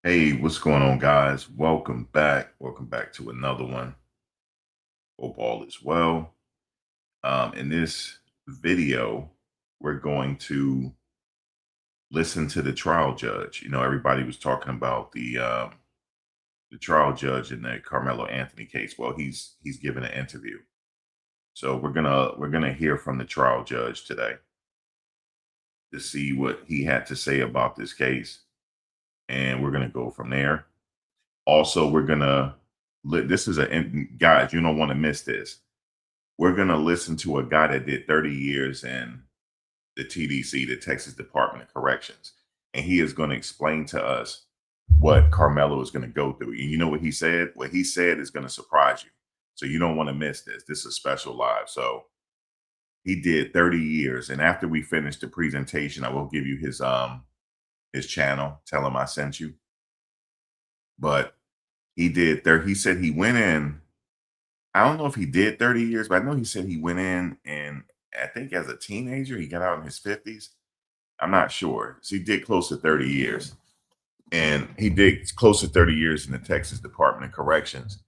Hey, what's going on, guys? Welcome back. Welcome back to another one. Hope all is well. In this video, we're going to listen to the trial judge. Everybody was talking about the trial judge in the Carmelo Anthony case. Well, he's given an interview, so we're gonna hear from the trial judge today to see what he had to say about this case, and we're gonna go from there. Also, we're gonna this is guys, you don't want to miss this. We're gonna listen to a guy that did 30 years in the TDC, the Texas Department of Corrections, and he is going to explain to us what Carmelo is going to go through. And you know what he said? What he said is going to surprise you. So you don't want to miss this. This is special live. So he did 30 years, and after we finish the presentation, I will give you his channel. Tell him I sent you. But he did there. He said he went in. I don't know if he did 30 years, but I know he said he went in, and I think as a teenager, he got out in his 50s. I'm not sure. So he did close to 30 years. And he did close to 30 years in the Texas Department of Corrections.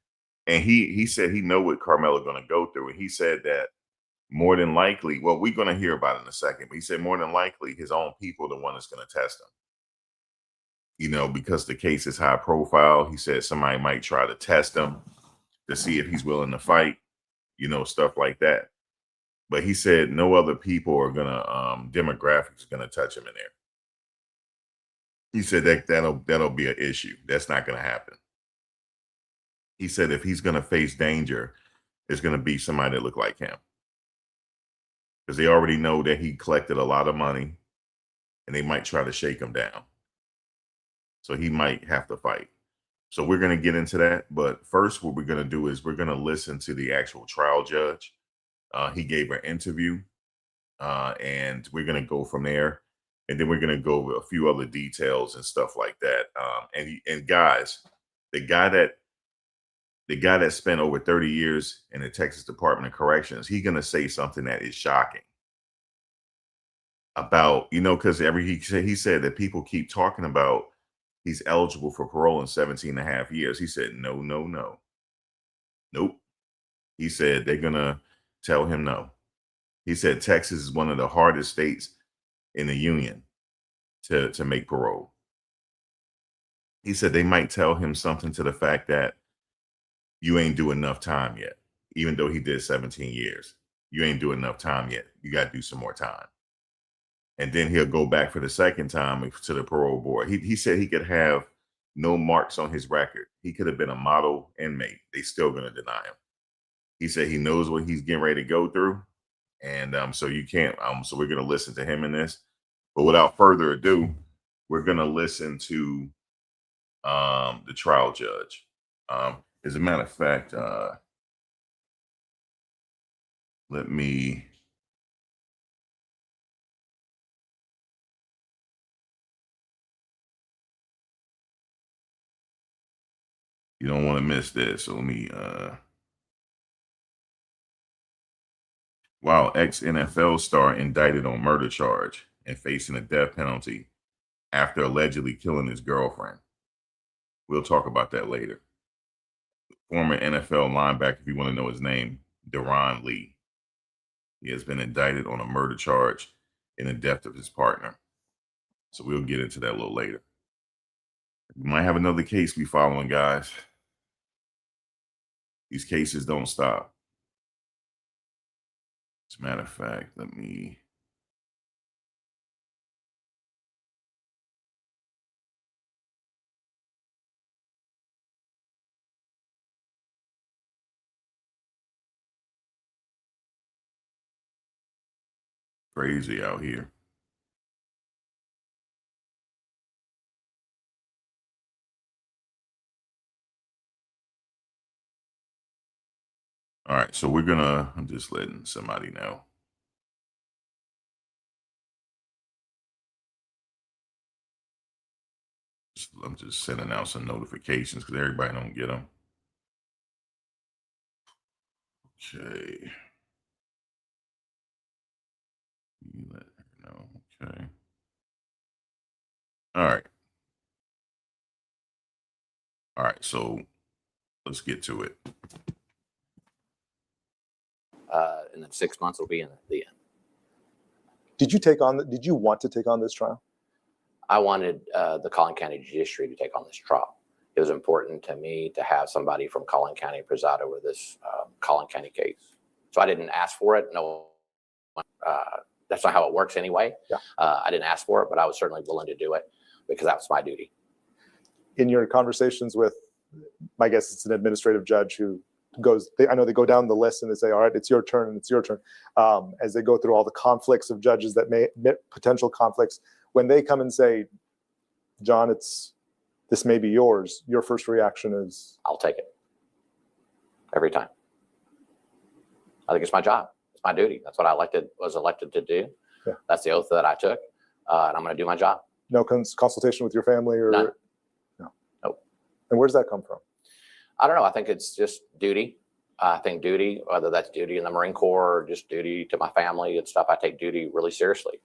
And he said he know what Carmelo going to go through. And he said that more than likely, well, we're going to hear about it in a second, but he said more than likely his own people are the one that's going to test him. Because the case is high profile. He said somebody might try to test him to see if he's willing to fight, stuff like that. But he said no other people are gonna demographics gonna touch him in there. He said that'll be an issue. That's not gonna happen. He said if he's gonna face danger, it's gonna be somebody that look like him. Because they already know that he collected a lot of money and they might try to shake him down. So he might have to fight. So we're gonna get into that. But first, what we're gonna do is we're gonna listen to the actual trial judge. He gave an interview, and we're gonna go from there, and then we're gonna go over a few other details and stuff like that. And guys, the guy that the guy that spent over 30 years in the Texas Department of Corrections, he's gonna say something that is shocking about because he said that people keep talking about he's eligible for parole in 17 and a half years. He said no, no, no, nope. He said they're gonna tell him no. He said Texas is one of the hardest states in the union to make parole. He said they might tell him something to the fact that you ain't do enough time yet, even though he did 17 years. You ain't do enough time yet. You got to do some more time. And then he'll go back for the second time to the parole board. He said he could have no marks on his record. He could have been a model inmate. They still going to deny him. He said he knows what he's getting ready to go through. And so you can't, so we're going to listen to him in this. But without further ado, we're going to listen to the trial judge. As a matter of fact, let me. You don't want to miss this. So let me. Wow, ex NFL star indicted on murder charge and facing a death penalty after allegedly killing his girlfriend. We'll talk about that later. Former NFL linebacker, if you want to know his name, Deron Lee. He has been indicted on a murder charge in the death of his partner. So we'll get into that a little later. We might have another case we following, guys. These cases don't stop. As a matter of fact, let me. Crazy out here. All right, so I'm just letting somebody know. I'm just sending out some notifications because everybody don't get them. Okay. You let her know. Okay. All right. right, so let's get to it. And then 6 months will be in the end. Did you want to take on this trial? I wanted the Collin County Judiciary to take on this trial. It was important to me to have somebody from Collin County preside over this Collin County case. So I didn't ask for it. No, that's not how it works anyway. Yeah. I didn't ask for it, but I was certainly willing to do it because that was my duty. In your conversations with, my guess it's an administrative judge who goes, I know they go down the list and they say, all right, it's your turn and it's your turn. As they go through all the conflicts of judges that may potential conflicts, when they come and say, John, this may be yours, your first reaction is? I'll take it every time. I think it's my job. It's my duty. That's what I was elected to do. Yeah. That's the oath that I took, and I'm going to do my job. No consultation with your family or? None. No. Nope. And where does that come from? I don't know. I think it's just duty. I think duty, whether that's duty in the Marine Corps or just duty to my family and stuff, I take duty really seriously.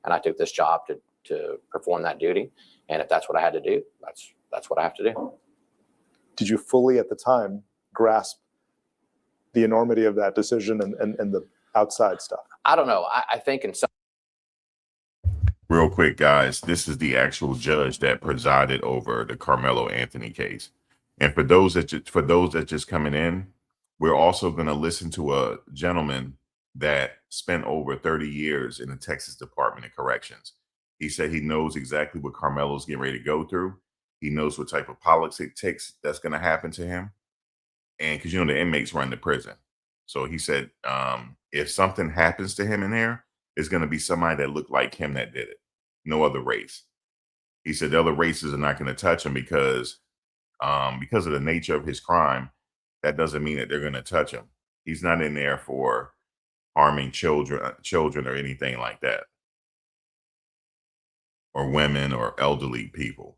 And I took this job to perform that duty. And if that's what I had to do, that's what I have to do. Did you fully at the time grasp the enormity of that decision and the outside stuff? I don't know. I think in some. Real quick, guys, this is the actual judge that presided over the Karmelo Anthony case. And for those that just coming in, we're also going to listen to a gentleman that spent over 30 years in the Texas Department of Corrections. He said he knows exactly what Karmelo's getting ready to go through. He knows what type of politics that's going to happen to him. And because, the inmates run the prison. So he said if something happens to him in there, it's going to be somebody that looked like him that did it. No other race. He said the other races are not going to touch him because of the nature of his crime. That doesn't mean that they're going to touch him. He's not in there for harming children or anything like that, or women or elderly people.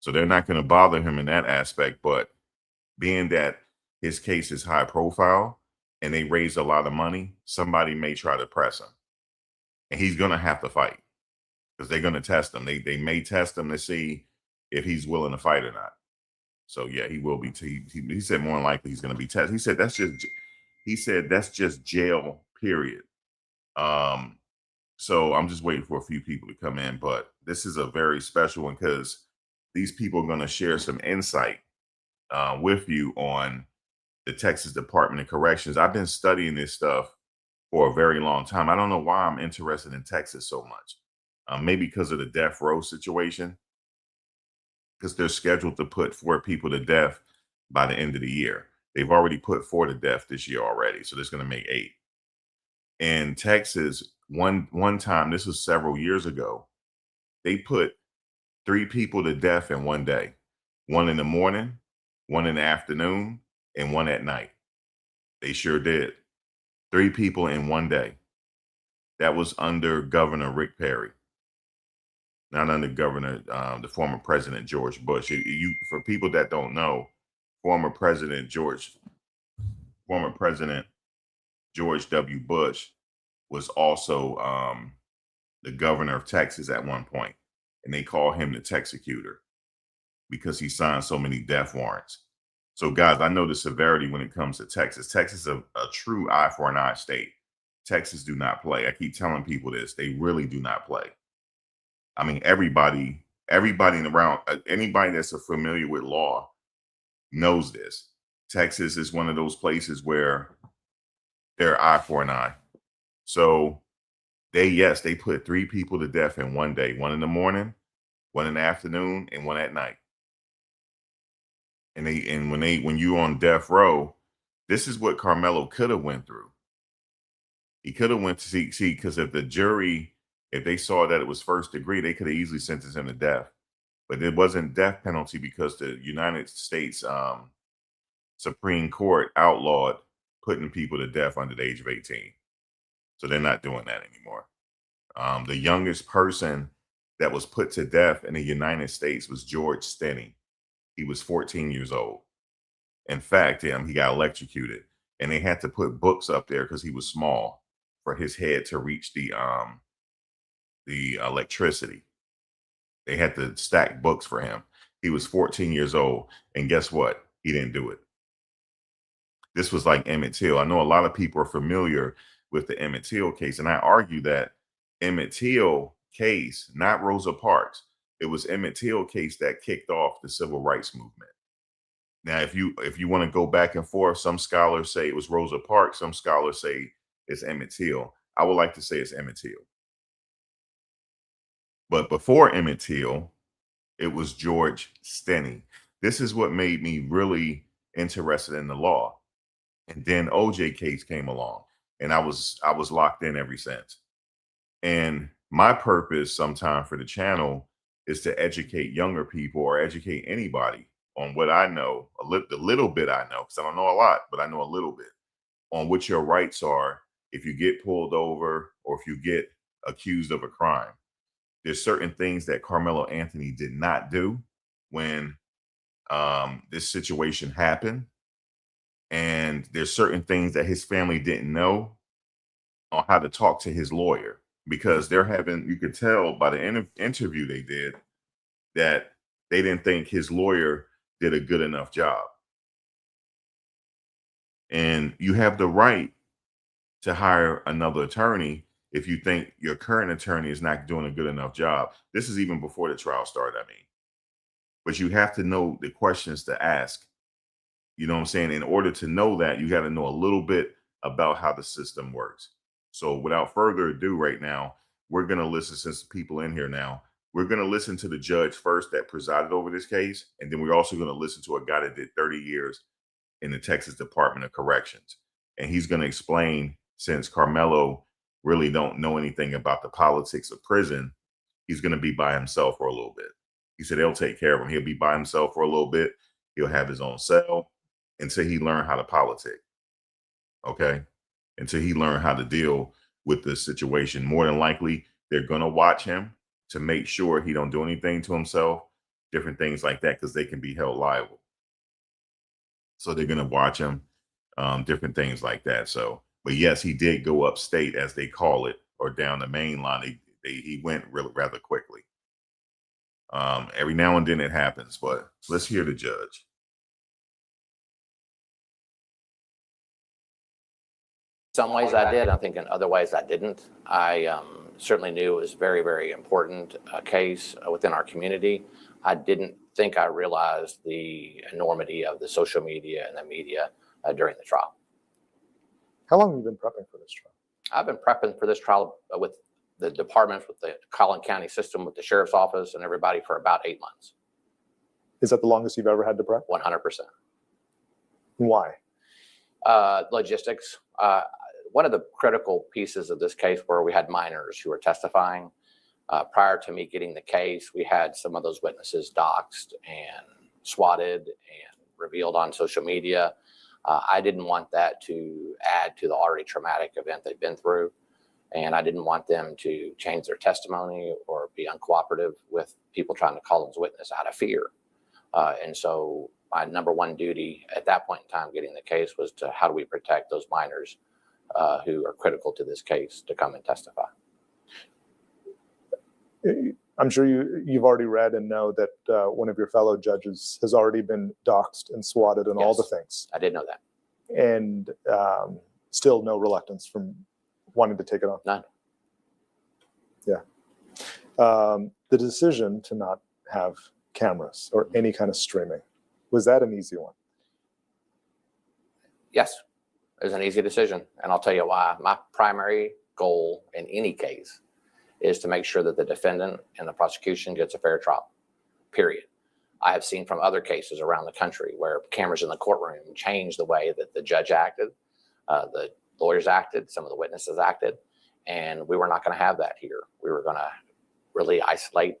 So they're not going to bother him in that aspect. But being that his case is high profile and they raised a lot of money, somebody may try to press him. And he's going to have to fight because they're going to test him. They may test him to see if he's willing to fight or not. So yeah, he will be. He said more than likely he's going to be tested. He said that's just jail, period. So I'm just waiting for a few people to come in, but this is a very special one because these people are going to share some insight with you on the Texas Department of Corrections. I've been studying this stuff for a very long time. I don't know why I'm interested in Texas so much. Maybe because of the death row situation, because they're scheduled to put 4 people to death by the end of the year. They've already put 4 to death this year already, so there's going to make 8. In Texas, one time, this was several years ago, they put 3 people to death in one day. 1 in the morning, 1 in the afternoon, and 1 at night. They sure did. 3 people in one day. That was under Governor Rick Perry. Not under Governor, the former President George Bush. For people that don't know, former President George W. Bush was also the governor of Texas at one point, and they call him the Texecutor because he signed so many death warrants. So, guys, I know the severity when it comes to Texas. Texas is a true eye for an eye state. Texas do not play. I keep telling people this. They really do not play. I mean, everybody around, anybody that's familiar with law knows this. Texas is one of those places where they're eye for an eye. So they put 3 people to death in one day, 1 in the morning, 1 in the afternoon, and 1 at night. And when you're on death row, this is what Karmelo could have went through. He could have went to see, because if the jury, if they saw that it was first degree, they could have easily sentenced him to death. But it wasn't death penalty because the United States Supreme Court outlawed putting people to death under the age of 18. So they're not doing that anymore. The youngest person that was put to death in the United States was George Stinney. He was 14 years old. In fact, he got electrocuted, and they had to put books up there because he was small for his head to reach the electricity. They had to stack books for him. He was 14 years old. And guess what? He didn't do it. This was like Emmett Till. I know a lot of people are familiar with the Emmett Till case. And I argue that Emmett Till case, not Rosa Parks, it was Emmett Till case that kicked off the civil rights movement. Now, if you want to go back and forth, some scholars say it was Rosa Parks. Some scholars say it's Emmett Till. I would like to say it's Emmett Till. But before Emmett Till, it was George Stinney. This is what made me really interested in the law. And then OJ case came along, and I was locked in ever since. And my purpose sometime for the channel is to educate younger people or educate anybody on what I know, the little bit I know, because I don't know a lot, but I know a little bit on what your rights are if you get pulled over or if you get accused of a crime. There's certain things that Karmelo Anthony did not do when this situation happened. And there's certain things that his family didn't know on how to talk to his lawyer, because you could tell by the interview they did that they didn't think his lawyer did a good enough job. And you have the right to hire another attorney if you think your current attorney is not doing a good enough job. This is even before the trial started, I mean. But you have to know the questions to ask. You know what I'm saying? In order to know that, you got to know a little bit about how the system works. So without further ado, right now, we're going to listen, since the people in here now, we're going to listen to the judge first that presided over this case. And then we're also going to listen to a guy that did 30 years in the Texas Department of Corrections. And he's going to explain, since Karmelo really don't know anything about the politics of prison, he's going to be by himself for a little bit. He said they'll take care of him. He'll be by himself for a little bit. He'll have his own cell until he learned how to politic. Okay? Until he learned how to deal with the situation. More than likely, they're going to watch him to make sure he don't do anything to himself, different things like that, because they can be held liable. So they're going to watch him, different things like that. So, but yes, he did go upstate, as they call it, or down the main line. He went rather quickly. Every now and then it happens, but let's hear the judge. Some ways I did. I think in other ways I didn't. I certainly knew it was very, very important case within our community. I didn't think I realized the enormity of the social media and the media during the trial. How long have you been prepping for this trial? I've been prepping for this trial with the departments, with the Collin County system, with the sheriff's office and everybody for about 8 months. Is that the longest you've ever had to prep? 100%. Why? Logistics. One of the critical pieces of this case where we had minors who were testifying. Prior to me getting the case, we had some of those witnesses doxxed and swatted and revealed on social media. I didn't want that to add to the already traumatic event they've been through. And I didn't want them to change their testimony or be uncooperative with people trying to call them as witness out of fear. And so my number one duty at that point in time getting the case was to how do we protect those minors who are critical to this case to come and testify. I'm sure you've already read and know that one of your fellow judges has already been doxxed and swatted and all the things. I did know that. And still no reluctance from wanting to take it on. None. Yeah. The decision to not have cameras or any kind of streaming, was that an easy one? Yes, it was an easy decision. And I'll tell you why. My primary goal in any case is to make sure that the defendant and the prosecution gets a fair trial, period. I have seen from other cases around the country where cameras in the courtroom changed the way that the judge acted, the lawyers acted, some of the witnesses acted, and we were not going to have that here. We were going to really isolate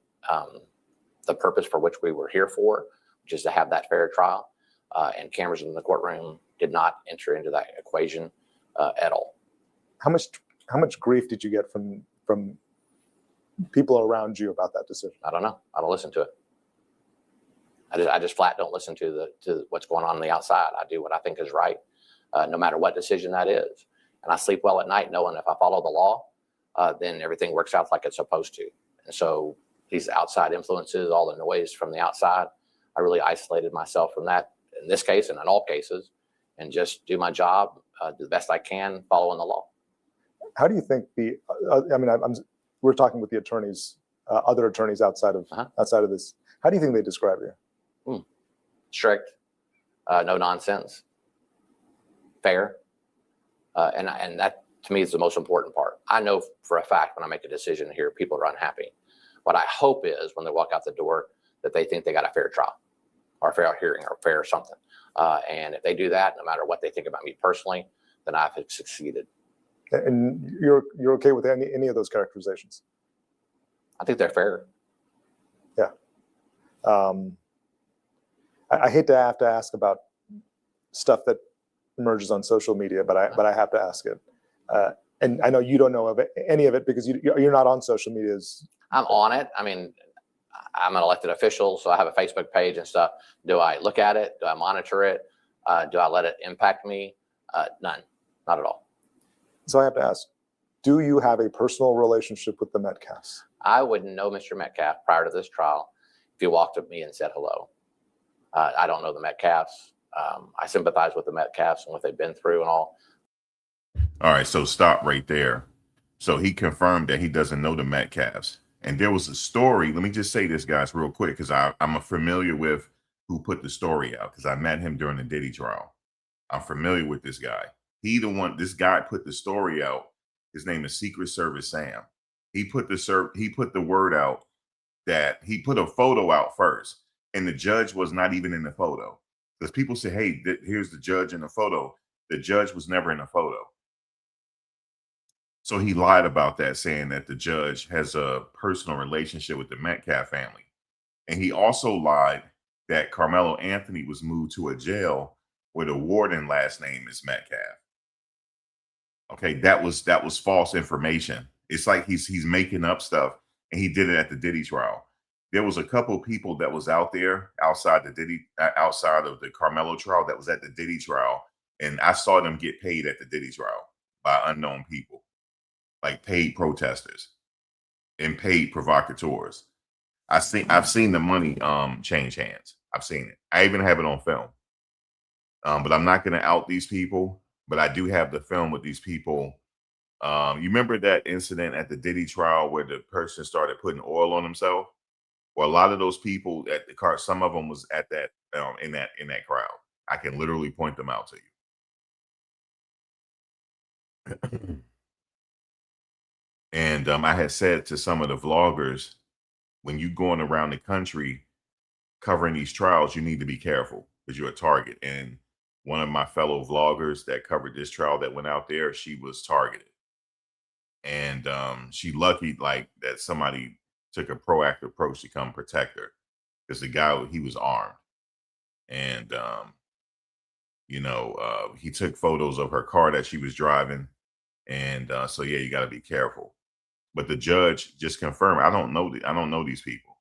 the purpose for which we were here for, which is to have that fair trial, and cameras in the courtroom did not enter into that equation at all. How much grief did you get from people around you about that decision? I don't know. I don't listen to it. I just flat don't listen to what's going on the outside. I do what I think is right, no matter what decision that is. And I sleep well at night knowing if I follow the law, then everything works out like it's supposed to. And so these outside influences, all the noise from the outside, I really isolated myself from that in this case and in all cases, and just do my job, do the best I can, following the law. How do you think we're talking with the attorneys, other attorneys outside of this. How do you think they describe you? Strict, no nonsense, fair, and that to me is the most important part. I know for a fact when I make a decision here, people are unhappy. What I hope is when they walk out the door that they think they got a fair trial, or a fair hearing, or fair something. And if they do that, no matter what they think about me personally, then I've succeeded. And you're okay with any of those characterizations? I think they're fair. Yeah. I hate to have to ask about stuff that emerges on social media, but I have to ask it. And I know you don't know of any of it because you're not on social media. I'm on it. I mean, I'm an elected official, so I have a Facebook page and stuff. Do I look at it? Do I monitor it? Do I let it impact me? None, not at all. So I have to ask, do you have a personal relationship with the Metcalfs? I wouldn't know Mr. Metcalf prior to this trial if he walked up to me and said hello. I don't know the Metcalfs. I sympathize with the Metcalfs and what they've been through and all. All right, so stop right there. So he confirmed that he doesn't know the Metcalfs. And there was a story. Let me just say this, guys, real quick, because I'm familiar with who put the story out, because I met him during the Diddy trial. I'm familiar with this guy. This guy put the story out. His name is Secret Service Sam. He put the word out that he put a photo out first, and the judge was not even in the photo. Because people say, hey, here's the judge in the photo. The judge was never in the photo. So he lied about that, saying that the judge has a personal relationship with the Metcalf family. And he also lied that Karmelo Anthony was moved to a jail where the warden last name is Metcalf. Okay, that was false information. It's like he's making up stuff, and he did it at the Diddy trial. There was a couple people that was out there outside of the Karmelo trial that was at the Diddy trial, and I saw them get paid at the Diddy trial by unknown people, like paid protesters and paid provocateurs. I've seen the money change hands. I've seen it. I even have it on film. But I'm not going to out these people. But I do have the film with these people. You remember that incident at the Diddy trial where the person started putting oil on himself? Well, a lot of those people at the car, some of them was at that in that crowd. I can literally point them out to you. And I had said to some of the vloggers, when you going around the country covering these trials, you need to be careful because you're a target. And one of my fellow vloggers that covered this trial that went out there, she was targeted. And she lucky like that somebody took a proactive approach to come protect her, because the guy, he was armed. And he took photos of her car that she was driving. And so yeah, you got to be careful. But the judge just confirmed, I don't know these people.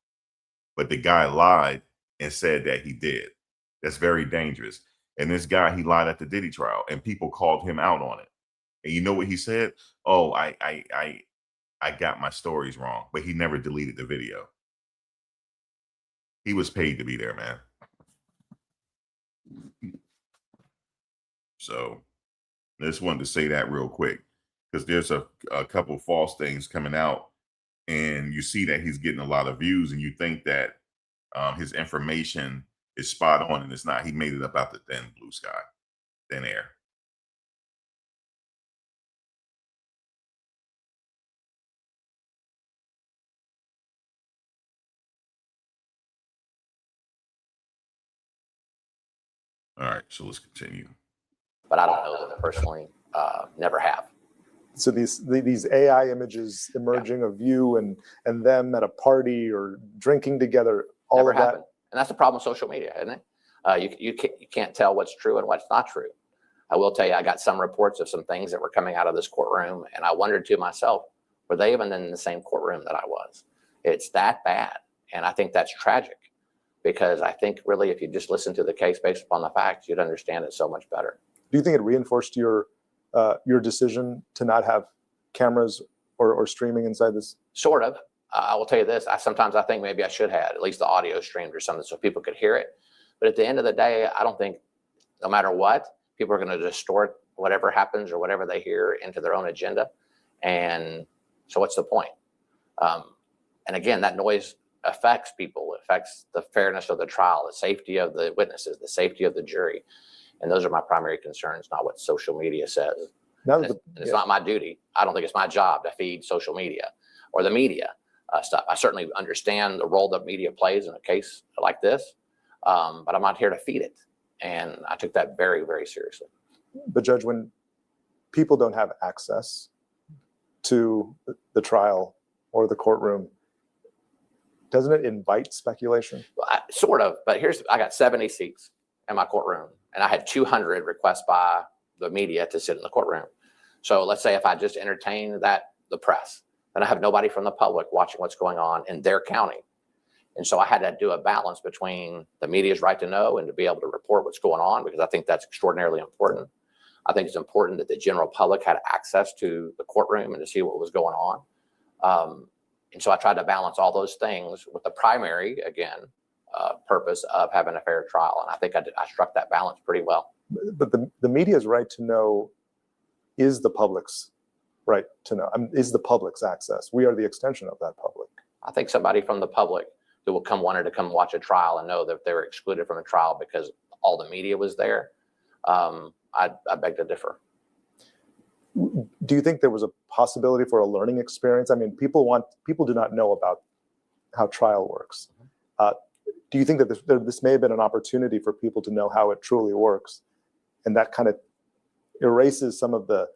But the guy lied and said that he did. That's very dangerous. And this guy, he lied at the Diddy trial, and people called him out on it. And you know what he said? Oh, I got my stories wrong, but he never deleted the video. He was paid to be there, man. So I just wanted to say that real quick, because there's a couple false things coming out, and you see that he's getting a lot of views, and you think that his information is spot on, and it's not. He made it up out the thin blue sky, thin air. All right, so let's continue. But I don't know them personally. Never have. So these AI images emerging of you and them at a party or drinking together, all Never of that. happened. And that's the problem with social media, isn't it? You can't tell what's true and what's not true. I will tell you, I got some reports of some things that were coming out of this courtroom, and I wondered to myself, were they even in the same courtroom that I was? It's that bad. And I think that's tragic, because I think really if you just listen to the case based upon the facts, you'd understand it so much better. Do you think it reinforced your decision to not have cameras or streaming inside this? Sort of. I will tell you this, sometimes I think maybe I should have at least the audio streamed or something so people could hear it. But at the end of the day, I don't think, no matter what, people are going to distort whatever happens or whatever they hear into their own agenda. And so what's the point? And again, that noise affects people, affects the fairness of the trial, the safety of the witnesses, the safety of the jury. And those are my primary concerns, not what social media says. It's not my duty. I don't think it's my job to feed social media or the media stuff. I certainly understand the role that media plays in a case like this, but I'm not here to feed it. And I took that very, very seriously. But Judge, when people don't have access to the trial or the courtroom, doesn't it invite speculation? Well, sort of, but I got 70 seats in my courtroom, and I had 200 requests by the media to sit in the courtroom. So let's say if I just entertain the press, then I have nobody from the public watching what's going on in their county. And so I had to do a balance between the media's right to know and to be able to report what's going on, because I think that's extraordinarily important. I think it's important that the general public had access to the courtroom and to see what was going on. And so I tried to balance all those things with the primary, again, purpose of having a fair trial. And I think I struck that balance pretty well. But the media's right to know is the public's right to know, is the public's access. We are the extension of that public. I think somebody from the public who wanted to come watch a trial and know that they were excluded from a trial because all the media was there, I beg to differ. Do you think there was a possibility for a learning experience? I mean, people do not know about how trial works. Do you think that this may have been an opportunity for people to know how it truly works, and that kind of erases some of the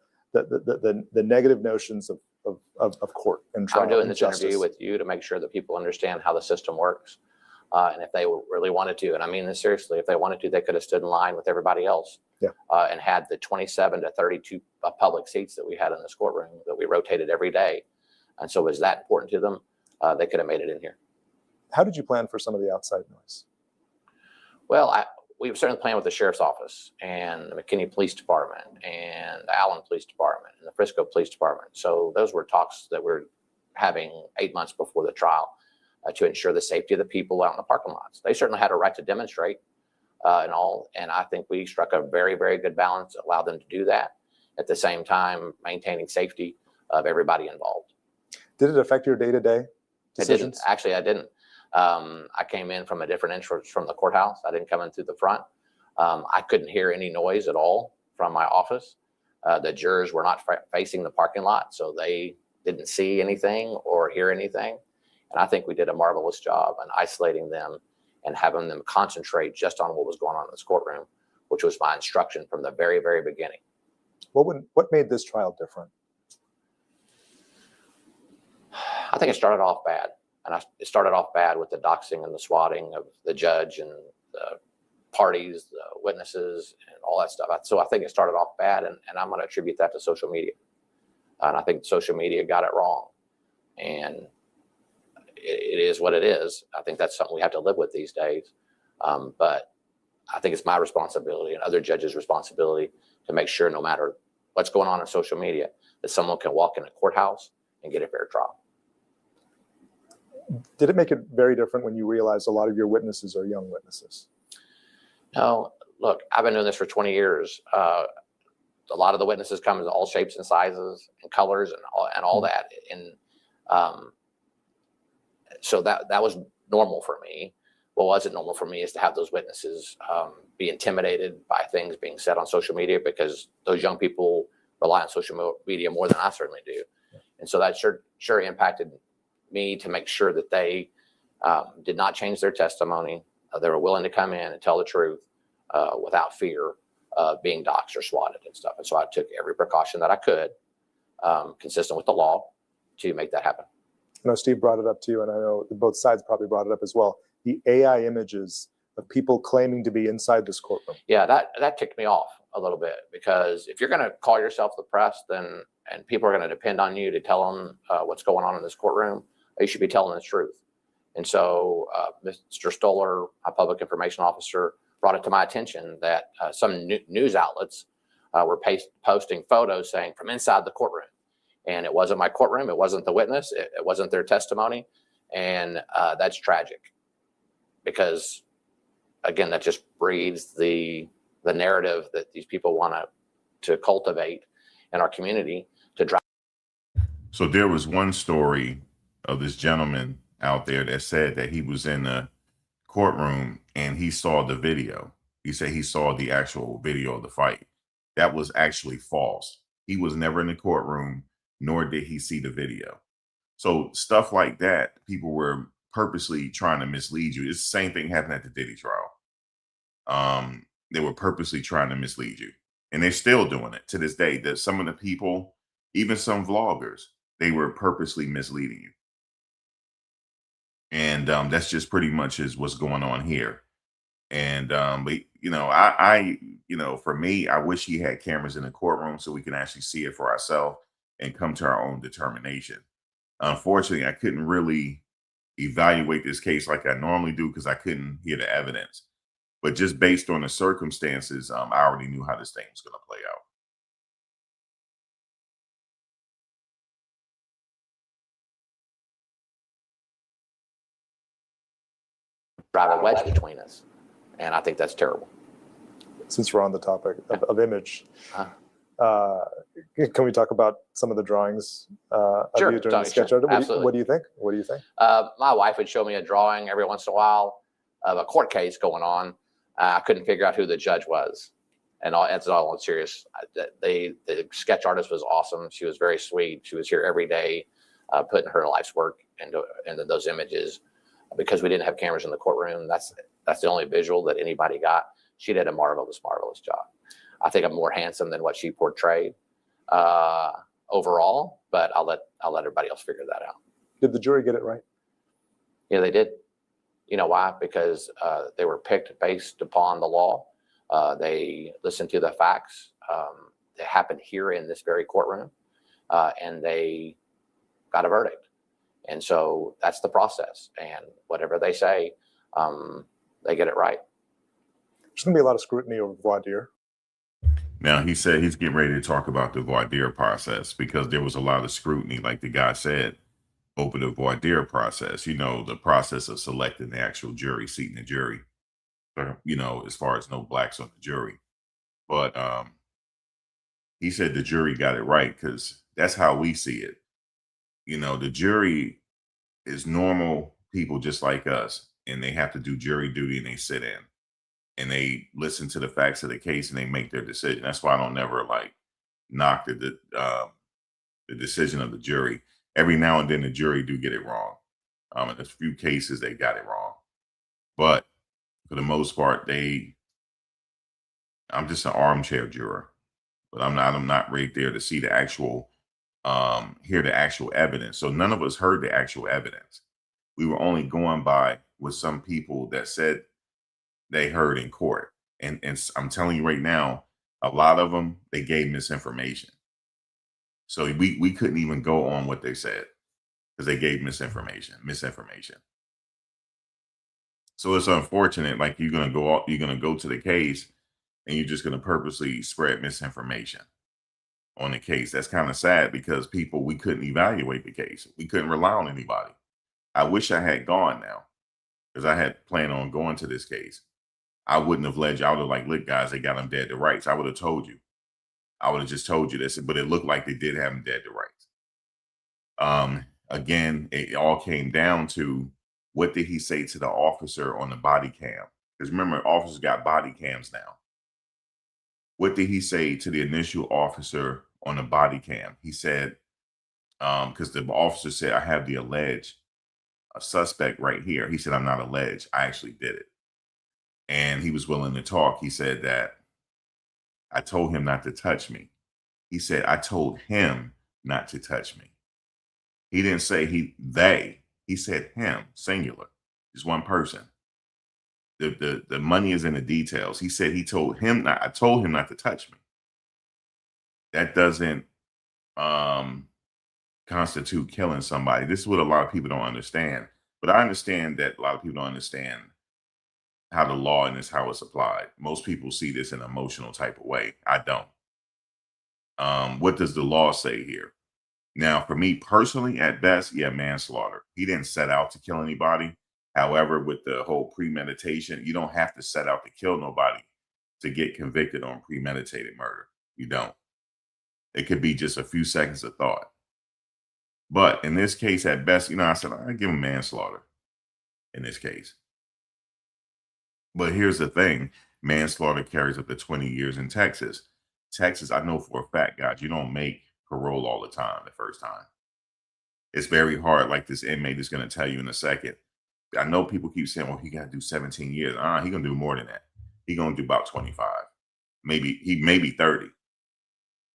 negative notions of court and trial? I'm doing this interview with you to make sure that people understand how the system works, and if they really wanted to, and I mean this seriously, if they wanted to, they could have stood in line with everybody else. Yeah. And had the 27 to 32 public seats that we had in this courtroom that we rotated every day. And so was that important to them? They could have made it in here. How did you plan for some of the outside noise? Well, we were certainly playing with the sheriff's office and the McKinney Police Department and the Allen Police Department and the Frisco Police Department. So those were talks that we're having 8 months before the trial to ensure the safety of the people out in the parking lots. They certainly had a right to demonstrate. And I think we struck a very, very good balance that allowed them to do that, at the same time maintaining safety of everybody involved. Did it affect your day-to-day decisions? It didn't. Actually, I didn't. I came in from a different entrance from the courthouse. I didn't come in through the front. I couldn't hear any noise at all from my office. The jurors were not facing the parking lot, so they didn't see anything or hear anything. And I think we did a marvelous job in isolating them and having them concentrate just on what was going on in this courtroom, which was my instruction from the very, very beginning. What made this trial different? I think it started off bad. And it started off bad with the doxing and the swatting of the judge and the parties, the witnesses, and all that stuff. So I think it started off bad, and I'm going to attribute that to social media. And I think social media got it wrong. And it is what it is. I think that's something we have to live with these days. But I think it's my responsibility and other judges' responsibility to make sure, no matter what's going on in social media, that someone can walk in a courthouse and get a fair trial. Did it make it very different when you realized a lot of your witnesses are young witnesses? No, look, I've been doing this for 20 years. A lot of the witnesses come in all shapes and sizes and colors and all that. And so that was normal for me. What wasn't normal for me is to have those witnesses be intimidated by things being said on social media, because those young people rely on social media more than I certainly do. And so that sure impacted me, to make sure that they did not change their testimony. They were willing to come in and tell the truth without fear of being doxxed or swatted and stuff. And so I took every precaution that I could, consistent with the law, to make that happen. I know Steve brought it up to you, and I know both sides probably brought it up as well. The AI images of people claiming to be inside this courtroom. Yeah, that ticked me off a little bit, because if you're going to call yourself the press, then and people are going to depend on you to tell them what's going on in this courtroom, you should be telling the truth. And so Mr. Stoller, a public information officer, brought it to my attention that some news outlets were posting photos saying from inside the courtroom. And it wasn't my courtroom. It wasn't the witness. It wasn't their testimony. And that's tragic because, again, that just breeds the narrative that these people want to cultivate in our community to drive. So there was one story of this gentleman out there that said that he was in the courtroom and he saw the video. He said he saw the actual video of the fight. That was actually false. He was never in the courtroom, nor did he see the video. So stuff like that, people were purposely trying to mislead you. It's the same thing happened at the Diddy trial. They were purposely trying to mislead you, and they're still doing it to this day. That some of the people, even some vloggers, they were purposely misleading you. And that's just pretty much is what's going on here. And but for me, I wish he had cameras in the courtroom so we can actually see it for ourselves and come to our own determination. Unfortunately, I couldn't really evaluate this case like I normally do because I couldn't hear the evidence. But just based on the circumstances, I already knew how this thing was going to play out. Drive a wedge between us. And I think that's terrible. Since we're on the topic of image, can we talk about some of the drawings of Sure, you during the sketch sure, art? absolutely. What do you think? What do you think? My wife would show me a drawing every once in a while of a court case going on. I couldn't figure out who the judge was. And that's all I'm serious. The sketch artist was awesome. She was very sweet. She was here every day, putting her life's work into those images. Because we didn't have cameras in the courtroom, that's the only visual that anybody got. She did a marvelous, marvelous job. I think I'm more handsome than what she portrayed overall, but I'll let everybody else figure that out. Did the jury get it right? Yeah, they did. You know why? Because they were picked based upon the law. They listened to the facts. It happened here in this very courtroom, and they got a verdict. And so that's the process. And whatever they say, they get it right. There's going to be a lot of scrutiny over voir dire. Now, he said he's getting ready to talk about the voir dire process because there was a lot of scrutiny, like the guy said, over the voir dire process, the process of selecting the actual jury, seating the jury, as far as no blacks on the jury. But he said the jury got it right because that's how we see it. The jury is normal people just like us, and they have to do jury duty, and they sit in and they listen to the facts of the case and they make their decision. That's why I don't never knock the decision of the jury. Every now and then the jury do get it wrong. In a few cases they got it wrong, but for the most part, I'm just an armchair juror, but I'm not right there to see the actual hear the actual evidence. So none of us heard the actual evidence. We were only going by what some people that said they heard in court. And I'm telling you right now, a lot of them, they gave misinformation. So we couldn't even go on what they said because they gave misinformation. So it's unfortunate, like you're gonna go to the case and you're just gonna purposely spread misinformation on the case. That's kind of sad because we couldn't evaluate the case. We couldn't rely on anybody. I wish I had gone now because I had planned on going to this case. I wouldn't have led you. I would have look, guys, they got him dead to rights. I would have told you. I would have just told you this, but it looked like they did have him dead to rights. Again, it all came down to what did he say to the officer on the body cam? Because remember, officers got body cams now. What did he say to the initial officer on the body cam? He said, because the officer said, I have the alleged suspect right here. He said, I'm not alleged. I actually did it. And he was willing to talk. He said that I told him not to touch me. He said, I told him not to touch me. He didn't say they. He said him, singular. Just one person. The money is in the details. He said I told him not to touch me. That doesn't constitute killing somebody. This is what a lot of people don't understand. But I understand that a lot of people don't understand how the law and how it's applied. Most people see this in an emotional type of way. I don't. What does the law say here? Now, for me personally, at best, yeah, manslaughter. He didn't set out to kill anybody. However, with the whole premeditation, you don't have to set out to kill nobody to get convicted on premeditated murder. You don't. It could be just a few seconds of thought. But in this case, at best, I said I give him manslaughter in this case. But here's the thing: manslaughter carries up to 20 years in Texas. Texas, I know for a fact, guys, you don't make parole all the time the first time. It's very hard, like this inmate is going to tell you in a second. I know people keep saying, well, he got to do 17 years. He going to do more than that. He going to do about 25. Maybe 30.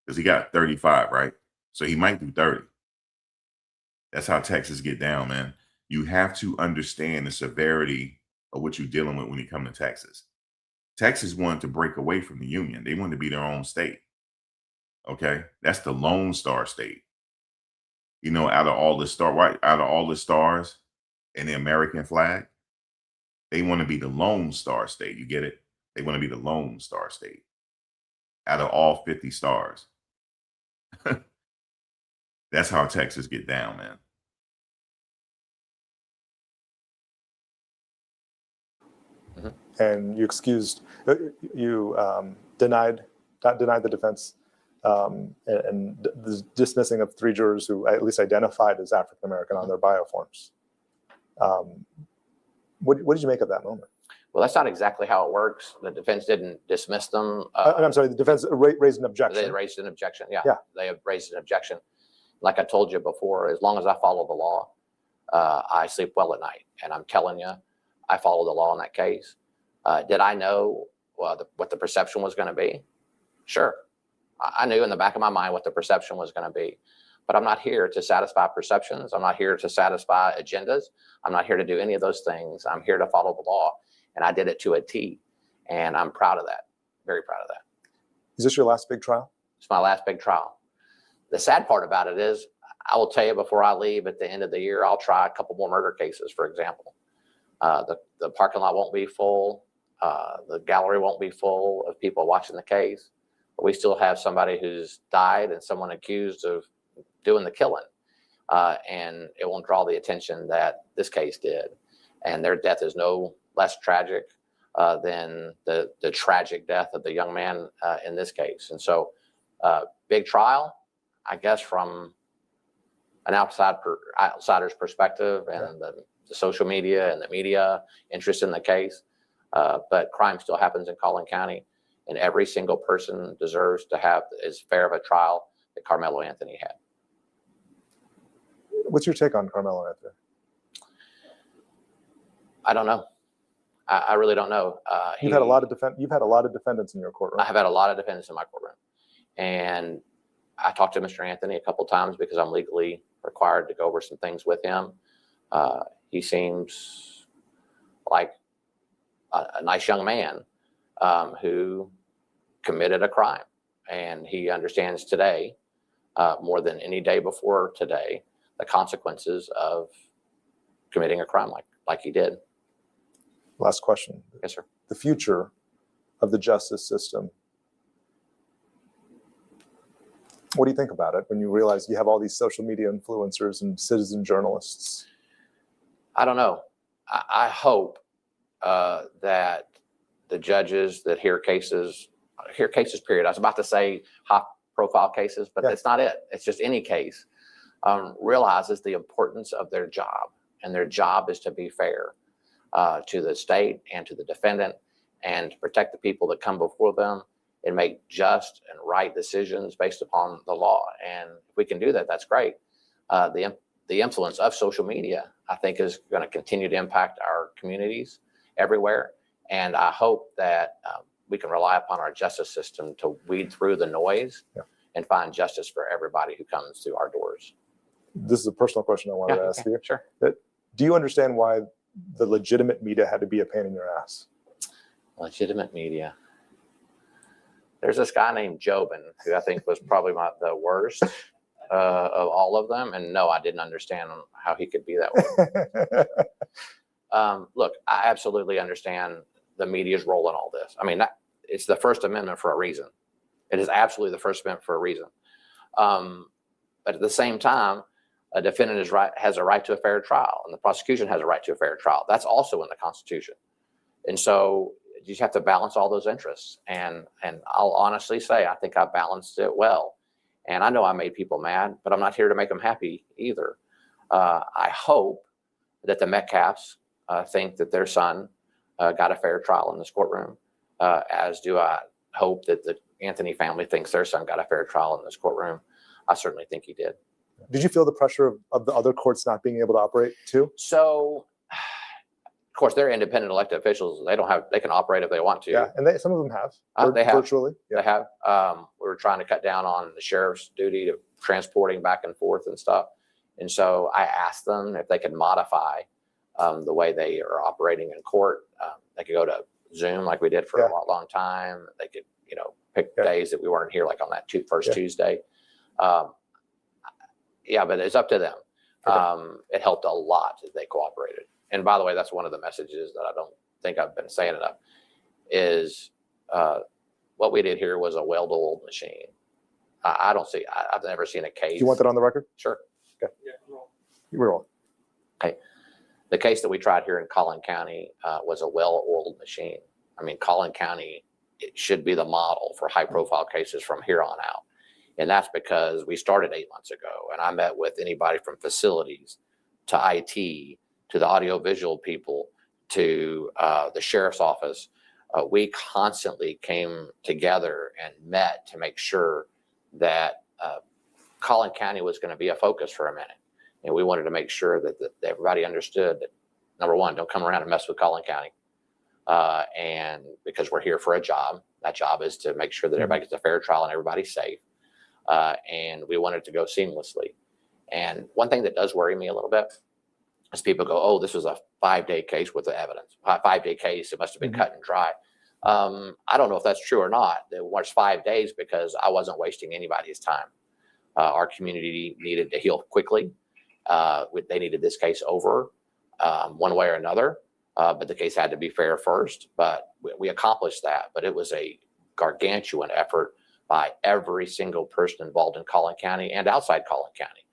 Because he got 35, right? So he might do 30. That's how Texas get down, man. You have to understand the severity of what you're dealing with when you come to Texas. Texas wanted to break away from the Union. They wanted to be their own state. Okay? That's the Lone Star State. Out of all the stars in the American flag, they want to be the Lone Star State. You get it? They want to be the Lone Star State out of all 50 stars. That's how Texas get down, man. And you excused, you denied the defense, and the dismissing of 3 jurors who at least identified as African American on their bioforms. What did you make of that moment? Well, that's not exactly how it works. The defense didn't dismiss them. I'm sorry, the defense raised an objection. They raised an objection. Yeah, they have raised an objection. Like I told you before, as long as I follow the law, I sleep well at night. And I'm telling you, I follow the law in that case. Did I know what the perception was going to be? Sure. I knew in the back of my mind what the perception was going to be. But I'm not here to satisfy perceptions. I'm not here to satisfy agendas. I'm not here to do any of those things. I'm here to follow the law. And I did it to a T. And I'm proud of that. Very proud of that. Is this your last big trial? It's my last big trial. The sad part about it is, I will tell you before I leave at the end of the year, I'll try a couple more murder cases, for example. The parking lot won't be full. The gallery won't be full of people watching the case. But we still have somebody who's died and someone accused of doing the killing. And it won't draw the attention that this case did. And their death is no less tragic than the tragic death of the young man in this case. And so big trial, I guess, from an outsider's perspective, and the social media and the media interest in the case. But crime still happens in Collin County, and every single person deserves to have as fair of a trial that Karmelo Anthony had. What's your take on Karmelo Anthony? I don't know. I really don't know. You've had a lot of defendants in your courtroom. I have had a lot of defendants in my courtroom, and I talked to Mr. Anthony a couple of times because I'm legally required to go over some things with him. He seems like a nice young man who committed a crime, and he understands today, more than any day before today, the consequences of committing a crime like he did. Last question. Yes, sir. The future of the justice system. What do you think about it when you realize you have all these social media influencers and citizen journalists? I don't know. I hope that the judges that hear cases, period. I was about to say high-profile cases, but that's not it. It's just any case. Realizes the importance of their job, and their job is to be fair to the state and to the defendant, and to protect the people that come before them and make just and right decisions based upon the law. And if we can do that, that's great. The influence of social media, I think, is going to continue to impact our communities everywhere. And I hope that we can rely upon our justice system to weed through the noise and find justice for everybody who comes through our doors. This is a personal question I wanted to ask you. Sure. Do you understand why the legitimate media had to be a pain in your ass? Legitimate media. There's this guy named Jobin who I think was probably the worst of all of them. And no, I didn't understand how he could be that way. Look, I absolutely understand the media's role in all this. I mean, it's the First Amendment for a reason. It is absolutely the First Amendment for a reason. But at the same time, a defendant has a right to a fair trial, and the prosecution has a right to a fair trial. That's also in the Constitution. And so you just have to balance all those interests. And I'll honestly say, I think I balanced it well. And I know I made people mad, but I'm not here to make them happy either. I hope that the Metcalfs think that their son got a fair trial in this courtroom, as do I hope that the Anthony family thinks their son got a fair trial in this courtroom. I certainly think he did. Did you feel the pressure of the other courts not being able to operate too? So, of course, they're independent elected officials. They can operate if they want to. Yeah, and some of them have. They have. Virtually. Yeah. They have. We were trying to cut down on the sheriff's duty to transporting back and forth and stuff. And so I asked them if they could modify the way they are operating in court. They could go to Zoom like we did for a long time. They could, pick days that we weren't here, like on that first Tuesday. But it's up to them. It helped a lot that they cooperated. And by the way, that's one of the messages that I don't think I've been saying enough is what we did here was a well-oiled machine. I've never seen a case. Do you want that on the record? Sure. Okay. Yeah, we're all. Okay. The case that we tried here in Collin County was a well-oiled machine. I mean, Collin County, it should be the model for high-profile cases from here on out. And that's because we started 8 months ago, and I met with anybody from facilities to IT to the audiovisual people to the sheriff's office. We constantly came together and met to make sure that Collin County was going to be a focus for a minute. And we wanted to make sure that everybody understood that, number one, don't come around and mess with Collin County. And because we're here for a job, that job is to make sure that everybody gets a fair trial and everybody's safe. And we wanted to go seamlessly. And one thing that does worry me a little bit is people go, oh, this was a 5-day case with the evidence. 5-day case, it must have been cut and dry. I don't know if that's true or not. It was 5 days because I wasn't wasting anybody's time. Our community needed to heal quickly. They needed this case over one way or another, but the case had to be fair first. But we accomplished that. But it was a gargantuan effort by every single person involved in Collin County and outside Collin County.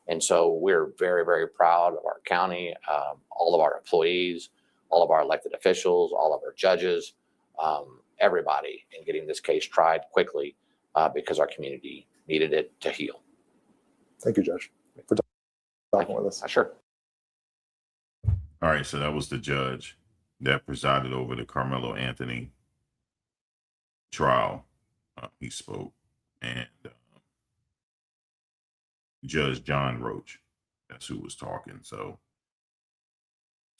And so we're very, very proud of our county, all of our employees, all of our elected officials, all of our judges, everybody in getting this case tried quickly because our community needed it to heal. Thank you, Judge, for talking with us. Sure. All right, so that was the judge that presided over the Karmelo Anthony trial. He spoke, and Judge John Roach, that's who was talking. So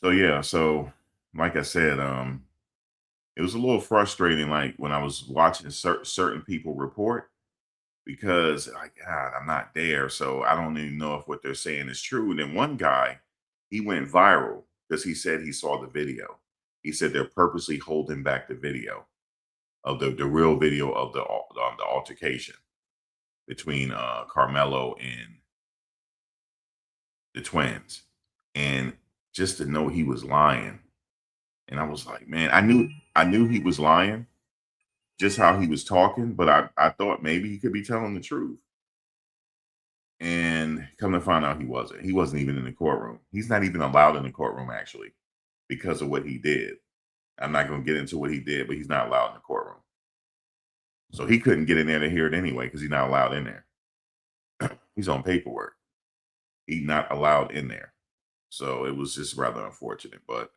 like I said, it was a little frustrating, like when I was watching certain people report, because God, I'm not there, so I don't even know if what they're saying is true. And then one guy, he went viral because he said he saw the video. He said they're purposely holding back the video of the real video of the altercation between Karmelo and the twins. And just to know he was lying. And I was like, man, I knew he was lying, just how he was talking, but I thought maybe he could be telling the truth. And come to find out he wasn't. He wasn't even in the courtroom. He's not even allowed in the courtroom, actually, because of what he did. I'm not going to get into what he did, but he's not allowed in the courtroom. So he couldn't get in there to hear it anyway because he's not allowed in there. He's on paperwork. He's not allowed in there. So it was just rather unfortunate. But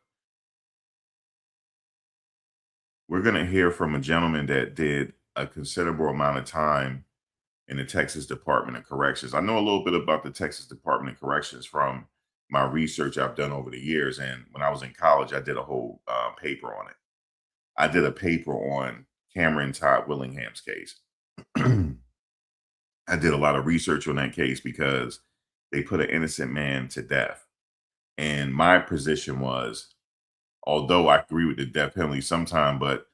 we're going to hear from a gentleman that did a considerable amount of time in the Texas Department of Corrections. I know a little bit about the Texas Department of Corrections from my research I've done over the years. And when I was in college, I did a whole paper on it. I did a paper on Cameron Todd Willingham's case. I did a lot of research on that case because they put an innocent man to death. And my position was, although I agree with the death penalty sometime, but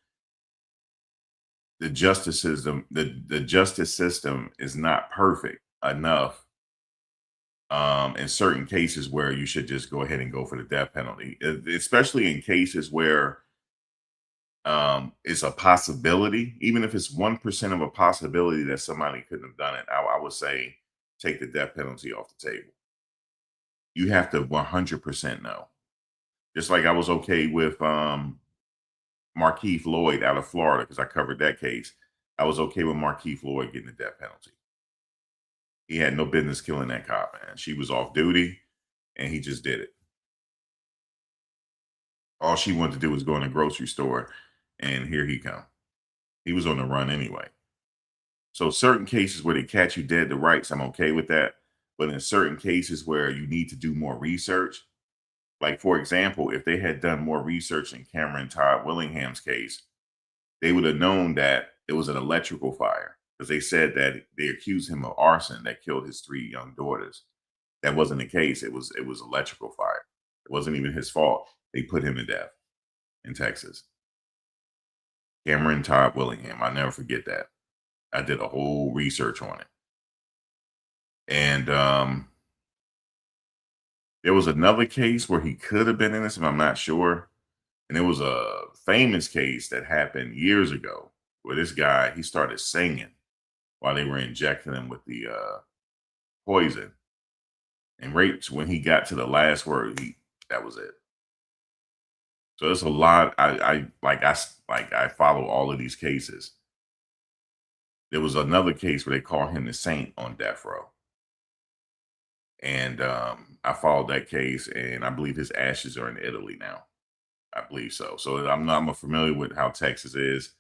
the justice system, the justice system is not perfect enough in certain cases where you should just go ahead and go for the death penalty, especially in cases where it's a possibility, even if it's 1% of a possibility that somebody couldn't have done it. I would say take the death penalty off the table. You have to 100% know. Just like I was okay with Markeith Lloyd out of Florida, because I covered that case. I was okay with Markeith Lloyd getting the death penalty. He had no business killing that cop, man. She was off duty, and he just did it. All she wanted to do was go in the grocery store, and here he come. He was on the run anyway. So certain cases where they catch you dead to rights, I'm okay with that. But in certain cases where you need to do more research, like, for example, if they had done more research in Cameron Todd Willingham's case, they would have known that it was an electrical fire, because they said that they accused him of arson that killed his 3 young daughters. That wasn't the case. It was electrical fire. It wasn't even his fault. They put him to death in Texas. Cameron Todd Willingham. I'll never forget that. I did a whole research on it. And there was another case where he could have been innocent, I'm not sure. And it was a famous case that happened years ago where this guy, he started singing while they were injecting him with the poison. And right when he got to the last word, that was it. So there's a lot. I follow all of these cases. There was another case where they call him the saint on death row. And I followed that case, and I believe his ashes are in Italy now. I believe so. So I'm familiar with how Texas is.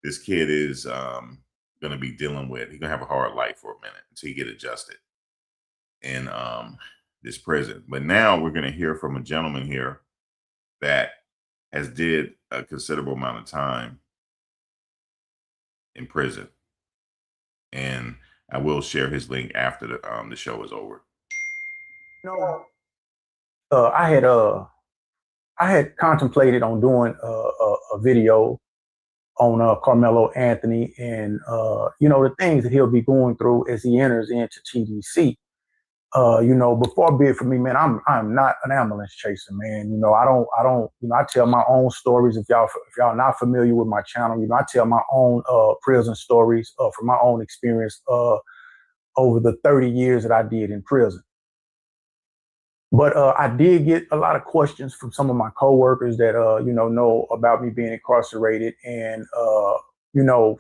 This kid is going to be dealing with, he's going to have a hard life for a minute until he get adjusted in this prison. But now we're going to hear from a gentleman here that has did a considerable amount of time in prison. And I will share his link after the show is over. I had contemplated on doing a video on Karmelo Anthony and the things that he'll be going through as he enters into TDC. Before bid for me, man, I'm not an ambulance chaser, man. I tell my own stories. If y'all not familiar with my channel, I tell my own prison stories from my own experience over the 30 years that I did in prison. But I did get a lot of questions from some of my coworkers that know about me being incarcerated, and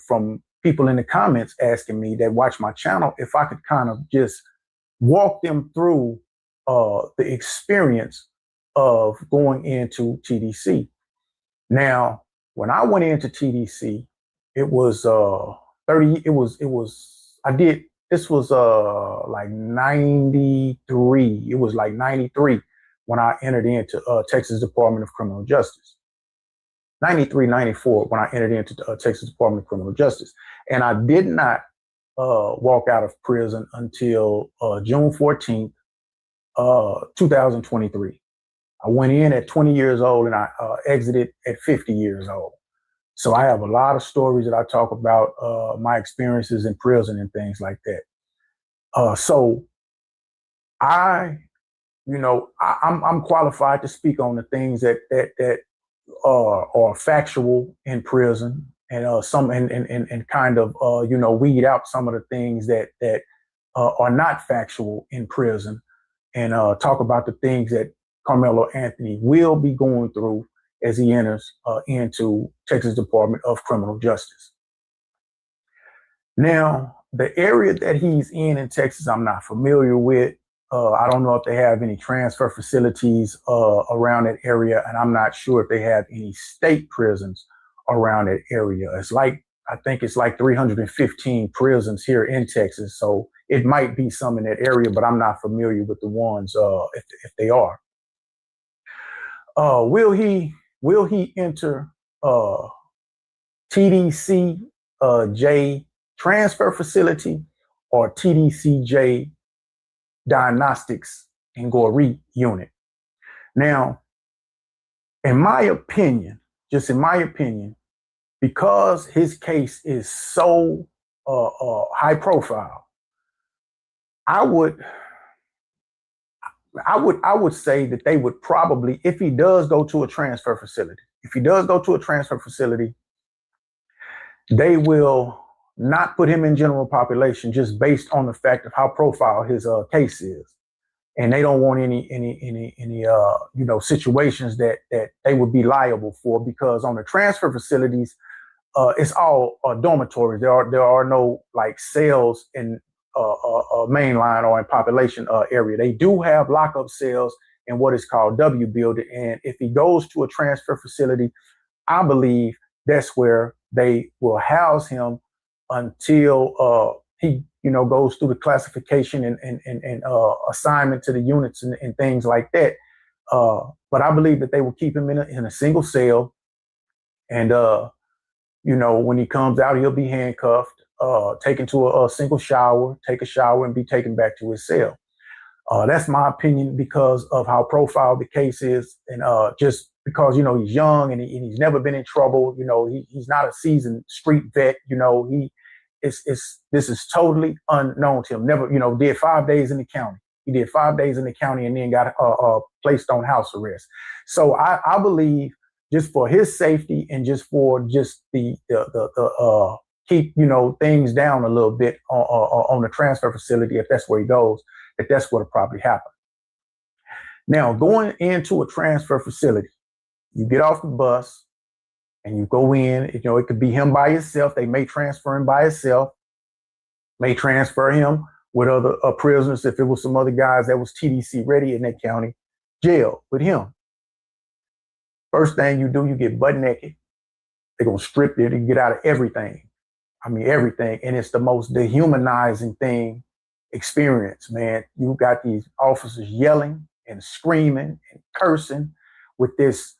from people in the comments asking me that watch my channel if I could kind of just walk them through the experience of going into TDC. Now, when I went into TDC, it was this was like 93. It was like 93 when I entered into Texas Department of Criminal Justice. 93, 94 when I entered into Texas Department of Criminal Justice. And I did not walk out of prison until June 14th, 2023. I went in at 20 years old and I exited at 50 years old. So I have a lot of stories that I talk about my experiences in prison and things like that. So I'm qualified to speak on the things that are factual in prison, and some and kind of weed out some of the things that are not factual in prison, and talk about the things that Karmelo Anthony will be going through as he enters into Texas Department of Criminal Justice. Now, the area that he's in Texas, I'm not familiar with. I don't know if they have any transfer facilities around that area, and I'm not sure if they have any state prisons around that area. I think it's like 315 prisons here in Texas, so it might be some in that area, but I'm not familiar with the ones if they are. Will he enter TDCJ transfer facility or TDCJ diagnostics and Goree unit? Now, in my opinion, because his case is so high profile, I would say that they would probably, if he does go to a transfer facility, they will not put him in general population just based on the fact of how profile his case is. And they don't want any situations that they would be liable for, because on the transfer facilities, it's all dormitories. There are no like cells in mainline or in population area. They do have lockup cells in what is called W building, and if he goes to a transfer facility, I believe that's where they will house him until he goes through the classification and assignment to the units and things like that. But I believe that they will keep him in a single cell, and when he comes out, he'll be handcuffed, taken to a single shower, take a shower, and be taken back to his cell. That's my opinion because of how profiled the case is, and just because he's young and he's never been in trouble. He's not a seasoned street vet. This is totally unknown to him. Never, did 5 days in the county. He did 5 days in the county and then got placed on house arrest. So I believe, just for his safety and just for the keep things down a little bit on the transfer facility, if that's where he goes, that's what'll probably happen. Now, going into a transfer facility, you get off the bus and you go in. It could be him by himself. They may transfer him by himself, may transfer him with other prisoners if it was some other guys that was TDC ready in that county jail with him. First thing you do, you get butt naked. They're going to strip you to get out of everything. I mean, everything. And it's the most dehumanizing experience, man. You got these officers yelling and screaming and cursing with this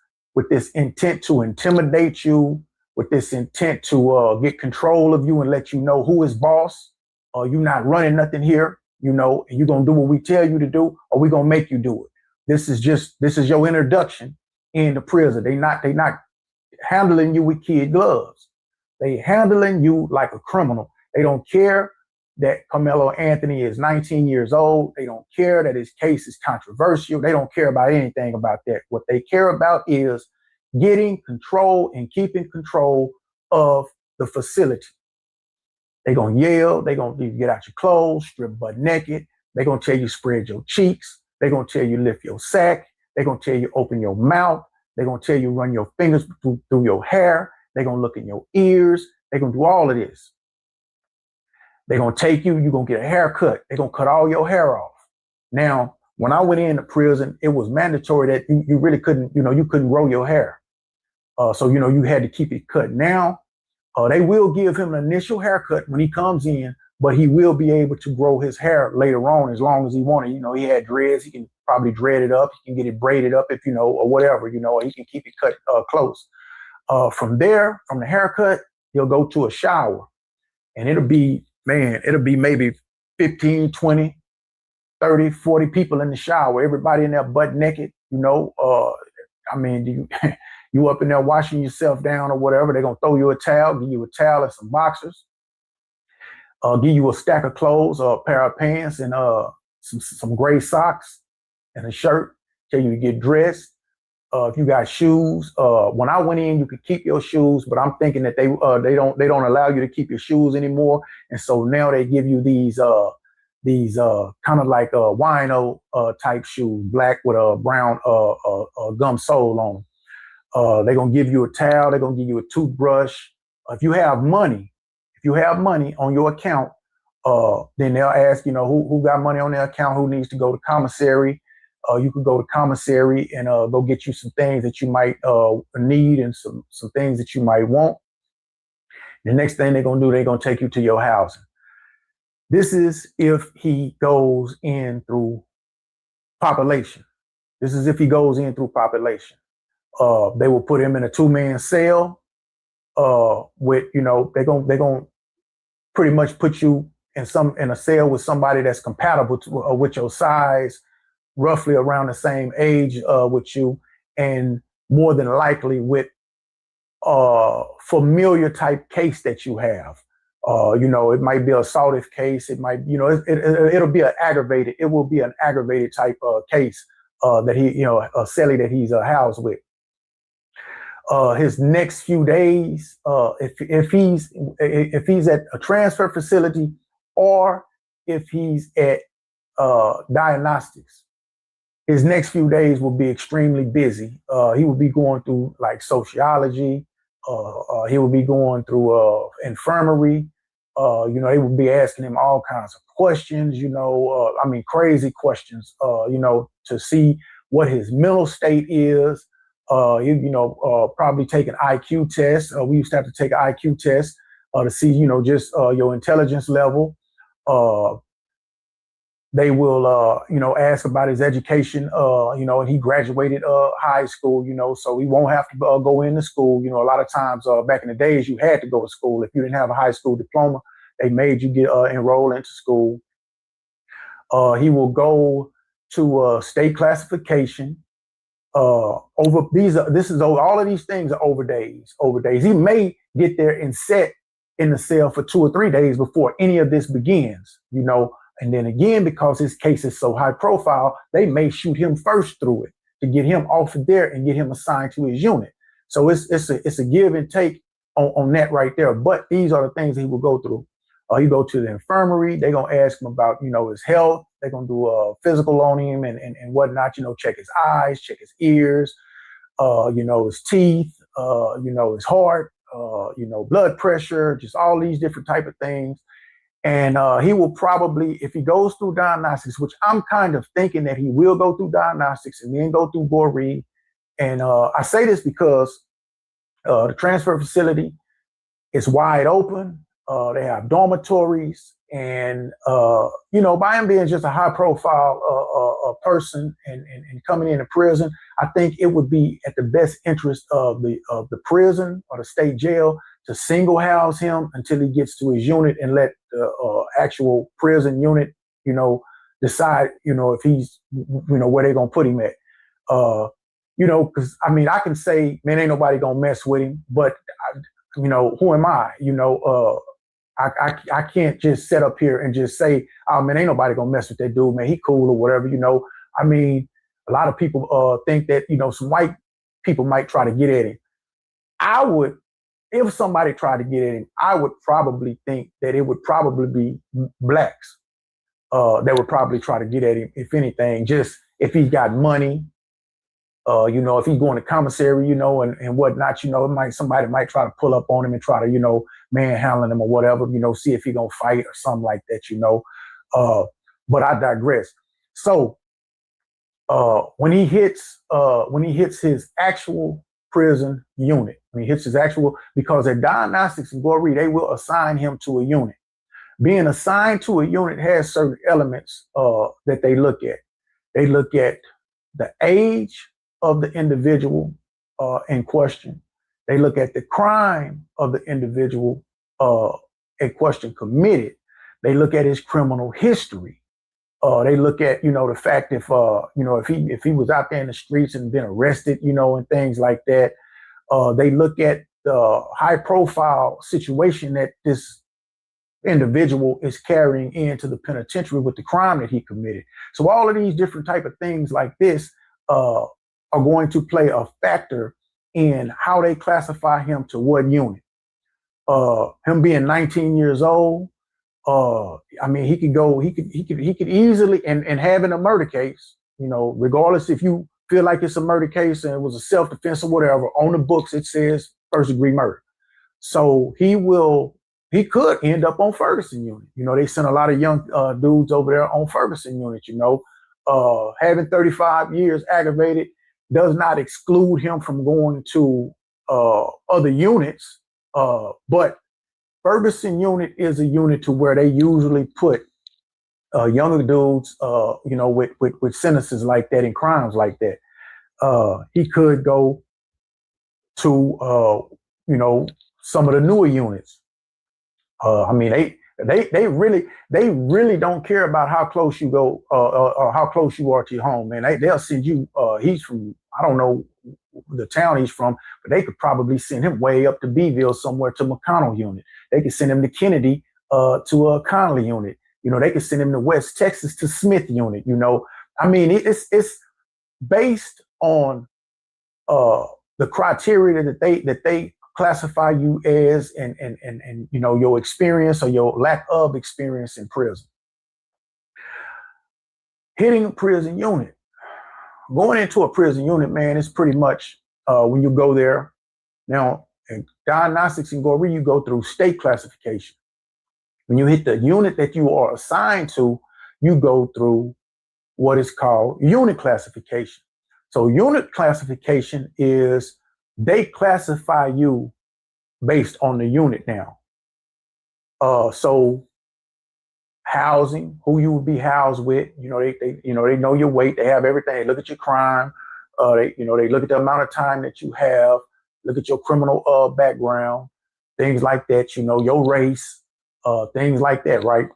intent to intimidate you, with this intent to get control of you and let you know who is boss. You're not running nothing here, and you're going to do what we tell you to do, or we're going to make you do it. This is your introduction into prison. They not handling you with kid gloves. They handling you like a criminal. They don't care that Karmelo Anthony is 19 years old. They don't care that his case is controversial. They don't care about anything about that. What they care about is getting control and keeping control of the facility. They're going to yell. They're going to get out your clothes, strip butt naked. They're going to tell you spread your cheeks. They're going to tell you lift your sack. They're going to tell you open your mouth. They're going to tell you run your fingers through your hair. They're going to look in your ears. They're going to do all of this. They're going to take you. You're going to get a haircut. They're going to cut all your hair off. Now, when I went into prison, it was mandatory that you really couldn't, you couldn't grow your hair. So, you had to keep it cut. Now, they will give him an initial haircut when he comes in, but he will be able to grow his hair later on as long as he wanted. He had dreads. He can probably dread it up. He can get it braided up if, or whatever, or he can keep it cut close. From there, from the haircut, he'll go to a shower, and it'll be maybe 15, 20, 30, 40 people in the shower, everybody in there butt naked, you up in there washing yourself down or whatever. They're going to throw you a towel, give you a towel and some boxers, give you a stack of clothes or a pair of pants and some gray socks and a shirt, tell you to get dressed. If you got shoes, when I went in, you could keep your shoes, but I'm thinking that they don't allow you to keep your shoes anymore, and so now they give you these kind of like wino type shoes, black with a brown gum sole on them. They're gonna give you a towel. They're gonna give you a toothbrush. If you have money on your account, then they'll ask, who got money on their account, who needs to go to commissary. You could go to commissary and go get you some things that you might need and some things that you might want. The next thing they're going to do, they're going to take you to your housing. This is if he goes in through population. This is if he goes in through population. They will put him in a 2-man cell with, they're going to pretty much put you in a cell with somebody that's compatible with your size, roughly around the same age with you, and more than likely with familiar type case that you have. It might be an assaultive case. It might, it'll be it will be an aggravated type case that he, a cellie that he's housed with. his next few days, if he's at a transfer facility or if he's at diagnostics, his next few days will be extremely busy. He will be going through like sociology. He will be going through infirmary. They will be asking him all kinds of questions, crazy questions, to see what his mental state is. Probably take an IQ test. We used to have to take an IQ test to see, just your intelligence level. They will, ask about his education, and he graduated high school, so he won't have to go into school. A lot of times back in the days, you had to go to school. If you didn't have a high school diploma, they made you get enrolled into school. He will go to state classification. All of these things are over days. He may get there and sit in the cell for 2 or 3 days before any of this begins, And then again, because his case is so high profile, they may shoot him first through it to get him off of there and get him assigned to his unit. So it's a give and take on that right there. But these are the things he will go through. He go to the infirmary. They're gonna ask him about his health. They're gonna do a physical on him and whatnot. Check his eyes, check his ears, his teeth, his heart, blood pressure, just all these different type of things. And he will probably, if he goes through diagnostics, which I'm kind of thinking that he will go through diagnostics and then go through Goree. And I say this because the transfer facility is wide open. They have dormitories. And, by him being just a high profile person and coming into prison, I think it would be at the best interest of the prison or the state jail to single house him until he gets to his unit and let the actual prison unit, decide, if he's, where they're going to put him at. Because I can say, man, ain't nobody going to mess with him, but who am I? I can't just sit up here and just say, oh man, ain't nobody gonna mess with that dude, man. He cool or whatever, a lot of people think that, some white people might try to get at him. I would, if somebody tried to get at him, I would probably think that it would probably be blacks that would probably try to get at him, if anything, just if he's got money, if he's going to commissary, and whatnot, somebody might try to pull up on him and try to, manhandling him or whatever, see if he gonna fight or something like that, but I digress. So when he hits his actual prison unit, because at diagnostics and Goree, they will assign him to a unit. Being assigned to a unit has certain elements that they look at. They look at the age of the individual in question. They look at the crime of the individual in question committed. They look at his criminal history. They look at, the fact if he was out there in the streets and been arrested, and things like that. They look at the high profile situation that this individual is carrying into the penitentiary with the crime that he committed. So all of these different type of things like this are going to play a factor in how they classify him to what unit. Him being 19 years old, he could easily, and having a murder case, regardless if you feel like it's a murder case and it was a self-defense or whatever, on the books it says first degree murder. So he could end up on Ferguson unit. They sent a lot of young dudes over there on Ferguson unit, having 35 years aggravated does not exclude him from going to other units. But Ferguson unit is a unit to where they usually put younger dudes, with sentences like that and crimes like that. He could go to, some of the newer units. They really don't care about how close you go or how close you are to your home, man. They'll send you. He's from, I don't know the town he's from, but they could probably send him way up to Beeville somewhere to McConnell unit. They could send him to Kennedy to a Connolly unit. They could send him to West Texas to Smith unit. It's based on the criteria that they classify you as, and you know, your experience or your lack of experience in prison. Hitting a prison unit, going into a prison unit, man, it's pretty much when you go there. Now, in diagnostics and Goree, you go through state classification. When you hit the unit that you are assigned to, you go through what is called unit classification. So unit classification is they classify you based on the unit now. So housing, who you would be housed with, you know, they know your weight, they have everything. They look at your crime, they look at the amount of time that you have, look at your criminal background, things like that, you know, your race, things like that, right?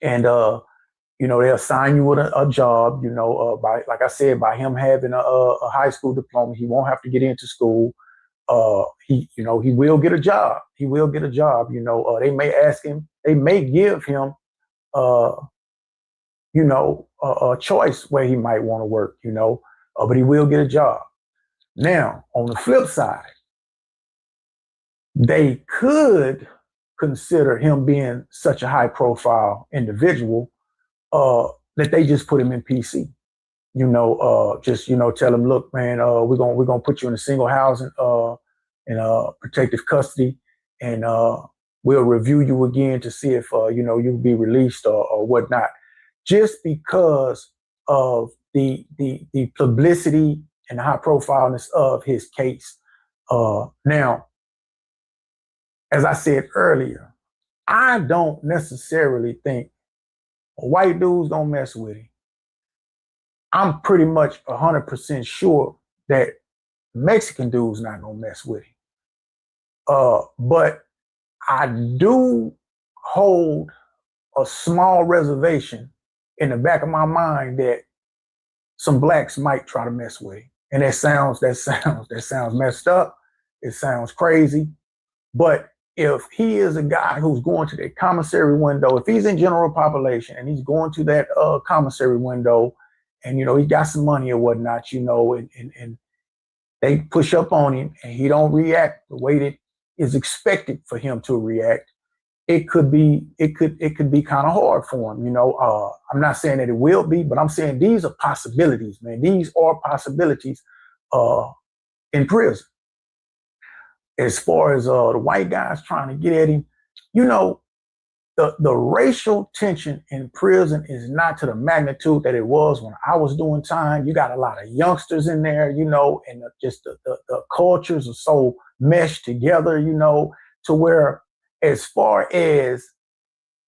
And you know, they assign you with a job, you know, by, like I said, by him having a high school diploma, he won't have to get into school. He will get a job. He will get a job. You know, they may ask him, they may give him, you know, a choice where he might want to work, you know, but he will get a job. Now, on the flip side, they could consider him being such a high profile individual that they just put him in PC. You know, just, you know, tell him, look, man, we're gonna put you in a single housing in protective custody, and we'll review you again to see if you know, you'll be released or whatnot. Just because of the publicity and the high profileness of his case. Now, as I said earlier, I don't necessarily think white dudes don't mess with him. I'm pretty much 100% sure that Mexican dudes not gonna mess with him. But I do hold a small reservation in the back of my mind that some blacks might try to mess with him. And that sounds messed up. It sounds crazy. But if he is a guy who's going to the commissary window, if he's in general population and he's going to that commissary window, and, you know, he got some money or whatnot, you know, and they push up on him and he don't react the way that is expected for him to react, it could be kind of hard for him, you know. I'm not saying that it will be, but I'm saying these are possibilities, man. These are possibilities in prison. As far as the white guys trying to get at him, you know, the racial tension in prison is not to the magnitude that it was when I was doing time. You got a lot of youngsters in there, you know, and just the cultures are so meshed together, you know, to where, as far as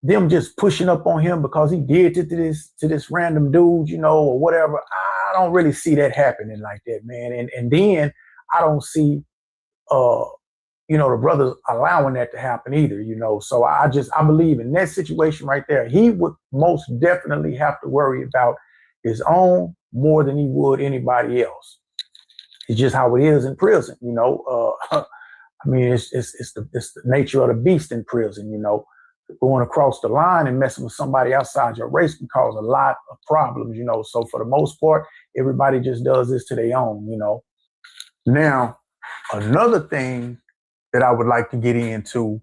them just pushing up on him because he did to this random dude, you know, or whatever, I don't really see that happening like that, man. And then I don't see you know, the brothers allowing that to happen either, you know. So I believe in that situation right there, he would most definitely have to worry about his own more than he would anybody else. It's just how it is in prison, you know. I mean, it's the nature of the beast in prison, you know. Going across the line and messing with somebody outside your race can cause a lot of problems, you know. So for the most part, everybody just does this to their own, you know. Now, another thing that I would like to get into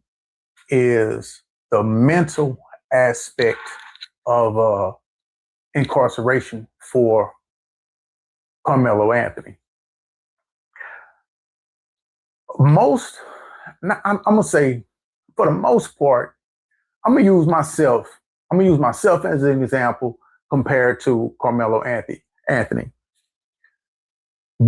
is the mental aspect of incarceration for Karmelo Anthony. I'm gonna say, for the most part, I'm gonna use myself as an example compared to Karmelo Anthony.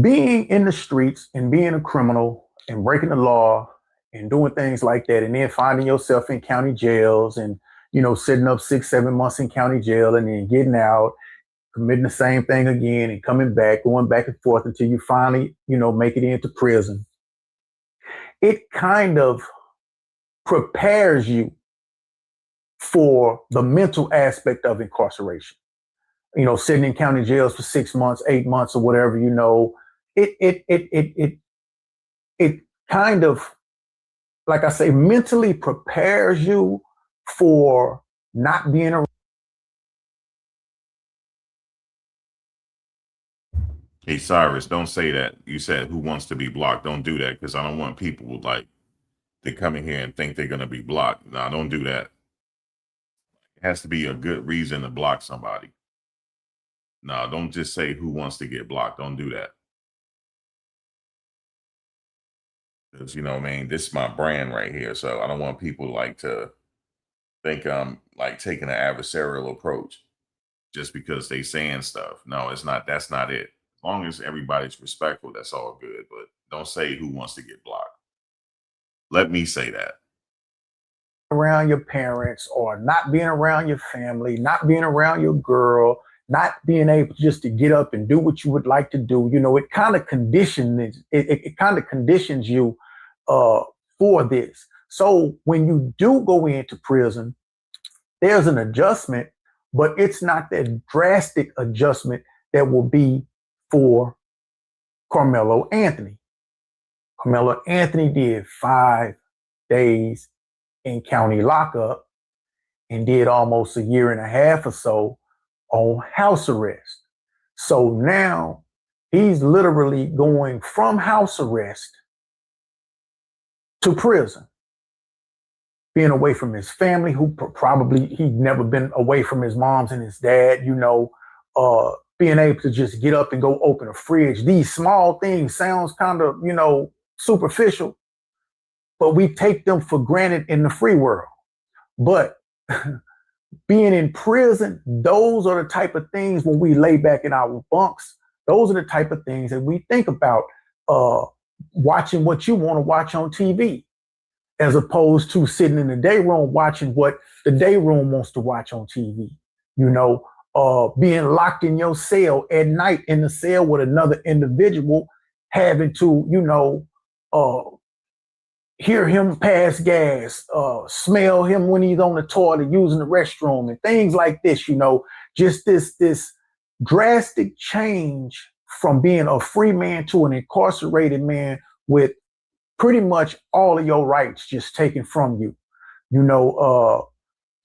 Being in the streets and being a criminal and breaking the law and doing things like that, and then finding yourself in county jails and, you know, sitting up 6-7 months in county jail and then getting out, committing the same thing again and coming back, going back and forth until you finally, you know, make it into prison. It kind of prepares you for the mental aspect of incarceration. You know, sitting in county jails for 6 months, 8 months, or whatever, you know, it kind of, like I say, mentally prepares you for not being around. Hey, Cyrus, don't say that. You said who wants to be blocked. Don't do that, because I don't want people like to come in here and think they're going to be blocked. No, don't do that. It has to be a good reason to block somebody. No, don't just say who wants to get blocked. Don't do that. Because, you know what I mean? This is my brand right here. So I don't want people like to think I'm like taking an adversarial approach just because they saying stuff. No, it's not. That's not it. As long as everybody's respectful, that's all good. But don't say who wants to get blocked. Let me say that. Around your parents, or not being around your family, not being around your girl, not being able just to get up and do what you would like to do. You know, it kind of conditions it kind of conditions you for this. So when you do go into prison, there's an adjustment, but it's not that drastic adjustment that will be for Karmelo Anthony. Karmelo Anthony did 5 days in county lockup and did almost 1.5 years or so on house arrest. So now he's literally going from house arrest to prison, being away from his family, who probably he'd never been away from his moms and his dad, you know, being able to just get up and go open a fridge. These small things sounds kind of, you know, superficial, but we take them for granted in the free world. But being in prison, those are the type of things when we lay back in our bunks, those are the type of things that we think about watching what you want to watch on TV, as opposed to sitting in the day room watching what the day room wants to watch on TV. You know, being locked in your cell at night in the cell with another individual, having to, you know, hear him pass gas, smell him when he's on the toilet using the restroom and things like this, you know, just this drastic change from being a free man to an incarcerated man with pretty much all of your rights just taken from you, you know,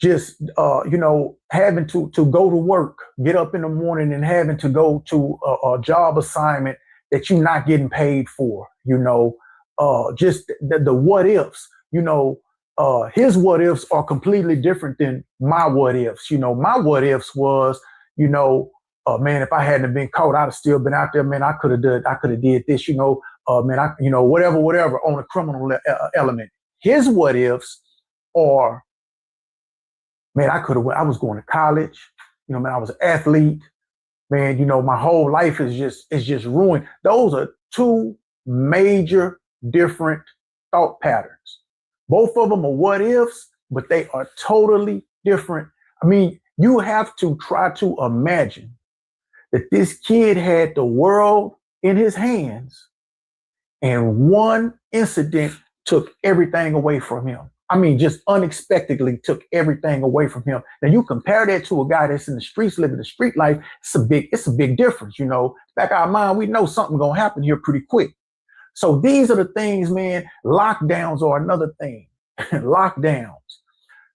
you know, having to go to work, get up in the morning and having to go to a job assignment that you're not getting paid for, you know, just the what ifs, you know, his what ifs are completely different than my what ifs. You know, my what ifs was, you know, man, if I hadn't been caught, I'd have still been out there, man. I could have did this, you know, man, you know, whatever on a criminal element. His what ifs are, man, I was going to college, you know, man, I was an athlete, man, you know, my whole life is just ruined. Those are two major different thought patterns. Both of them are what ifs, but they are totally different. I mean, you have to try to imagine that this kid had the world in his hands and one incident took everything away from him. I mean, just unexpectedly took everything away from him. Now you compare that to a guy that's in the streets, living the street life. It's a big difference, you know. Back our mind, we know something gonna happen here pretty quick. So these are the things, man. Lockdowns are another thing. Lockdowns,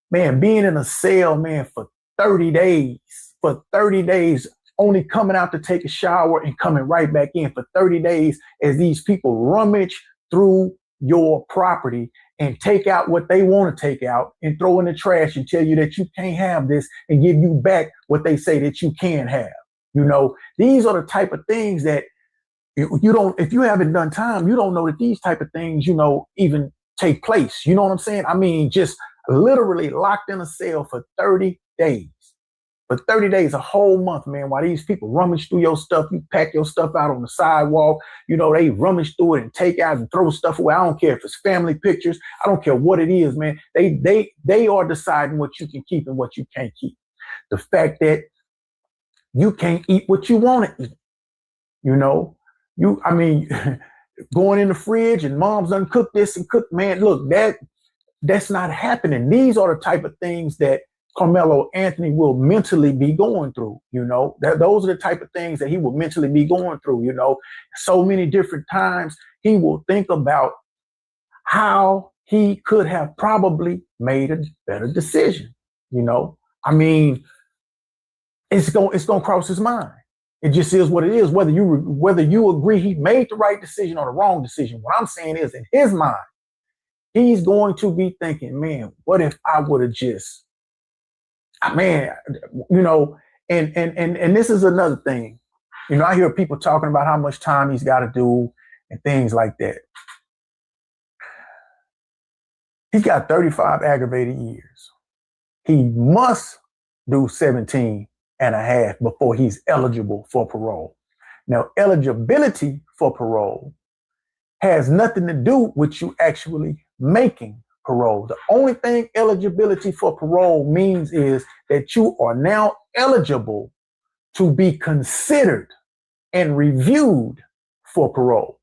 man. Being in a cell, man, for 30 days, only coming out to take a shower and coming right back in for 30 days as these people rummage through your property and take out what they want to take out and throw in the trash and tell you that you can't have this and give you back what they say that you can have. You know, these are the type of things that if you haven't done time, you don't know that these type of things, you know, even take place. You know what I'm saying? I mean, just literally locked in a cell for 30 days. For 30 days, a whole month, man, while these people rummage through your stuff, you pack your stuff out on the sidewalk, you know, they rummage through it and take out and throw stuff away. I don't care if it's family pictures. I don't care what it is, man. They are deciding what you can keep and what you can't keep. The fact that you can't eat what you want to eat, you know, I mean, going in the fridge and mom's done cook this and cook, man, look, that's not happening. These are the type of things that Karmelo Anthony will mentally be going through, you know. Those are the type of things that he will mentally be going through, you know. So many different times he will think about how he could have probably made a better decision, you know. I mean, it's going to cross his mind. It just is what it is, whether you agree he made the right decision or the wrong decision. What I'm saying is, in his mind, he's going to be thinking, man, what if I would have just, man, you know, and this is another thing. You know, I hear people talking about how much time he's got to do and things like that. He's got 35 aggravated years. He must do 17 and a half before he's eligible for parole. Now, eligibility for parole has nothing to do with you actually making parole. The only thing eligibility for parole means is that you are now eligible to be considered and reviewed for parole.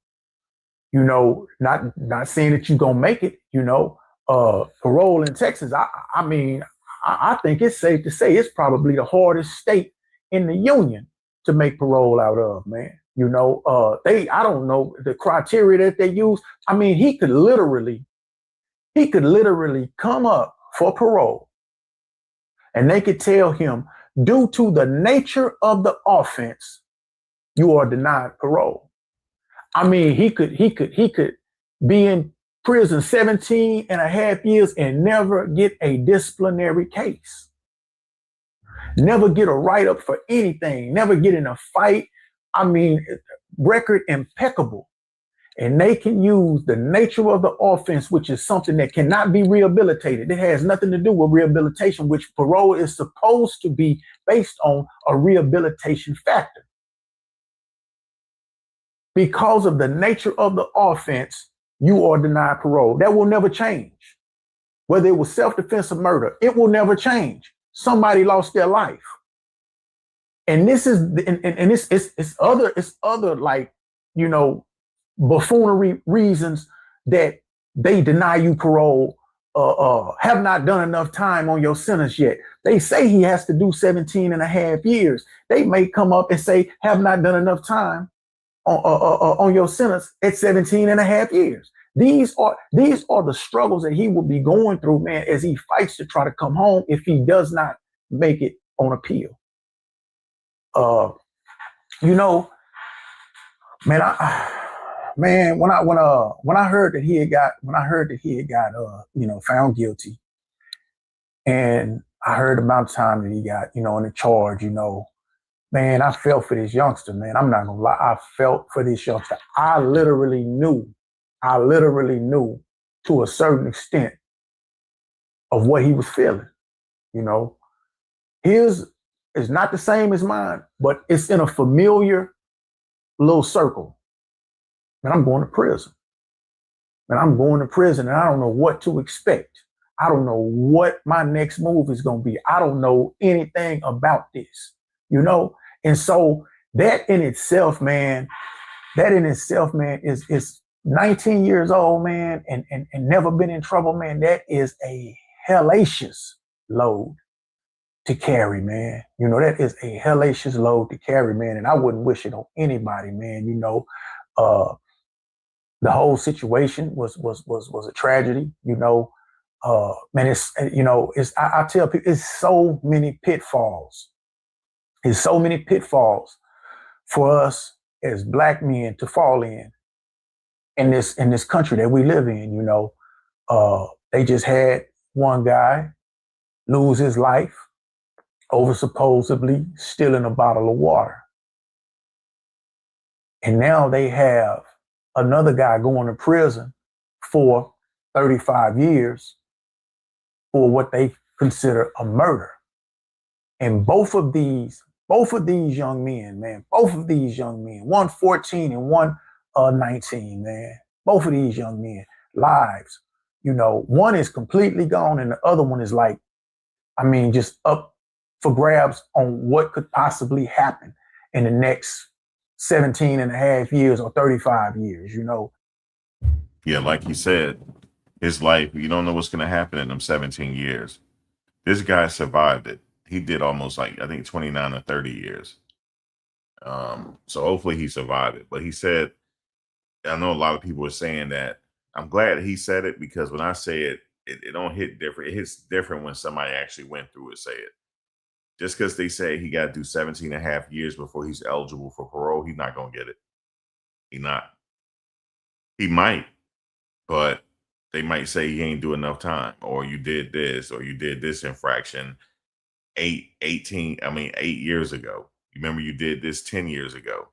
You know, not saying that you're gonna make it, you know. Parole in Texas, I mean, I think it's safe to say it's probably the hardest state in the union to make parole out of, man. You know, I don't know the criteria that they use. I mean, he could literally come up for parole and they could tell him, due to the nature of the offense, you are denied parole. I mean, he could be in prison 17 and a half years and never get a disciplinary case. Never get a write-up for anything, never get in a fight. I mean, record impeccable. And they can use the nature of the offense, which is something that cannot be rehabilitated. It has nothing to do with rehabilitation, which parole is supposed to be based on a rehabilitation factor. Because of the nature of the offense, you are denied parole. That will never change. Whether it was self-defense or murder, it will never change. Somebody lost their life. And this is, and it's other like, you know, buffoonery reasons that they deny you parole, have not done enough time on your sentence yet. They say he has to do 17 and a half years. They may come up and say, have not done enough time on your sentence at 17 and a half years. These are the struggles that he will be going through, man, as he fights to try to come home if he does not make it on appeal. You know, man, when I heard that he had got, you know, found guilty, and I heard about the time that he got, you know, in the charge, you know, man, I felt for this youngster, man. I'm not gonna lie, I felt for this youngster. I literally knew to a certain extent of what he was feeling. You know, his is not the same as mine, but it's in a familiar little circle. Man, I'm going to prison. Man, I'm going to prison and I don't know what to expect. I don't know what my next move is going to be. I don't know anything about this, you know? And so that in itself, man, is 19 years old, man, and never been in trouble, man. That is a hellacious load to carry, man. You know, that is a hellacious load to carry, man. And I wouldn't wish it on anybody, man. You know, the whole situation was a tragedy, you know. Man, it's, you know, I tell people, it's so many pitfalls. There's so many pitfalls for us as Black men to fall in this country that we live in. You know, they just had one guy lose his life over supposedly stealing a bottle of water, and now they have another guy going to prison for 35 years for what they consider a murder. And both of these young men, man, one 14 and one 19, man, both of these young men, lives, you know, one is completely gone and the other one is like, I mean, just up for grabs on what could possibly happen in the next 17 and a half years or 35 years, you know. Yeah, like you said, his life, you don't know what's going to happen in them 17 years. This guy survived it. He did almost like, I think 29 or 30 years. So hopefully he survived it. But he said, I know a lot of people are saying that. I'm glad he said it, because when I say it, it don't hit different. It hits different when somebody actually went through it, say it. Just because they say he got to do 17 and a half years before he's eligible for parole, he's not going to get it. He not. He might, but they might say he ain't do enough time, or you did this, or you did this infraction 8 years ago. You remember you did this 10 years ago.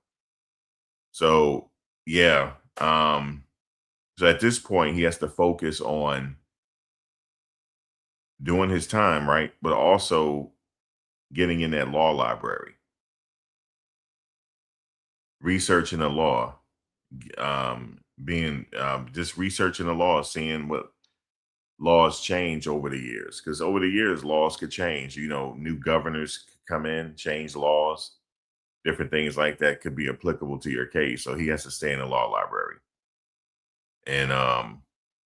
So yeah. So at this point, he has to focus on doing his time, right? But also getting in that law library, researching the law, being just researching the law, seeing what laws change over the years. Because over the years, laws could change. You know, new governors could come in, change laws, different things like that could be applicable to your case. So he has to stay in the law library. And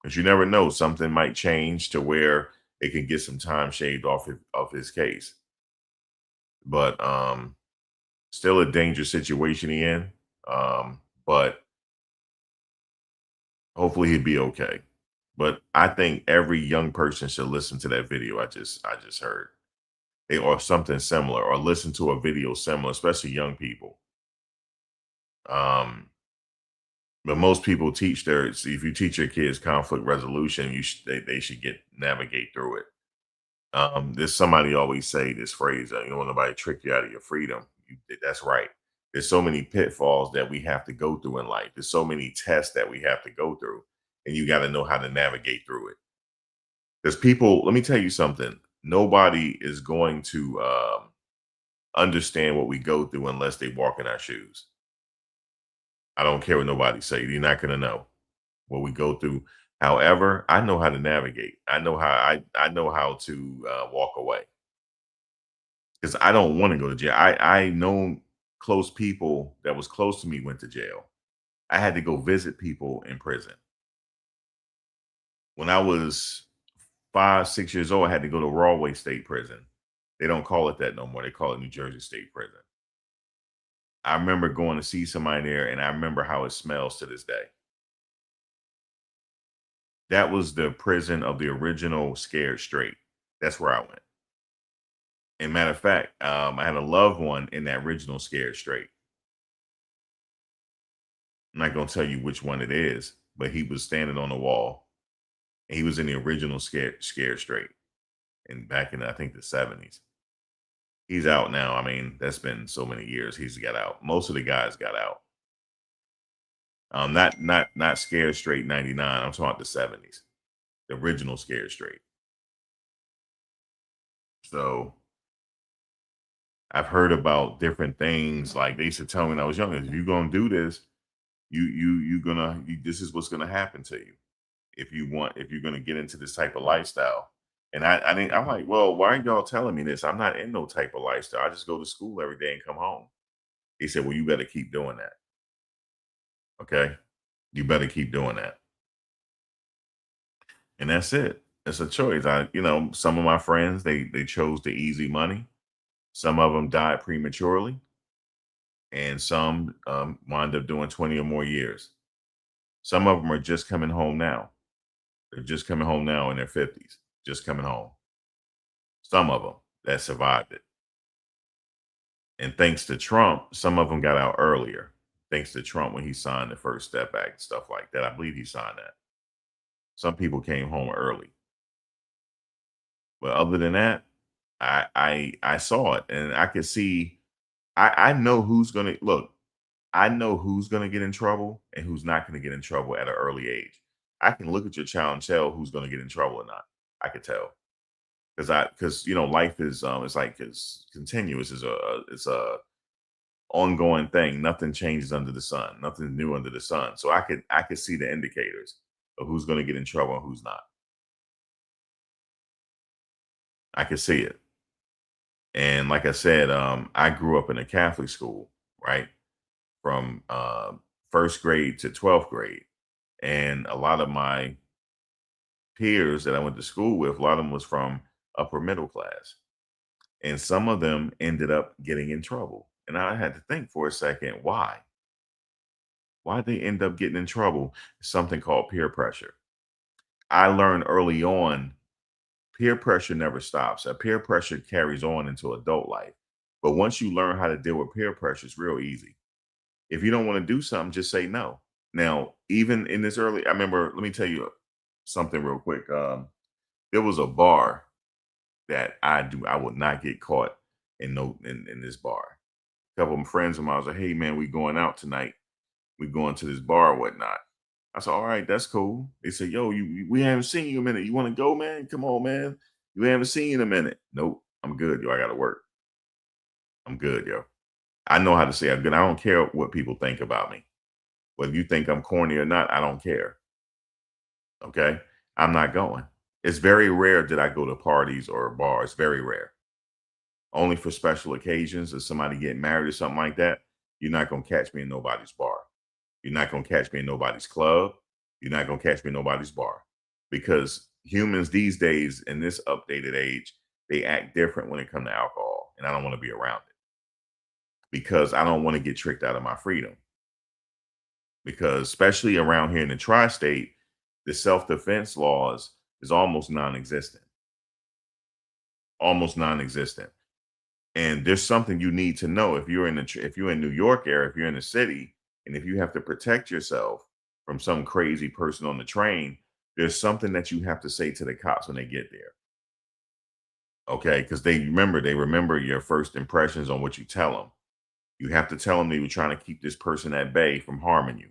because you never know, something might change to where it can get some time shaved off his case. But still a dangerous situation he in. But hopefully he'd be okay. But I think every young person should listen to that video I just heard. Or something similar, or listen to a video similar, especially young people. But most people teach if you teach your kids conflict resolution, they should navigate through it. There's somebody always say this phrase, you don't want nobody to trick you out of your freedom. That's right. There's so many pitfalls that we have to go through in life. There's so many tests that we have to go through, and you got to know how to navigate through it. There's people, let me tell you something. Nobody is going to understand what we go through unless they walk in our shoes. I don't care what nobody say. You're not going to know what we go through. However, I know how to navigate. I know how to walk away, because I don't want to go to jail. I know close people that was close to me went to jail. I had to go visit people in prison. When I was 5, 6 years old, I had to go to Rawway State Prison. They don't call it that no more. They call it New Jersey State Prison. I remember going to see somebody there, and I remember how it smells to this day. That was the prison of the original Scared Straight. That's where I went. And matter of fact, I had a loved one in that original Scared Straight. I'm not going to tell you which one it is, but he was standing on the wall. And he was in the original Scared Straight. And back in, I think, the 70s. He's out now. I mean, that's been so many years. He's got out. Most of the guys got out. Not Scared Straight 99. I'm talking about the 70s. The original Scared Straight. So I've heard about different things. Like they used to tell me when I was young, if you're gonna do this, this is what's gonna happen to you if you're gonna get into this type of lifestyle. And I'm like, well, why aren't y'all telling me this? I'm not in no type of lifestyle. I just go to school every day and come home. He said, well, you better keep doing that. Okay. You better keep doing that. And that's it. It's a choice. Some of my friends, they chose the easy money. Some of them died prematurely. And some wound up doing 20 or more years. Some of them are just coming home now. They're just coming home now in their 50s, just coming home. Some of them that survived it. And thanks to Trump, some of them got out earlier. Thanks to Trump when he signed the First Step Act, stuff like that. I believe he signed that. Some people came home early. But other than that, I saw it, and I could see, I know who's gonna look. I know who's gonna get in trouble and who's not gonna get in trouble at an early age. I can look at your child and tell who's gonna get in trouble or not. I could tell, because life is it's continuous. It's a ongoing thing. Nothing changes under the sun. Nothing new under the sun. So I could see the indicators of who's gonna get in trouble and who's not. I could see it. And like I said, I grew up in a Catholic school, right? From first grade to 12th grade. And a lot of my peers that I went to school with, a lot of them was from upper middle class. And some of them ended up getting in trouble. And I had to think for a second, why? Why'd they end up getting in trouble? Something called peer pressure. I learned early on peer pressure never stops. Peer pressure carries on into adult life. But once you learn how to deal with peer pressure, it's real easy. If you don't want to do something, just say no. Now, even in this early, I remember, let me tell you something real quick. There was a bar that I would not get caught in this bar. A couple of friends of mine was like, hey man, we going out tonight. We going to this bar or whatnot. I said, all right, that's cool. They said, yo, we haven't seen you in a minute. You want to go, man? Come on, man. You haven't seen you in a minute. Nope, I'm good, yo. I gotta work. I'm good, yo. I know how to say I'm good. I don't care what people think about me. Whether you think I'm corny or not, I don't care. Okay. I'm not going. It's very rare that I go to parties or bars. Very rare. Only for special occasions, if somebody getting married or something like that. You're not gonna catch me in nobody's bar. You're not gonna catch me in nobody's club. You're not gonna catch me in nobody's bar. Because humans these days in this updated age, they act different when it comes to alcohol. And I don't want to be around it. Because I don't want to get tricked out of my freedom. Because especially around here in the tri-state, the self-defense laws is almost non-existent. Almost non-existent. And there's something you need to know if you're in New York area, if you're in the city, and if you have to protect yourself from some crazy person on the train, there's something that you have to say to the cops when they get there. Okay, because they remember your first impressions on what you tell them. You have to tell them they were trying to keep this person at bay from harming you.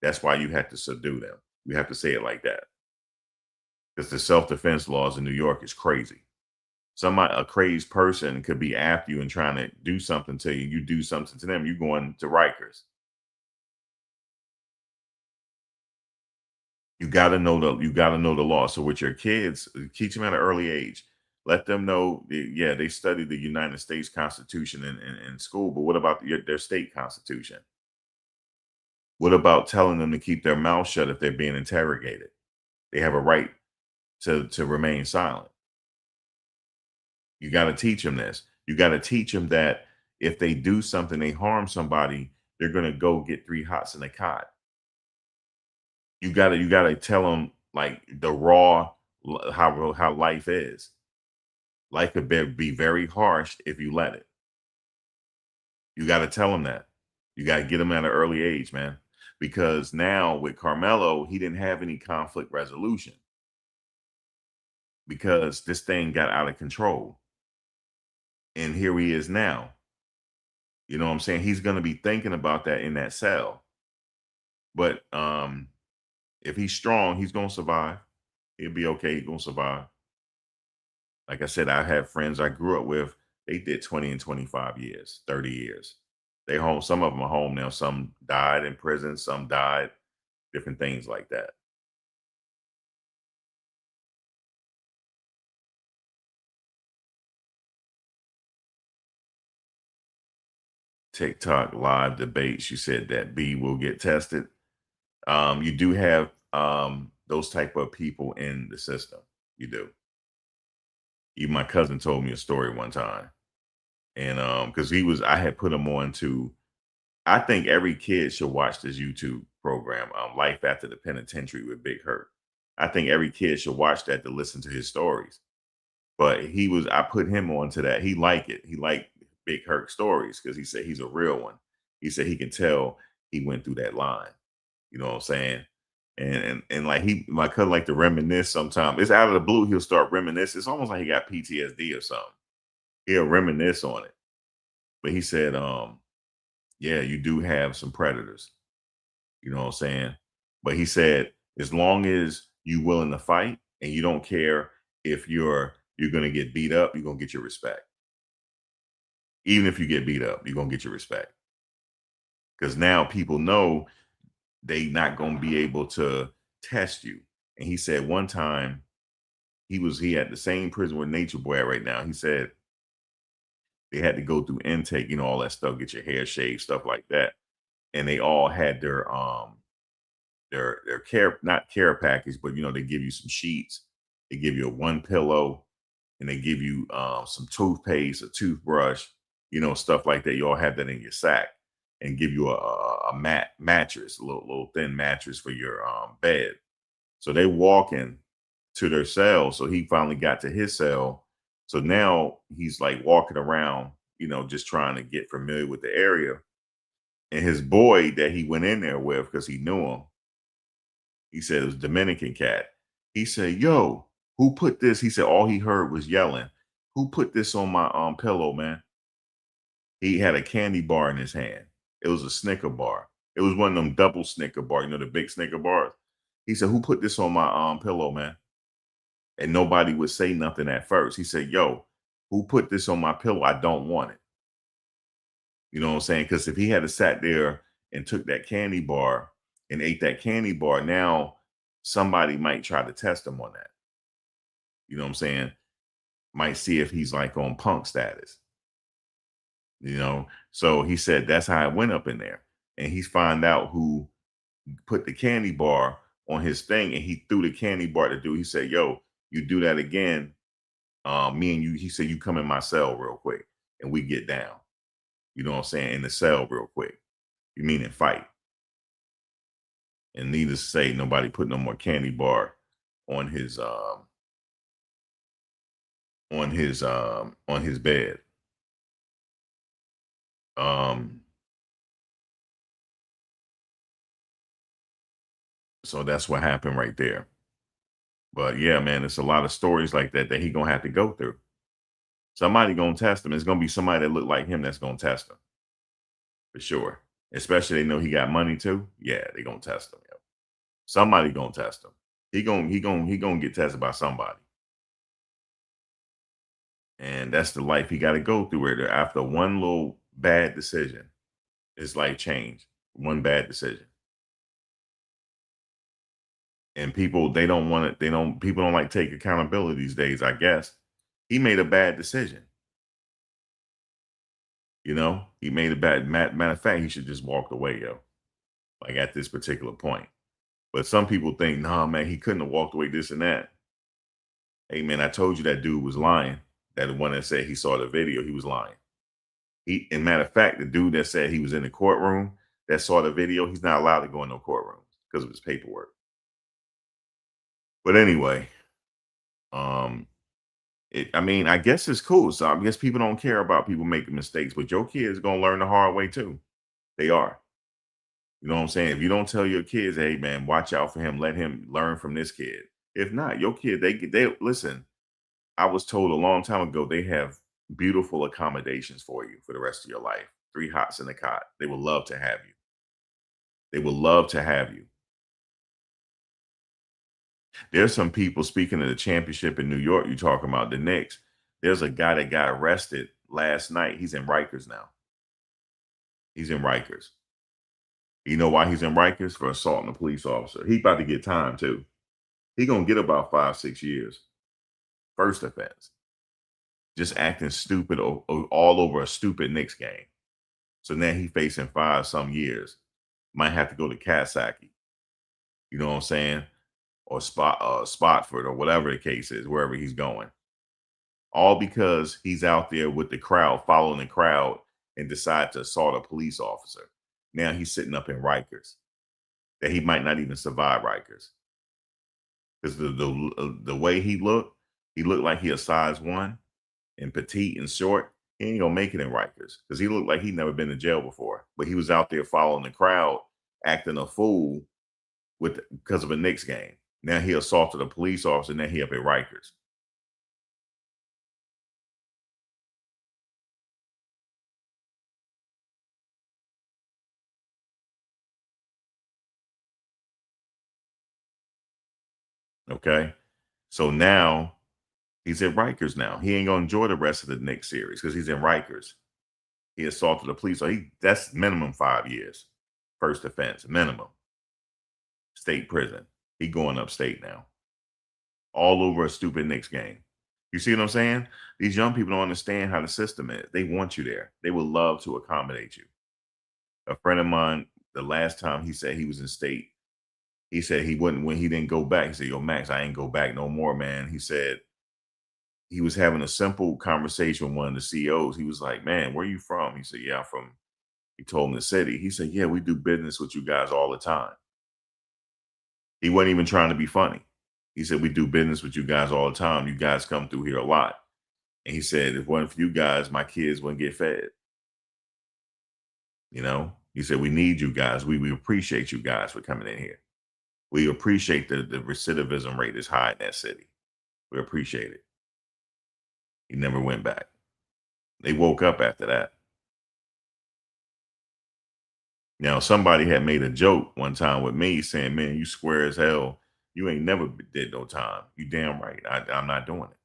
That's why you have to subdue them. You have to say it like that. Because the self-defense laws in New York is crazy. A crazed person could be after you and trying to do something to you. You do something to them, you going to Rikers. You gotta know the law. So with your kids, teach them at an early age. Let them know, they study the United States Constitution in school, but what about their state constitution? What about telling them to keep their mouth shut if they're being interrogated? They have a right to remain silent. You got to teach them this. You got to teach them that if they do something, they harm somebody, they're going to go get 3 hots in a cot. You got to tell them like the raw, how life is. Life could be very harsh if you let it. You got to tell them that. You got to get them at an early age, man. Because now with Karmelo, he didn't have any conflict resolution because this thing got out of control. And here he is now. You know what I'm saying? He's going to be thinking about that in that cell. But if he's strong, he's going to survive. He'll be okay. He's going to survive. Like I said, I have friends I grew up with. They did 20 and 25 years, 30 years. They home. Some of them are home now. Some died in prison. Some died. Different things like that. TikTok live debates. You said that B will get tested. You do have those type of people in the system. You do. Even my cousin told me a story one time, and because I had put him on to. I think every kid should watch this YouTube program, Life After the Penitentiary with Big Hurt. I think every kid should watch that to listen to his stories. But I put him on to that. He liked it. He liked Big Hurt stories because he said he's a real one. He said he can tell he went through that line. You know what I'm saying? And like my cousin like to reminisce sometimes. It's out of the blue, he'll start reminiscing. It's almost like he got PTSD or something. He'll reminisce on it. But he said, yeah, you do have some predators. You know what I'm saying? But he said, as long as you willing to fight and you don't care if you're gonna get beat up, you're gonna get your respect. Even if you get beat up, you're gonna get your respect. Because now people know they not gonna be able to test you. And he said one time he had the same prison where Nature Boy at right now. He said they had to go through intake, all that stuff, get your hair shaved, stuff like that. And they all had their care, not care package, but they give you some sheets, they give you a 1 pillow, and they give you some toothpaste, a toothbrush, stuff like that. You all have that in your sack, and give you a mattress, a little thin mattress for your bed. So they walk in to their cell. So he finally got to his cell. So now he's like walking around, just trying to get familiar with the area. And his boy that he went in there with, because he knew him, he said it was a Dominican cat. He said, "Yo, who put this?" He said all he heard was yelling. "Who put this on my pillow, man?" He had a candy bar in his hand. It was a Snicker bar. It was one of them double Snicker bar, the big Snicker bars. He said, "Who put this on my pillow, man?" And nobody would say nothing at first. He said, "Yo, who put this on my pillow? I don't want it." You know what I'm saying? Because if he had sat there and took that candy bar and ate that candy bar, now somebody might try to test him on that. You know what I'm saying? Might see if he's like on punk status. So he said that's how it went up in there. And he's find out who put the candy bar on his thing, and he threw the candy bar to do. He said, "Yo, you do that again, me and you," he said, "you come in my cell real quick and we get down." You know what I'm saying? In the cell real quick. You mean in fight. And needless to say, nobody put no more candy bar on his bed. So that's what happened right there. But yeah, man, it's a lot of stories like that he gonna have to go through. Somebody gonna test him. It's gonna be somebody that look like him that's gonna test him for sure. Especially they know he got money too. Yeah, they gonna test him. Yo. Somebody gonna test him. He gonna get tested by somebody. And that's the life he got to go through. Where after one little bad decision, his life changed. One bad decision. And people, they don't want it. People don't like take accountability these days, I guess. He made a bad decision. He made a bad, matter of fact, he should just walk away, yo. Like at this particular point. But some people think, nah, man, he couldn't have walked away, this and that. Hey, man, I told you that dude was lying. That the one that said he saw the video, he was lying. And matter of fact, the dude that said he was in the courtroom that saw the video, he's not allowed to go in no courtroom because of his paperwork. But anyway, I guess it's cool. So I guess people don't care about people making mistakes, but your kids gonna learn the hard way too. They are. You know what I'm saying? If you don't tell your kids, hey man, watch out for him, let him learn from this kid. If not, your kid, they listen. I was told a long time ago they have beautiful accommodations for you for the rest of your life. 3 hots in a cot. They would love to have you. They would love to have you. There's some people, speaking of the championship in New York, you talking about the Knicks. There's a guy that got arrested last night. He's in Rikers now. He's in Rikers. You know why he's in Rikers? For assaulting a police officer. He about to get time too. He gonna get about 5-6 years. First offense. Just acting stupid all over a stupid Knicks game. So now he facing 5-some years. Might have to go to Kasaki. You know what I'm saying? Or Spotford or whatever the case is, wherever he's going. All because he's out there with the crowd, following the crowd, and decide to assault a police officer. Now he's sitting up in Rikers. That he might not even survive Rikers. Because the way he looked like he a size 1 and petite and short. He ain't gonna make it in Rikers because he looked like he'd never been to jail before. But he was out there following the crowd, acting a fool because of a Knicks game. Now he assaulted a police officer. Now he up at Rikers. Okay, so now he's at Rikers. Now he ain't gonna enjoy the rest of the Knicks series because he's in Rikers. He assaulted a police. So that's minimum 5 years. First offense, minimum. State prison. He going upstate now. All over a stupid Knicks game. You see what I'm saying? These young people don't understand how the system is. They want you there. They would love to accommodate you. A friend of mine, the last time he said he was in state, he said he wouldn't, when he didn't go back, he said, "Yo, Max, I ain't go back no more, man." He said he was having a simple conversation with one of the CEOs. He was like, "Man, where you from?" He said, "Yeah, I'm from," he told him the city. He said, "Yeah, we do business with you guys all the time." He wasn't even trying to be funny. He said, we do business with you guys all the time. You guys come through here a lot. And he said, if it wasn't for you guys, my kids wouldn't get fed. You know, he said, we need you guys. We appreciate you guys for coming in here. We appreciate the recidivism rate is high in that city. We appreciate it. He never went back. They woke up after that. Now, somebody had made a joke one time with me saying, man, you square as hell. You ain't never did no time. You damn right. I'm not doing it.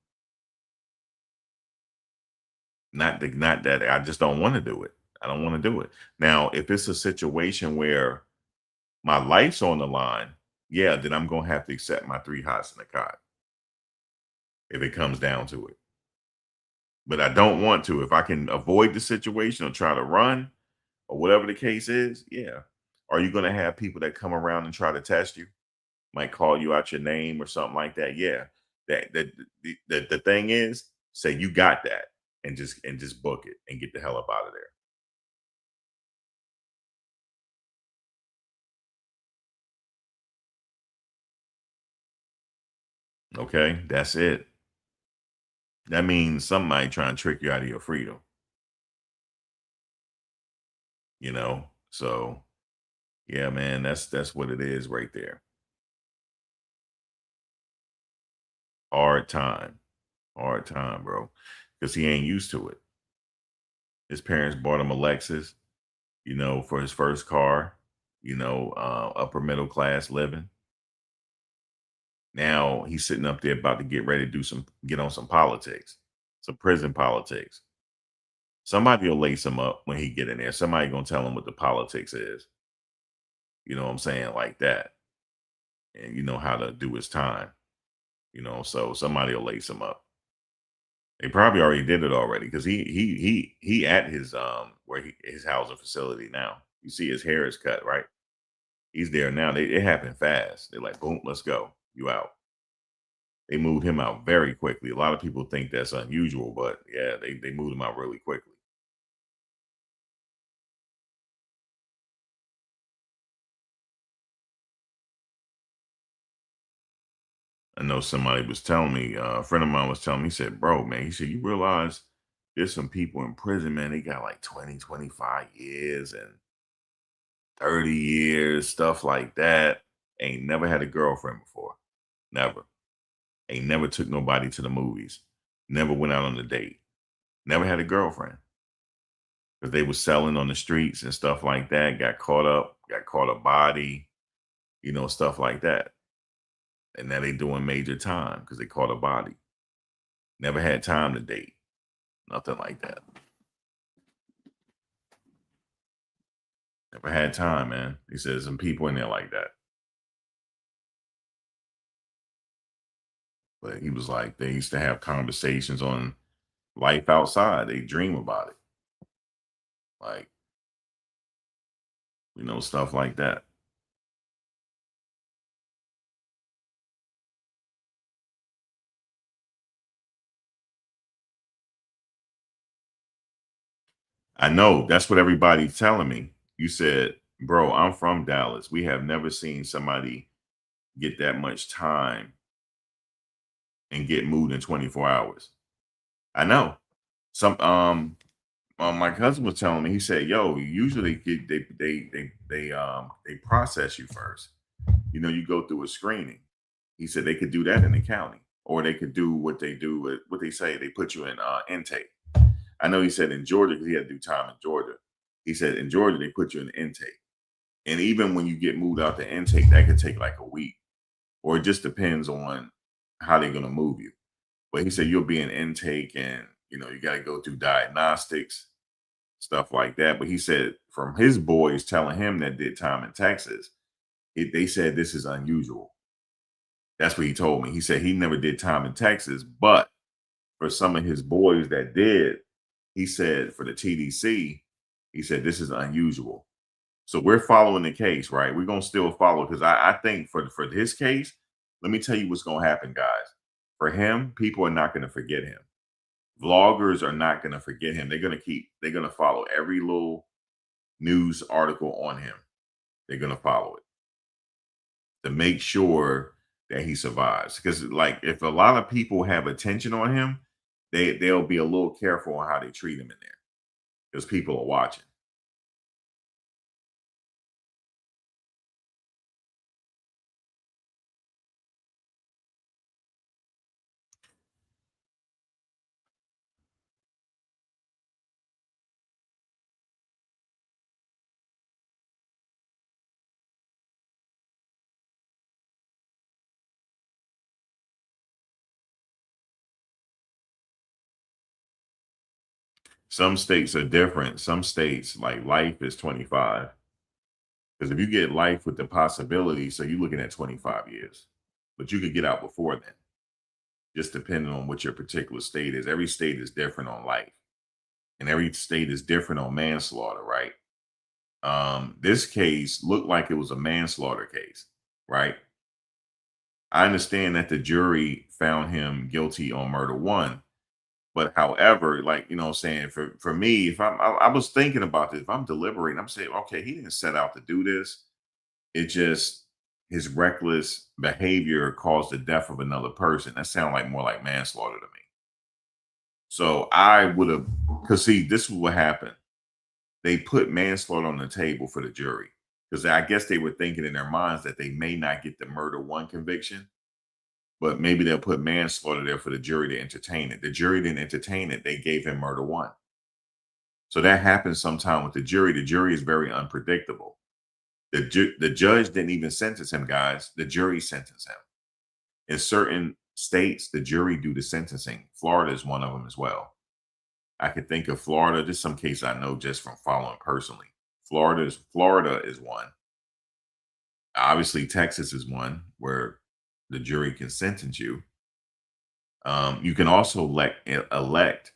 Not that I just don't want to do it. I don't want to do it. Now, if it's a situation where my life's on the line, yeah, then I'm going to have to accept my 3 hots in the cot if it comes down to it. But I don't want to. If I can avoid the situation or try to run or whatever the case is, yeah. Are you going to have people that come around and try to test you? Might call you out your name or something like that. Yeah. The thing is, say you got that and just book it and get the hell up out of there. Okay, that's it. That means somebody trying to trick you out of your freedom. You know, so yeah, man, that's what it is right there. Hard time, bro, because he ain't used to it. His parents bought him a Lexus, you know, for his first car. You know, upper middle class living. Now he's sitting up there about to get ready to get on some politics, some prison politics. Somebody will lace him up when he get in there. Somebody gonna tell him what the politics is. You know what I'm saying? Like that. And you know how to do his time. You know, so somebody will lace him up. They probably already did it already because he at his his housing facility now. You see his hair is cut, right? He's there now. It happened fast. They're like, boom, let's go. You out. They moved him out very quickly. A lot of people think that's unusual, but yeah, they moved him out really quickly. I know somebody was telling me, a friend of mine was telling me, he said, bro, man, he said, you realize there's some people in prison, man, they got like 20, 25 years and 30 years, stuff like that. Ain't never had a girlfriend before. Never. Ain't never took nobody to the movies. Never went out on a date. Never had a girlfriend. Because they was selling on the streets and stuff like that. Got caught a body, you know, stuff like that. And now they doing major time because they caught a body. Never had time to date. Nothing like that. Never had time, man. He says some people in there like that. But he was like, they used to have conversations on life outside. They dream about it. Like, you know, stuff like that. I know that's what everybody's telling me. You said, bro, I'm from Dallas. We have never seen somebody get that much time and get moved in 24 hours. I know. Some my cousin was telling me, he said, yo, usually they process you first. You know, you go through a screening. He said they could do that in the county, or they could do what they do with what they say, they put you in intake. I know he said in Georgia, because he had to do time in Georgia. He said in Georgia, they put you in intake. And even when you get moved out to intake, that could take like a week, or it just depends on how they're going to move you. But he said you'll be in intake and, you know, you got to go through diagnostics, stuff like that. But he said from his boys telling him that did time in Texas, they said this is unusual. That's what he told me. He said he never did time in Texas, but for some of his boys that did, he said for the TDC, he said this is unusual. So we're following the case, right? We're gonna still follow because I think for his case, let me tell you what's gonna happen, guys. For him, people are not gonna forget him. Vloggers are not gonna forget him. They're gonna follow every little news article on him. They're gonna follow it to make sure that he survives. Because like if a lot of people have attention on him, they'll be a little careful on how they treat him in there because people are watching. Some states are different. Some states, like life is 25. Because if you get life with the possibility, so you're looking at 25 years, but you could get out before then, just depending on what your particular state is. Every state is different on life, and every state is different on manslaughter, right? This case looked like it was a manslaughter case, right? I understand that the jury found him guilty on murder one, but however, like, what I'm saying, for me, if I was thinking about this, if I'm deliberating, I'm saying, okay, he didn't set out to do this. It just his reckless behavior caused the death of another person. That sounds like more like manslaughter to me. So I would have, because see, this is what happened. They put manslaughter on the table for the jury because I guess they were thinking in their minds that they may not get the murder one conviction, but maybe they'll put manslaughter there for the jury to entertain it. The jury didn't entertain it. They gave him murder one. So that happens sometime with the jury. The jury is very unpredictable. The judge didn't even sentence him, guys. The jury sentenced him. In certain states, the jury do the sentencing. Florida is one of them as well. I could think of Florida. Just some case I know just from following personally. Florida is one. Obviously, Texas is one where the jury can sentence you. You can also elect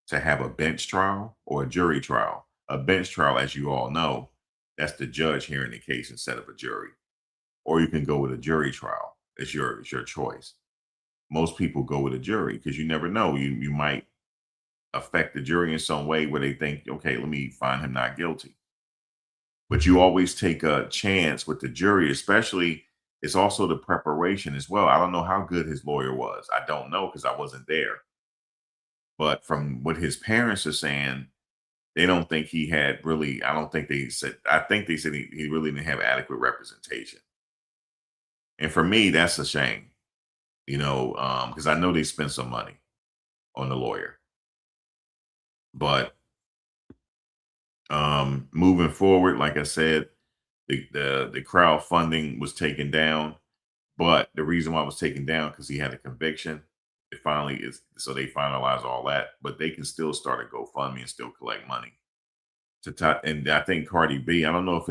to have a bench trial or a jury trial. A bench trial, as you all know, that's the judge hearing the case instead of a jury. Or you can go with a jury trial. It's your choice. Most people go with a jury because you never know. You might affect the jury in some way where they think, okay, let me find him not guilty. But you always take a chance with the jury, especially it's also the preparation as well. I don't know how good his lawyer was. I don't know because I wasn't there. But from what his parents are saying, they don't think he had really, I think they said he really didn't have adequate representation. And for me, that's a shame, because I know they spent some money on the lawyer. But moving forward, like I said, the crowdfunding was taken down. But the reason why it was taken down because he had a conviction. It finally is, so they finalize all that. But they can still start a GoFundMe and still collect money. And I think Cardi B, I don't know if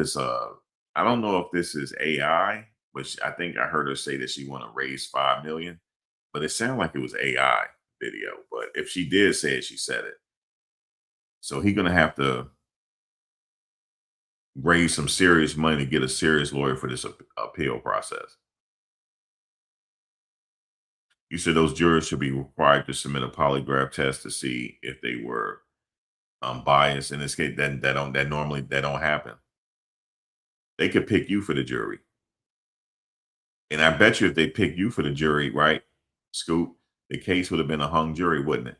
this is AI, but I think I heard her say that she want to raise 5 million. But it sounded like it was AI video. But if she did say it, she said it. So he's gonna have to raise some serious money to get a serious lawyer for this appeal process. You said those jurors should be required to submit a polygraph test to see if they were biased. In this case, that don't happen. They could pick you for the jury, and I bet you if they pick you for the jury, right, Scoop, the case would have been a hung jury, wouldn't it?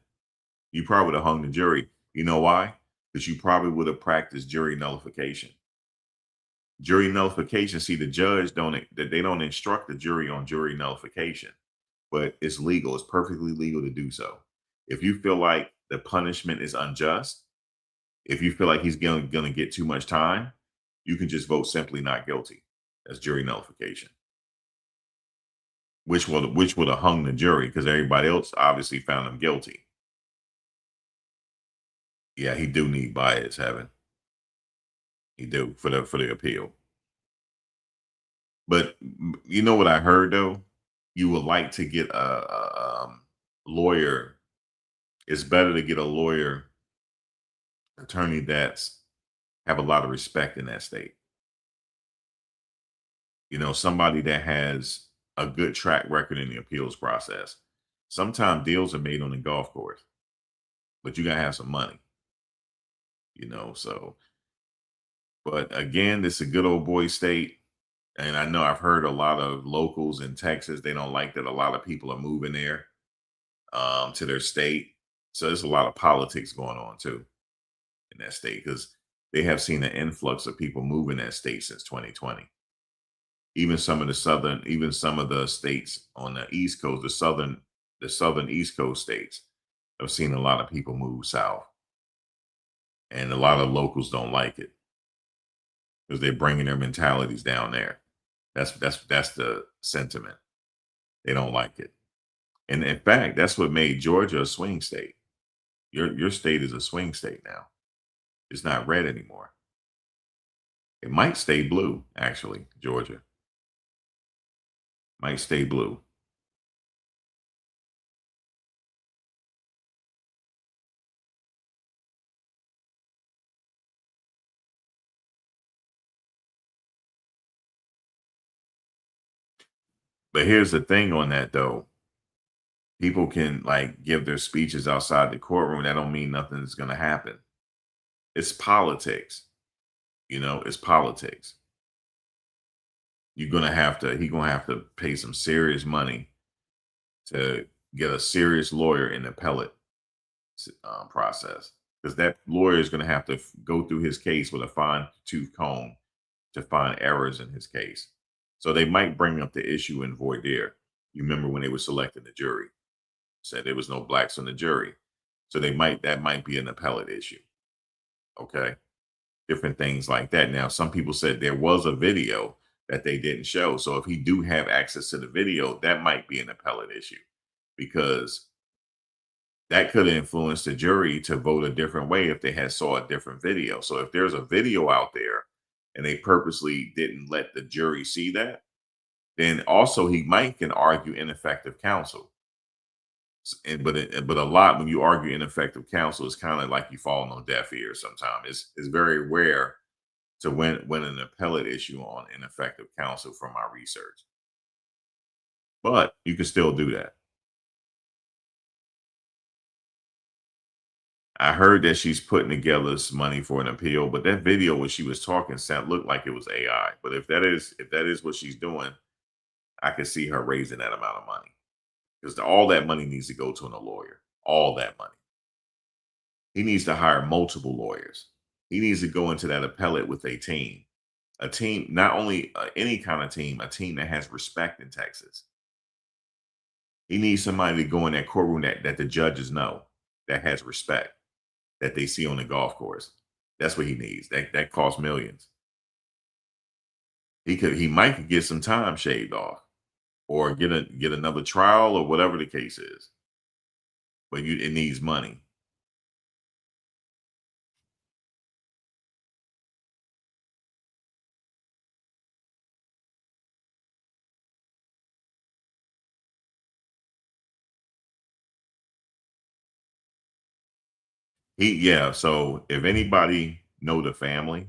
You probably would have hung the jury. You know why? Because you probably would have practiced jury nullification. Jury nullification. See, the judge they don't instruct the jury on jury nullification, but it's legal. It's perfectly legal to do so. If you feel like the punishment is unjust, if you feel like he's going to get too much time, you can just vote simply not guilty. That's jury nullification, which would have hung the jury because everybody else obviously found him guilty. Yeah, he do need bias, Heaven. He do for the appeal. But you know what I heard though? You would like to get a lawyer. It's better to get a lawyer, attorney that's have a lot of respect in that state. Somebody that has a good track record in the appeals process. Sometimes deals are made on the golf course, but you gotta have some money. So. But again, this is a good old boy state. And I know I've heard a lot of locals in Texas, they don't like that a lot of people are moving there to their state. So there's a lot of politics going on too in that state because they have seen an influx of people moving that state since 2020. Even some of the states on the East Coast, the southern East Coast states have seen a lot of people move south. And a lot of locals don't like it because they're bringing their mentalities down there. That's the sentiment. They don't like it. And in fact, that's what made Georgia a swing state. Your state is a swing state now. It's not red anymore. It might stay blue, actually, Georgia. Might stay blue. But here's the thing on that though. People can like give their speeches outside the courtroom. That don't mean nothing's gonna happen. It's politics. It's politics. He gonna have to pay some serious money to get a serious lawyer in the appellate process because that lawyer is gonna have to go through his case with a fine tooth comb to find errors in his case. So they might bring up the issue in voir dire. You remember when they were selecting the jury, said there was no blacks on the jury. So that might be an appellate issue. Okay. Different things like that. Now, some people said there was a video that they didn't show. So if he do have access to the video, that might be an appellate issue because that could influence the jury to vote a different way if they had saw a different video. So if there's a video out there and they purposely didn't let the jury see that, then also he might can argue ineffective counsel. But a lot when you argue ineffective counsel, it's kind of like you fall on deaf ears. Sometimes it's very rare to win an appellate issue on ineffective counsel from my research, but you can still do that. I heard that she's putting together some money for an appeal, but that video when she was talking looked like it was AI. But if that is what she's doing, I could see her raising that amount of money because all that money needs to go to a lawyer. All that money. He needs to hire multiple lawyers. He needs to go into that appellate with a team, not only any kind of team, a team that has respect in Texas. He needs somebody to go in that courtroom that the judges know, that has respect, that they see on the golf course. That's what he needs. That costs millions. He might get some time shaved off or get another trial or whatever the case is. But it needs money. So if anybody know the family,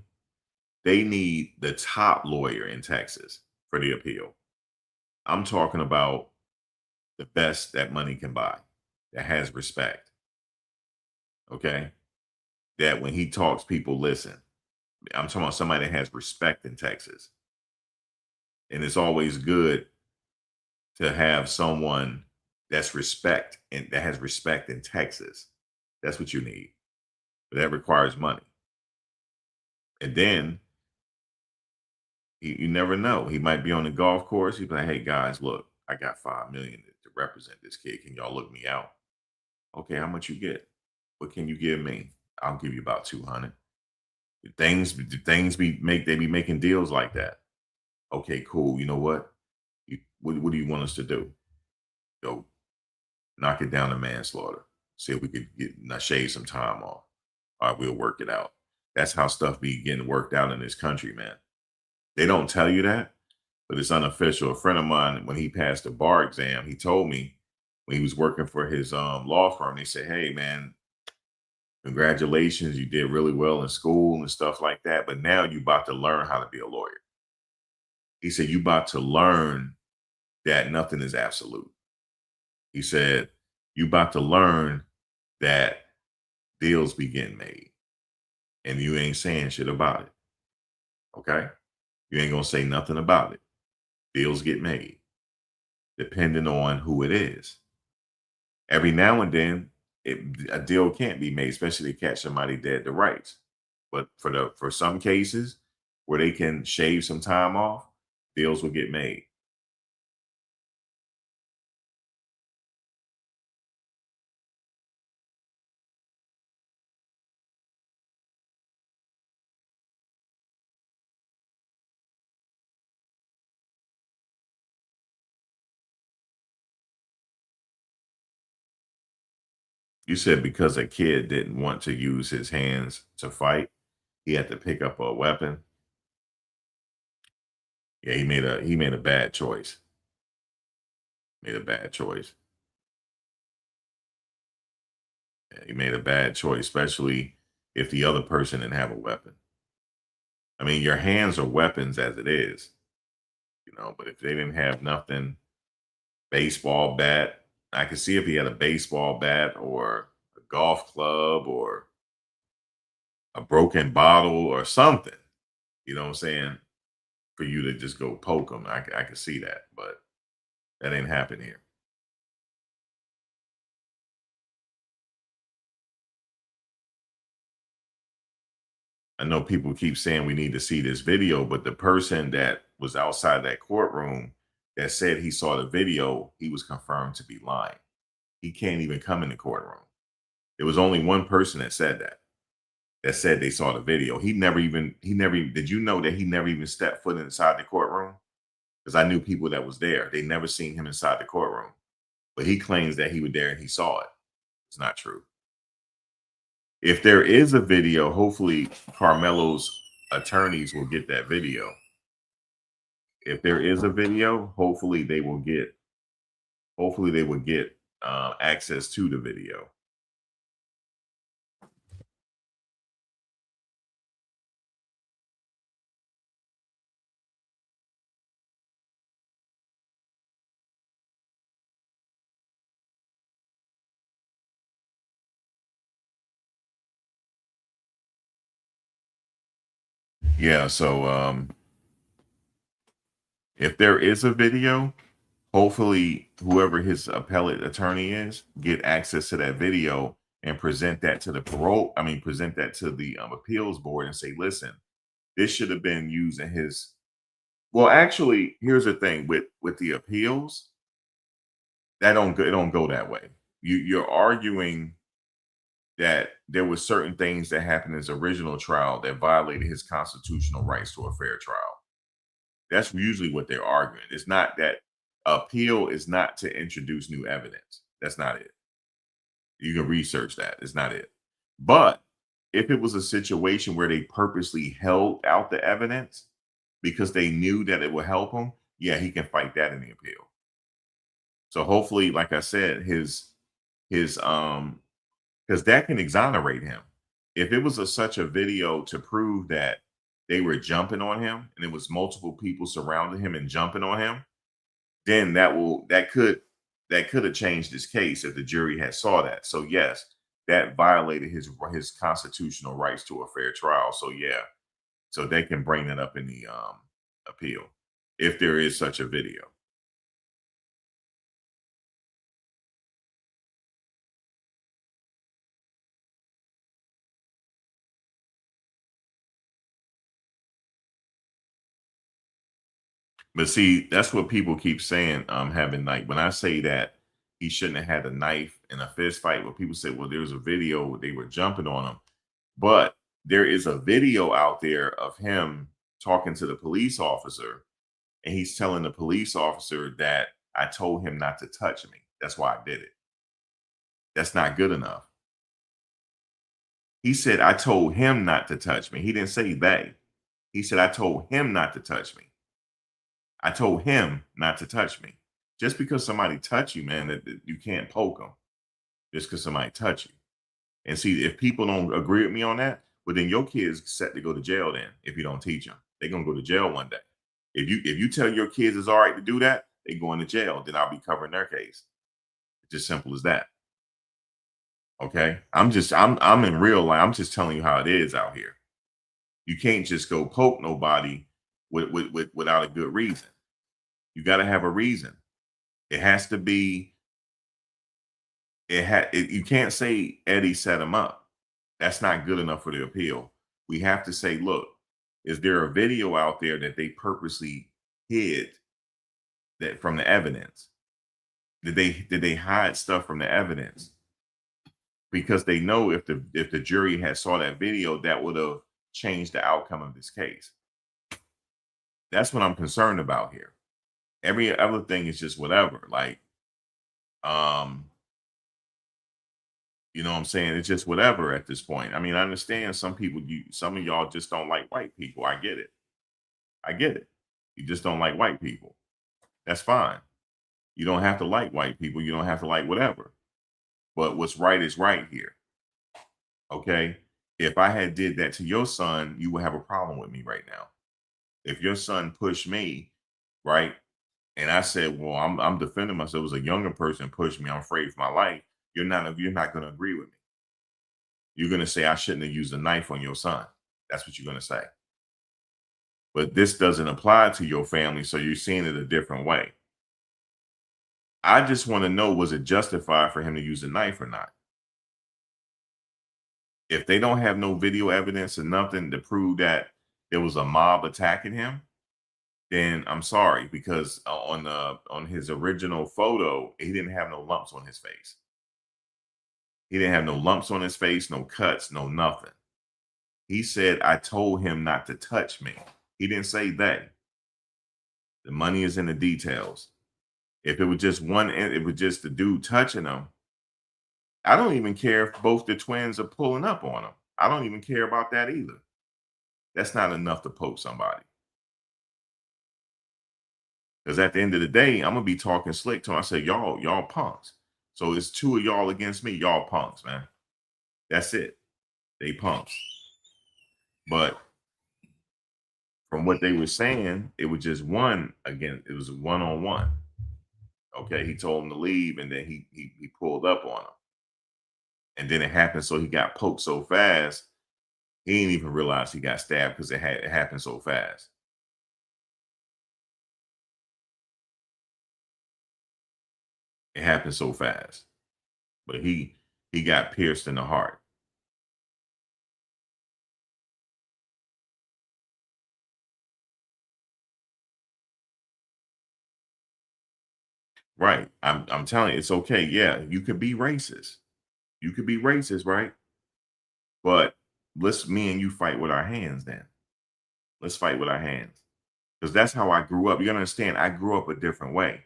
they need the top lawyer in Texas for the appeal. I'm talking about the best that money can buy, that has respect. Okay. That when he talks, people listen. I'm talking about somebody that has respect in Texas. And it's always good to have someone that has respect in Texas. That's what you need. But that requires money. And then you never know. He might be on the golf course. He'd be like, hey guys, look, I got $5 million to represent this kid. Can y'all look me out? Okay, how much you get? What can you give me? I'll give you about 200. They be making deals like that. Okay, cool. You know what? What do you want us to do? Go knock it down to manslaughter. See if we could shave some time off. All right, we'll work it out. That's how stuff be getting worked out in this country, man. They don't tell you that, but it's unofficial. A friend of mine, when he passed the bar exam, he told me when he was working for his law firm, they said, hey, man, congratulations. You did really well in school and stuff like that. But now you're about to learn how to be a lawyer. He said, you about to learn that nothing is absolute. He said, you about to learn that deals be getting made and you ain't saying shit about it. Okay. You ain't gonna say nothing about it. Deals get made, depending on who it is. Every now and then, a deal can't be made, especially to catch somebody dead to rights. But for some cases where they can shave some time off, deals will get made. You said because a kid didn't want to use his hands to fight, he had to pick up a weapon. Yeah, he made a bad choice. Made a bad choice. Yeah, he made a bad choice, especially if the other person didn't have a weapon. I mean, your hands are weapons as it is, but if they didn't have nothing, baseball bat, I could see if he had a baseball bat or a golf club or a broken bottle or something, you know what I'm saying? For you to just go poke him. I could see that, but that ain't happening here. I know people keep saying we need to see this video, but the person that was outside that courtroom that said he saw the video, he was confirmed to be lying. He can't even come in the courtroom. There was only one person that said they saw the video. He never even, did you know that he never even stepped foot inside the courtroom? Because I knew people that was there. They never seen him inside the courtroom. But he claims that he was there and he saw it. It's not true. If there is a video, hopefully Carmelo's attorneys will get that video. If there is a video, hopefully they will get access to the video. Yeah, so if there is a video, hopefully whoever his appellate attorney is get access to that video and present that to the present that to the appeals board and say, listen, this should have been used in his. Well, actually, here's the thing with the appeals, it don't go that way. You're arguing that there were certain things that happened in his original trial that violated his constitutional rights to a fair trial. That's usually what they're arguing. It's not that appeal is not to introduce new evidence. That's not it. You can research that. It's not it. But if it was a situation where they purposely held out the evidence because they knew that it would help him, yeah, he can fight that in the appeal. So hopefully, like I said, his because that can exonerate him. If it was such a video to prove that they were jumping on him and it was multiple people surrounding him and jumping on him, then that could have changed his case if the jury had saw that. So yes, that violated his constitutional rights to a fair trial. So yeah, so they can bring that up in the appeal if there is such a video. But see, that's what people keep saying. Having like when I say that he shouldn't have had a knife in a fist fight, where people say, well, there's a video where they were jumping on him, but there is a video out there of him talking to the police officer, and he's telling the police officer that I told him not to touch me. That's why I did it. That's not good enough. He said I told him not to touch me. He didn't say they. He said I told him not to touch me. I told him not to touch me. Just because somebody touch you, man, that you can't poke them. Just because somebody touch you. And see, if people don't agree with me on that, well, then your kids set to go to jail. Then, if you don't teach them, they're gonna go to jail one day. If you tell your kids it's all right to do that, they going to jail. Then I'll be covering their case. It's just simple as that. Okay, I'm in real life. I'm just telling you how it is out here. You can't just go poke nobody without a good reason. You got to have a reason. It has to be. You can't say Eddie set him up. That's not good enough for the appeal. We have to say, look, is there a video out there that they purposely hid that from the evidence? Did they hide stuff from the evidence? Because they know if the jury had saw that video, that would have changed the outcome of this case. That's what I'm concerned about here. Every other thing is just whatever. Like, you know what I'm saying? It's just whatever at this point. I mean, I understand some of y'all just don't like white people. I get it. I get it. You just don't like white people. That's fine. You don't have to like white people. You don't have to like whatever. But what's right is right here. Okay? If I had did that to your son, you would have a problem with me right now. If your son pushed me, right? And I said, well, I'm defending myself. It was a younger person pushed me. I'm afraid for my life. You're not going to agree with me. You're going to say I shouldn't have used a knife on your son. That's what you're going to say. But this doesn't apply to your family, so you're seeing it a different way. I just want to know, was it justified for him to use a knife or not? If they don't have no video evidence or nothing to prove that there was a mob attacking him, then I'm sorry, because on his original photo, he didn't have no lumps on his face. He didn't have no lumps on his face, no cuts, no nothing. He said, I told him not to touch me. He didn't say that. The money is in the details. If it was just the dude touching him, I don't even care if both the twins are pulling up on him. I don't even care about that either. That's not enough to poke somebody. Because at the end of the day, I'm gonna be talking slick to him. I say, y'all punks. So it's two of y'all against me. Y'all punks, man. That's it. They punks. But from what they were saying, it was just one again. It was a one-on-one. Okay, he told him to leave, and then he pulled up on him. And then it happened, so he got poked so fast, he didn't even realize he got stabbed because it happened so fast. It happened so fast. But he got pierced in the heart. Right. I'm telling you, it's okay. Yeah, you could be racist. You could be racist, right? But me and you fight with our hands then. Let's fight with our hands. Because that's how I grew up. You gotta understand, I grew up a different way.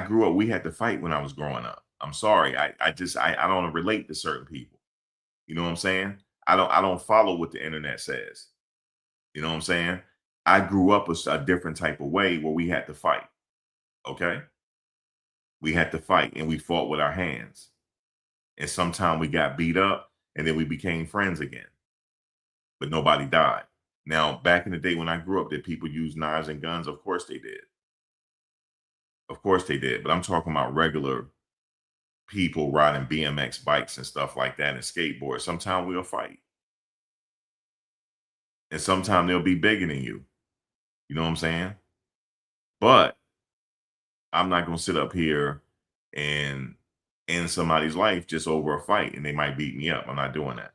We had to fight when I was growing up. I'm sorry. I don't relate to certain people. You know what I'm saying? I don't follow what the internet says. You know what I'm saying? I grew up a different type of way where we had to fight. Okay? We had to fight, and we fought with our hands. And sometimes we got beat up, and then we became friends again. But nobody died. Now, back in the day when I grew up, did people use knives and guns? Of course they did. Of course they did. But I'm talking about regular people riding BMX bikes and stuff like that and skateboards. Sometimes we'll fight. And sometimes they'll be bigger than you. You know what I'm saying? But I'm not going to sit up here and end somebody's life just over a fight, and they might beat me up. I'm not doing that.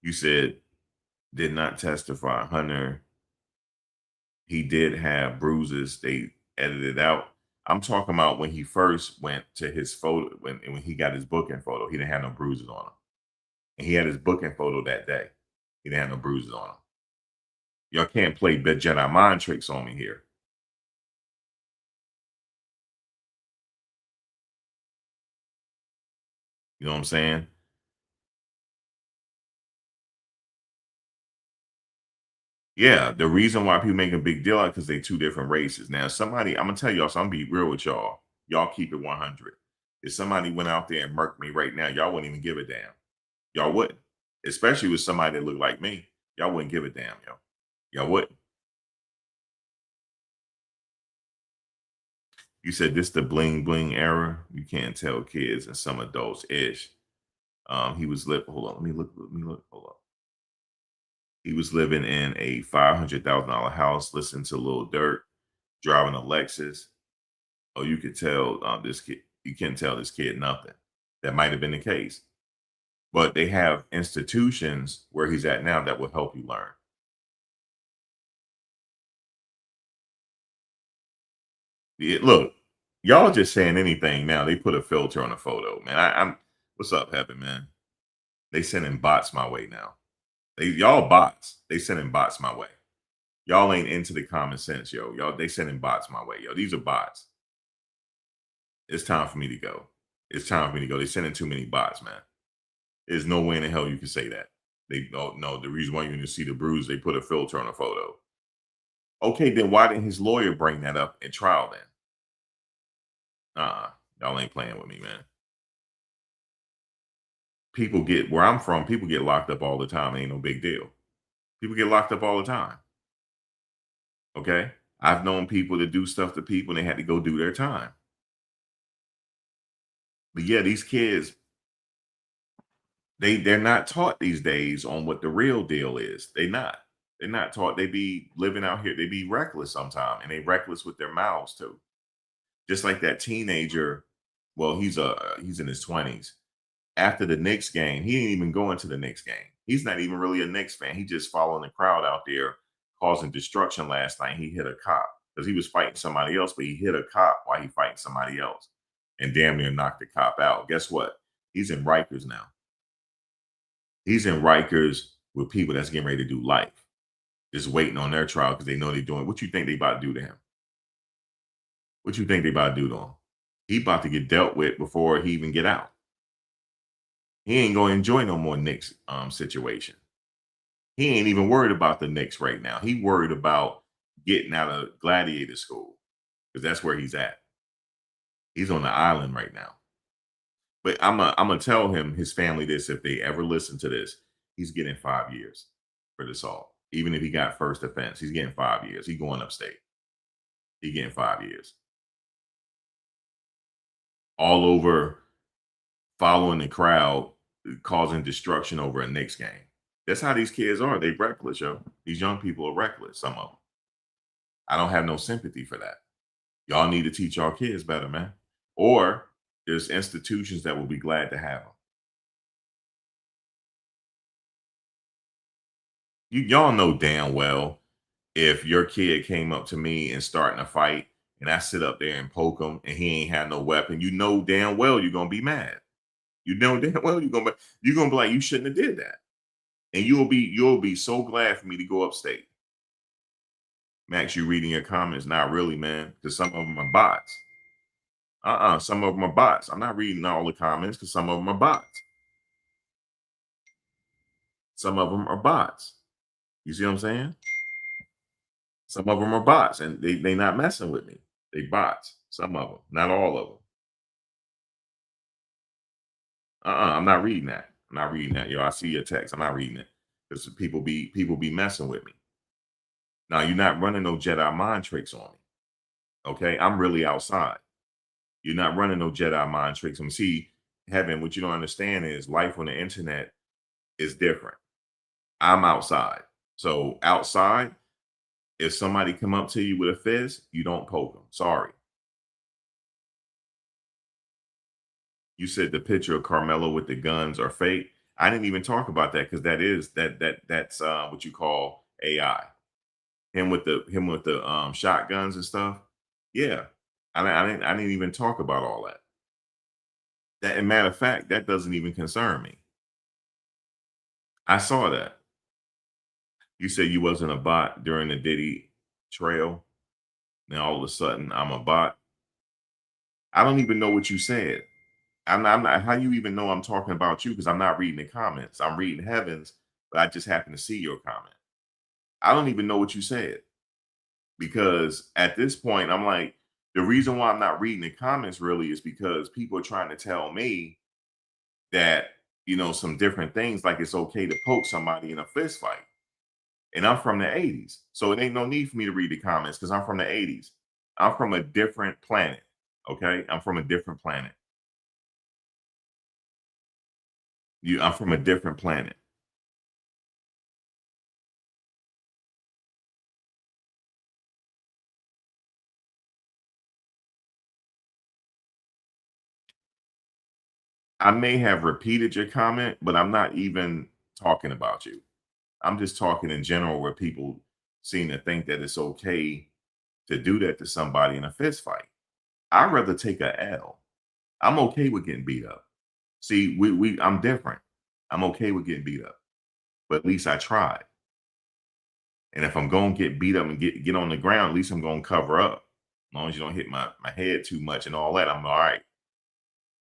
You said did not testify. Hunter, he did have bruises. They edited out. I'm talking about when he first went to his photo, when he got his booking photo, he didn't have no bruises on him. And he had his booking photo that day. He didn't have no bruises on him. Y'all can't play Jedi mind tricks on me here. You know what I'm saying? Yeah, the reason why people make a big deal out because they're two different races. Now, I'm gonna tell y'all, so I'm gonna be real with y'all. Y'all keep it 100. If somebody went out there and murked me right now, y'all wouldn't even give a damn. Y'all wouldn't, especially with somebody that looked like me. Y'all wouldn't give a damn, yo. Y'all wouldn't. You said this the bling bling era. You can't tell kids and some adults ish. He was lit. Hold on, let me look. Hold up. He was living in a $500,000 house, listening to Lil Durk, driving a Lexus. Oh, you could tell this kid. You can't tell this kid nothing. That might have been the case, but they have institutions where he's at now that will help you learn. Look, y'all just saying anything now. They put a filter on a photo, man. I'm. What's up, Heaven, man? They sending bots my way now. Y'all bots. They sending bots my way. Y'all ain't into the common sense, yo. Y'all, they sending bots my way, yo. These are bots. It's time for me to go. It's time for me to go. They sending too many bots, man. There's no way in the hell you can say that. They don't know the reason why you need to see the bruise. They put a filter on a photo. Okay, then why didn't his lawyer bring that up in trial then? Y'all ain't playing with me, man. People get where I'm from, people get locked up all the time. Ain't no big deal. People get locked up all the time. Okay. I've known people to do stuff to people and they had to go do their time. But yeah, these kids, they're not taught these days on what the real deal is. They're not taught. They be living out here, they be reckless sometimes, and they reckless with their mouths too. Just like that teenager. Well, he's in his 20s. After the Knicks game, he didn't even go into the Knicks game. He's not even really a Knicks fan. He just following the crowd out there, causing destruction last night. He hit a cop because he was fighting somebody else, but he hit a cop while he fighting somebody else and damn near knocked the cop out. Guess what? He's in Rikers now. He's in Rikers with people that's getting ready to do life, just waiting on their trial because they know they're doing. What you think they about to do to him? What you think they about to do to him? He about to get dealt with before he even get out. He ain't going to enjoy no more Knicks situation. He ain't even worried about the Knicks right now. He worried about getting out of gladiator school because that's where he's at. He's on the island right now. But I'm gonna tell him, his family, this: if they ever listen to this, he's getting 5 years for the assault. Even if he got first offense, he's getting 5 years. He's going upstate. He's getting 5 years. All over following the crowd, causing destruction over a Knicks game. That's how these kids are. They reckless, yo. These young people are reckless, some of them. I don't have no sympathy for that. Y'all need to teach y'all kids better, man. Or there's institutions that will be glad to have them. Y'all know damn well if your kid came up to me and starting a fight and I sit up there and poke him and he ain't had no weapon, you know damn well you're gonna be mad. You know damn well you're gonna be like, you shouldn't have did that. And you'll be so glad for me to go upstate. Max, you reading your comments? Not really, man, because some of them are bots. Some of them are bots. I'm not reading all the comments because some of them are bots. Some of them are bots. You see what I'm saying? Some of them are bots, and they not messing with me. They bots. Some of them, not all of them. I'm not reading that. I'm not reading that. Yo, I see your text. I'm not reading it because people be messing with me. Now you're not running no Jedi mind tricks on me. Okay, I'm really outside. You're not running no Jedi mind tricks. And see, Heaven, what you don't understand is life on the internet is different. I'm outside. So outside, if somebody come up to you with a fist, you don't poke them. Sorry. You said the picture of Karmelo with the guns are fake. I didn't even talk about that because that's what you call AI. Him with the shotguns and stuff. Yeah. I didn't even talk about all that. That, and matter of fact, that doesn't even concern me. I saw that. You said you wasn't a bot during the Diddy trail. Now all of a sudden I'm a bot. I don't even know what you said. I'm not. How you even know I'm talking about you? Because I'm not reading the comments. I'm reading Heaven's, but I just happen to see your comment. I don't even know what you said because at this point I'm like, the reason why I'm not reading the comments really is because people are trying to tell me that, some different things, like it's okay to poke somebody in a fist fight. And I'm from the 80s. So it ain't no need for me to read the comments because I'm from the 80s. I'm from a different planet. Okay. I'm from a different planet. I'm from a different planet. I may have repeated your comment, but I'm not even talking about you. I'm just talking in general where people seem to think that it's okay to do that to somebody in a fist fight. I'd rather take a L. I'm okay with getting beat up. See, I'm different. I'm okay with getting beat up, but at least I tried. And if I'm going to get beat up and get on the ground, at least I'm going to cover up. As long as you don't hit my head too much and all that, I'm all right.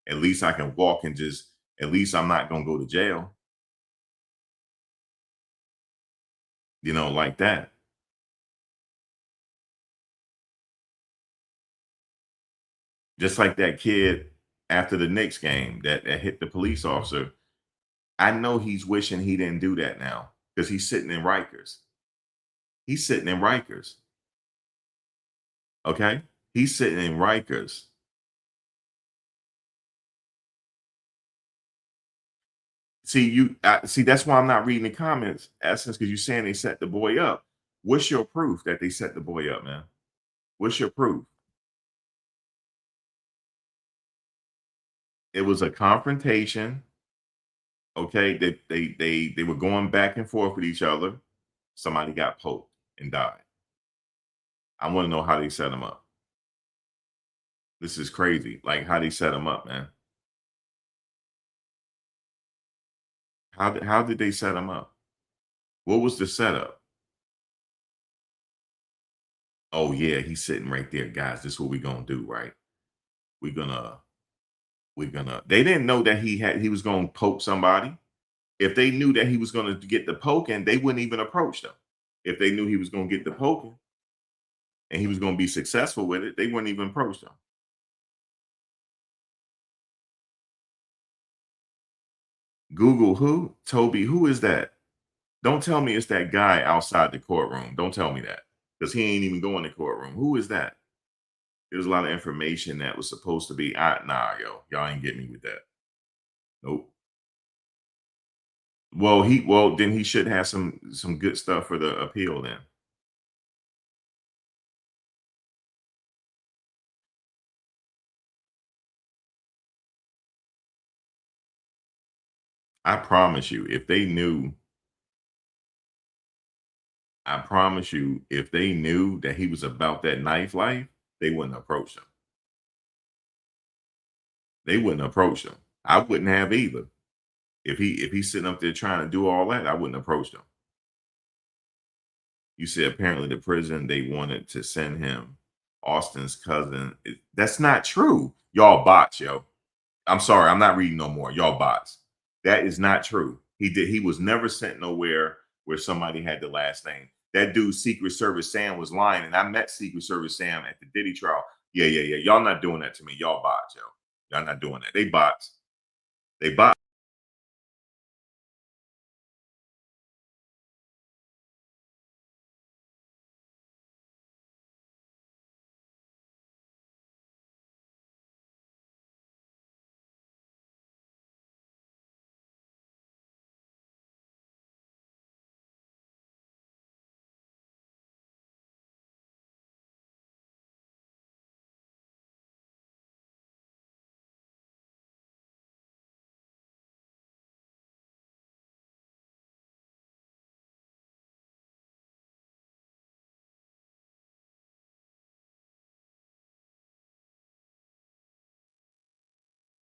At least I can walk and just, at least I'm not going to go to jail, like that. Just like that kid after the Knicks game that hit the police officer. I know he's wishing he didn't do that now because he's sitting in Rikers. He's sitting in Rikers. Okay? He's sitting in Rikers. See, that's why I'm not reading the comments, Essence, because you're saying they set the boy up. What's your proof that they set the boy up, man? What's your proof? It was a confrontation. Okay, they were going back and forth with each other. Somebody got poked and died. I want to know how they set him up. This is crazy. Like how they set him up, man. How did they set him up? What was the setup? Oh yeah, he's sitting right there, guys. This is what we're gonna do, right? We're gonna They didn't know that he was gonna poke somebody. If they knew that he was gonna get the poking, they wouldn't even approach them. If they knew he was gonna get the poking and he was gonna be successful with it, they wouldn't even approach them. Google who? Toby, who is that? Don't tell me it's that guy outside the courtroom. Don't tell me that because he ain't even going to courtroom. Who is that? There's a lot of information that was supposed to be. Nah, yo, y'all ain't get me with that. Nope. Well, then he should have some good stuff for the appeal then. I promise you, if they knew, I promise you, if they knew that he was about that knife life, they wouldn't approach him. They wouldn't approach him. I wouldn't have either. If he's sitting up there trying to do all that, I wouldn't approach him. You said apparently the prison they wanted to send him Austin's cousin. That's not true. Y'all bots, yo. I'm sorry, I'm not reading no more. Y'all bots. That is not true. He was never sent nowhere where somebody had the last name. That dude, Secret Service Sam, was lying, and I met Secret Service Sam at the Diddy trial. Yeah. Y'all not doing that to me. Y'all bots, yo. Y'all not doing that. They bots. They bots.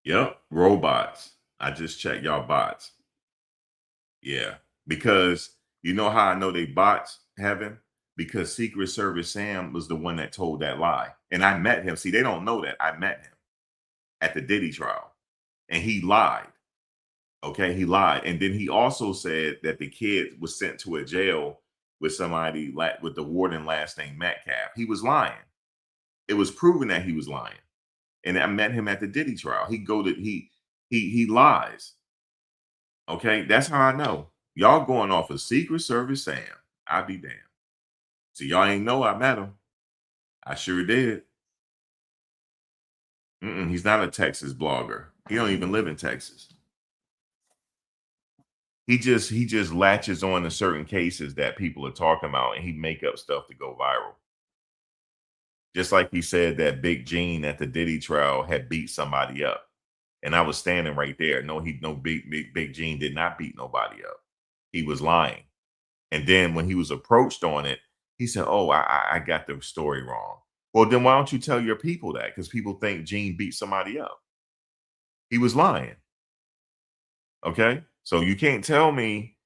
Yep, robots. I just checked y'all bots. Yeah, because you know how I know they bots, Heaven? Because Secret Service Sam was the one that told that lie. And I met him. See, they don't know that. I met him at the Diddy trial and he lied. Okay, he lied. And then he also said that the kid was sent to a jail with somebody with the warden last name Metcalf. He was lying. It was proven that he was lying. And I met him at the Diddy trial. He lies. Okay, that's how I know. Y'all going off of Secret Service Sam. I be damned. See, y'all ain't know I met him. I sure did. He's not a Texas blogger. He don't even live in Texas. He just latches on to certain cases that people are talking about, and he make up stuff to go viral. Just like he said that Big Gene at the Diddy trial had beat somebody up, And I was standing right there. No, Big Gene did not beat nobody up. He was lying. And then when he was approached on it, he said, "Oh, I got the story wrong." Well, then why don't you tell your people that? Because people think Gene beat somebody up. He was lying. Okay. So you can't tell me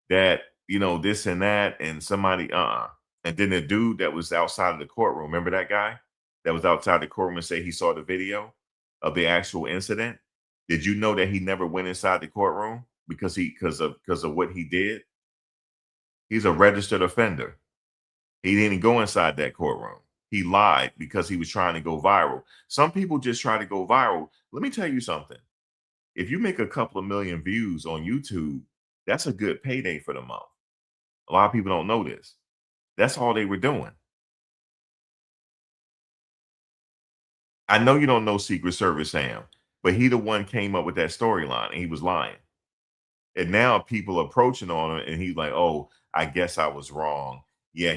that, this and that and somebody, And then the dude that was outside of the courtroom, remember that guy that was outside the courtroom and said he saw the video of the actual incident? Did you know that he never went inside the courtroom because of what he did? He's a registered offender. He didn't go inside that courtroom. He lied because he was trying to go viral. Some people just try to go viral. Let me tell you something. If you make a couple of million views on YouTube, that's a good payday for the month. A lot of people don't know this. That's all they were doing. I know you don't know Secret Service Sam, but he the one came up with that storyline and he was lying. And now people are approaching on him and he's like, "Oh, I guess I was wrong. Yeah,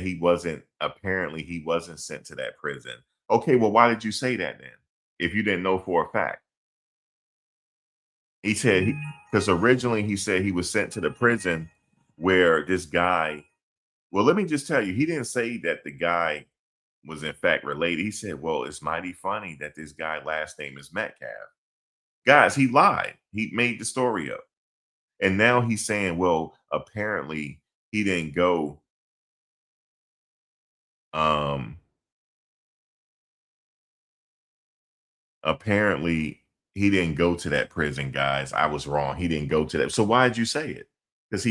apparently he wasn't sent to that prison." Okay, well, why did you say that then? If you didn't know for a fact. He said, because originally he said he was sent to the prison where this guy, well, let me just tell you, he didn't say that the guy was in fact related. He said, "Well, it's mighty funny that this guy last name is Metcalf." Guys, he lied. He made the story up. And now he's saying, well, apparently he didn't go. Um, apparently he didn't go to that prison, guys. I was wrong. He didn't go to that. So why did you say it? Because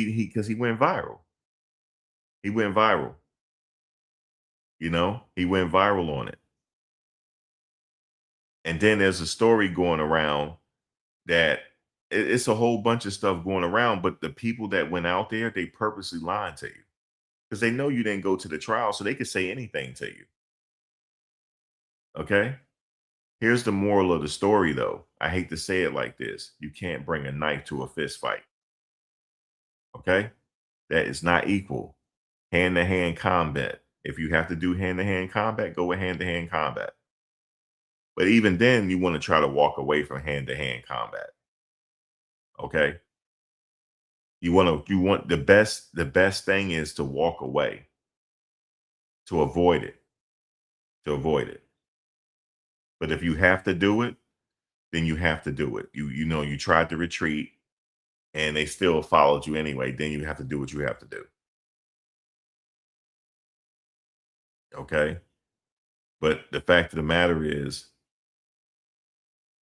he went viral. He went viral. He went viral on it. And then there's a story going around that it's a whole bunch of stuff going around, but the people that went out there, they purposely lied to you because they know you didn't go to the trial, so they could say anything to you. Okay. Here's the moral of the story, though. I hate to say it like this. You can't bring a knife to a fist fight. Okay. That is not equal. Hand to hand combat. If you have to do hand to hand combat, go with hand to hand combat. But even then, you want to try to walk away from hand to hand combat. Okay. You want the best thing is to walk away, to avoid it, to avoid it. But if you have to do it, then you have to do it. You tried to retreat and they still followed you anyway, then you have to do what you have to do. Okay. But the fact of the matter is,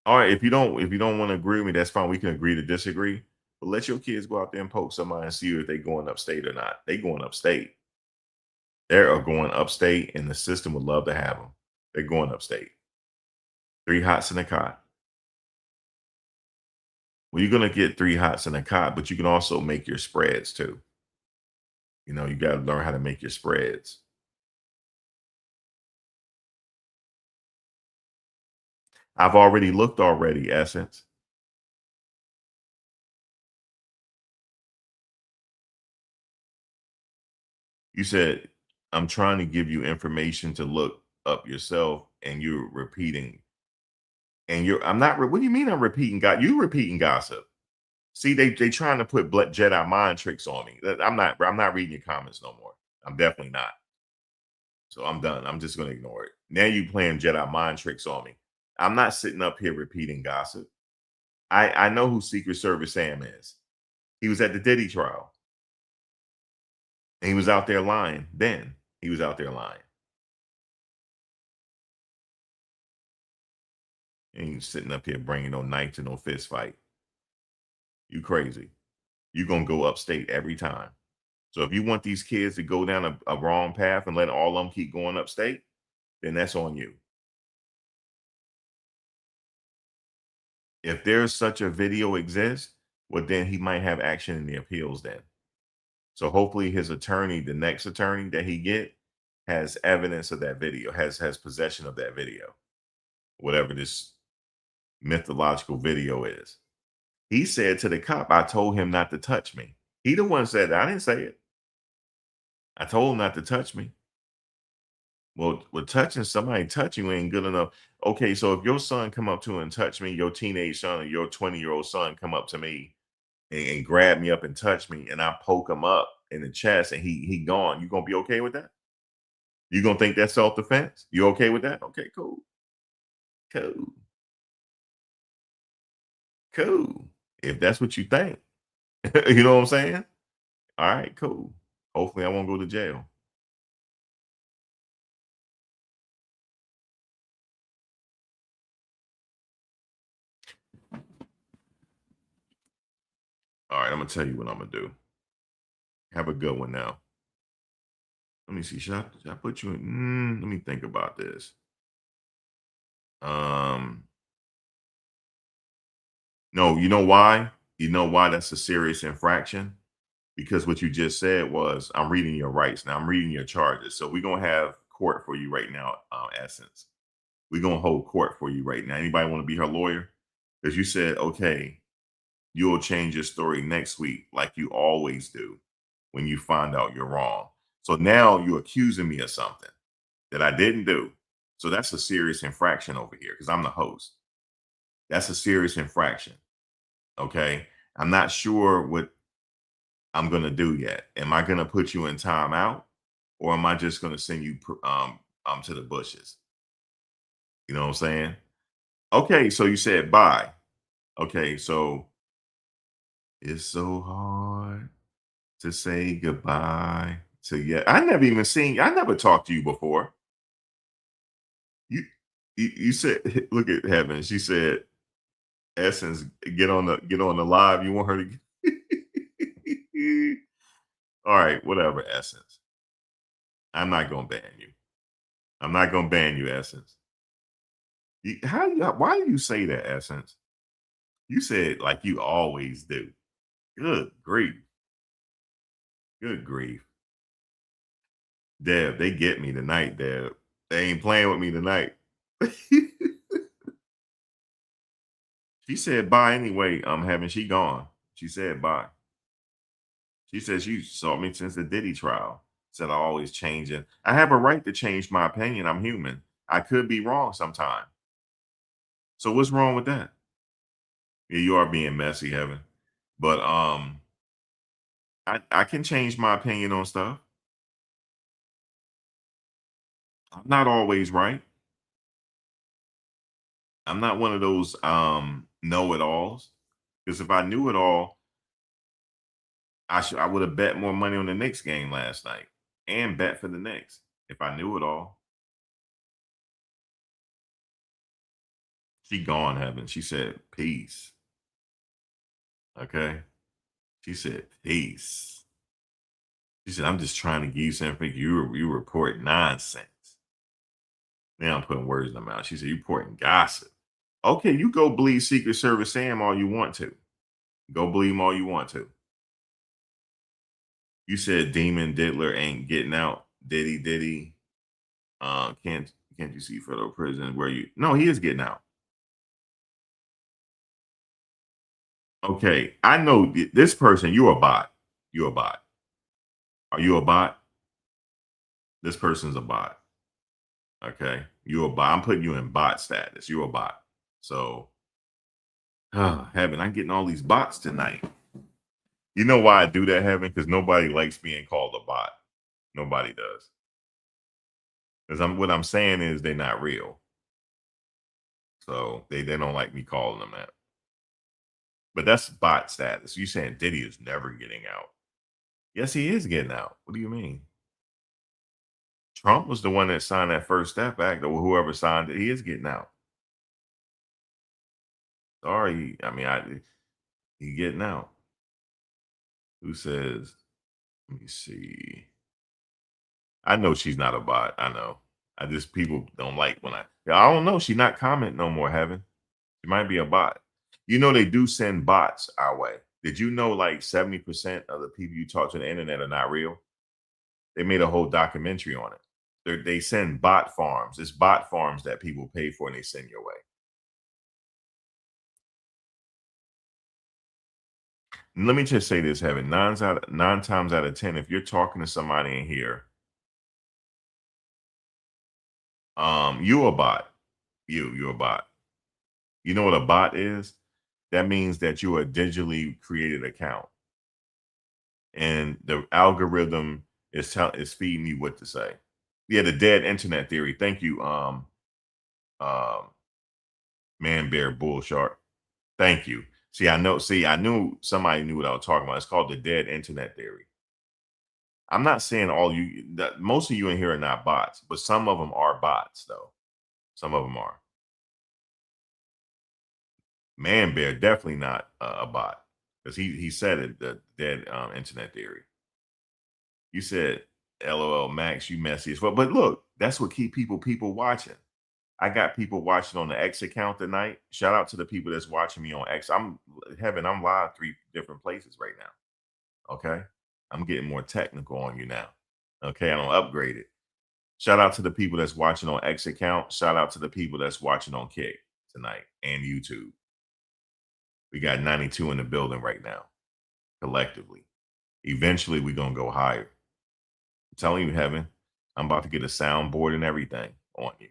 all right, if you don't want to agree with me, that's fine. We can agree to disagree. But let your kids go out there and poke somebody and see if they going upstate or not. They going upstate. They are going upstate, and the system would love to have them. They're going upstate. 3 hots in a cot. Well, you're gonna get 3 hots in a cot, but you can also make your spreads too. You got to learn how to make your spreads. I've already looked already, Essence. You said, "I'm trying to give you information to look up yourself," and you're repeating. And I'm not. What do you mean I'm repeating? You repeating gossip? See, they trying to put Jedi mind tricks on me. I'm not. I'm not reading your comments no more. I'm definitely not. So I'm done. I'm just gonna ignore it. Now you playing Jedi mind tricks on me. I'm not sitting up here repeating gossip. I know who Secret Service Sam is. He was at the Diddy trial. And he was out there lying then. He was out there lying. And he's sitting up here bringing no knife to no fist fight. You crazy. You're going to go upstate every time. So if you want these kids to go down a wrong path and let all of them keep going upstate, then that's on you. If there's such a video exists, well, then he might have action in the appeals then. So hopefully his attorney, the next attorney that he get, has evidence of that video, has possession of that video, whatever this mythological video is. He said to the cop, "I told him not to touch me." He the one said that. I didn't say it. I told him not to touch me. Well, touching somebody touching you ain't good enough. Okay, so if your son come up to and touch me, your teenage son or your 20-year-old son come up to me and grab me up and touch me, and I poke him up in the chest and he gone, you gonna be okay with that? You gonna think that's self-defense? You okay with that? Okay, cool. Cool. Cool. If that's what you think. You know what I'm saying? All right, cool. Hopefully I won't go to jail. All right, I'm gonna tell you what I'm gonna do. Have a good one now. Let me see. Should I put you in? Let me think about this. No, you know why? You know why that's a serious infraction? Because what you just said was, I'm reading your rights. Now I'm reading your charges. So we're gonna have court for you right now, Essence. We're gonna hold court for you right now. Anybody want to be her lawyer? Because you said, okay, you'll change your story next week, like you always do when you find out you're wrong. So now you're accusing me of something that I didn't do. So that's a serious infraction over here because I'm the host. That's a serious infraction. Okay. I'm not sure what I'm going to do yet. Am I going to put you in timeout or am I just going to send you to the bushes? You know what I'm saying? Okay. So you said bye. Okay. So it's so hard to say goodbye to I never talked to you before. You said, look at Heaven. She said, Essence, get on the live. You want her to all right, whatever, Essence. I'm not gonna ban you. I'm not gonna ban you, Essence. Why do you say that, Essence? You said like you always do. Good grief. Good grief. Deb, they get me tonight, Deb. They ain't playing with me tonight. She said bye anyway. Having she gone. She said bye. She said she saw me since the Diddy trial. Said I always change it. I have a right to change my opinion. I'm human. I could be wrong sometime. So what's wrong with that? Yeah, you are being messy, Heaven. But I can change my opinion on stuff. I'm not always right. I'm not one of those know-it-alls. Because if I knew it all, I would have bet more money on the Knicks game last night and bet for the Knicks if I knew it all. She gone, Heaven. She said peace. Okay. She said peace. She said, I'm just trying to give you something. You report nonsense. Now I'm putting words in my mouth. She said, you reporting gossip. Okay, you go believe Secret Service Sam all you want to. Go believe him all you want to. You said Demon Diddler ain't getting out. Diddy. Can't you see federal prison where you? No, he is getting out. Okay, I know this person. You're a bot. You're a bot. Are you a bot? This person's a bot. Okay, you're a bot. I'm putting you in bot status. You're a bot. So, Heaven, I'm getting all these bots tonight. You know why I do that, Heaven? Because nobody likes being called a bot. Nobody does. Because what I'm saying is they're not real. So they don't like me calling them that. But that's bot status. You saying Diddy is never getting out. Yes, he is getting out. What do you mean? Trump was the one that signed that First Step Act, or whoever signed it. He is getting out. Sorry. He getting out. Who says, let me see. I know she's not a bot. I know. I just people don't like when I don't know. She's not commenting no more, Heaven. She might be a bot. You know they do send bots our way. Did you know like 70% of the people you talk to on the internet are not real? They made a whole documentary on it. They send bot farms. It's bot farms that people pay for and they send your way. And let me just say this, Heaven. Nine times out of 10, if you're talking to somebody in here You a bot. You're a bot. You know what a bot is? That means that you're a digitally created account, and the algorithm is feeding you what to say. Yeah, the dead internet theory. Thank you, um, man, bear, bull, shark. Thank you. See, I know. See, I knew somebody knew what I was talking about. It's called the dead internet theory. I'm not saying all you, that most of you in here are not bots, but some of them are bots, though. Some of them are. Man Bear definitely not a bot, because he said it, the dead internet theory. You said, "LOL, Max, you messy as well." But look, that's what keep people watching. I got people watching on the X account tonight. Shout out to the people that's watching me on X. I'm live 3 different places right now. Okay, I'm getting more technical on you now. Okay, I don't upgrade it. Shout out to the people that's watching on X account. Shout out to the people that's watching on Kick tonight and YouTube. We got 92 in the building right now, collectively. Eventually, we're going to go higher. I'm telling you, Heaven, I'm about to get a soundboard and everything on you.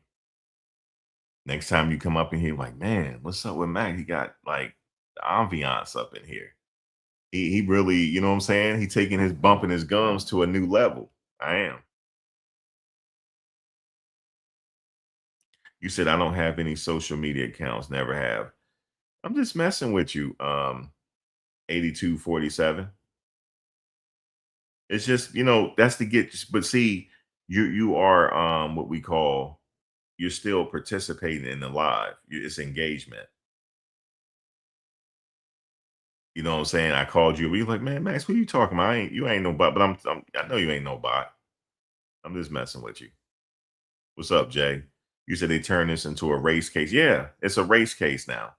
Next time you come up in here, like, man, what's up with Mac? He got like the ambiance up in here. He really, you know what I'm saying? He taking his bumping his gums to a new level. I am. You said I don't have any social media accounts, never have. I'm just messing with you. 8247. It's just, that's to get, but see, you are what we call, you're still participating in the live. It's engagement. You know what I'm saying? I called you, but you're like, man, Max, what are you talking about? You ain't no bot, but I know you ain't no bot. I'm just messing with you. What's up, Jay? You said they turned this into a race case. Yeah, it's a race case now.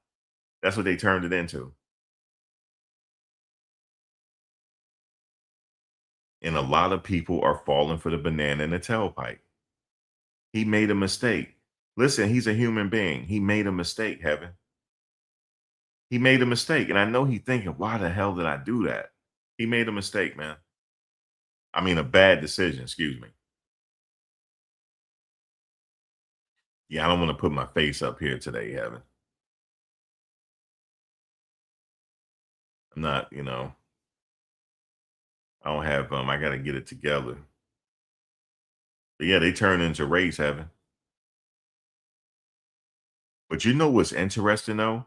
That's what they turned it into. And a lot of people are falling for the banana in the tailpipe. He made a mistake. Listen, he's a human being. He made a mistake, Heaven. He made a mistake. And I know he's thinking, why the hell did I do that? He made a mistake, man. I mean, a bad decision, excuse me. Yeah, I don't want to put my face up here today, Heaven. I'm not, I don't have, I got to get it together. But yeah, they turn into race, Heaven. But you know what's interesting, though?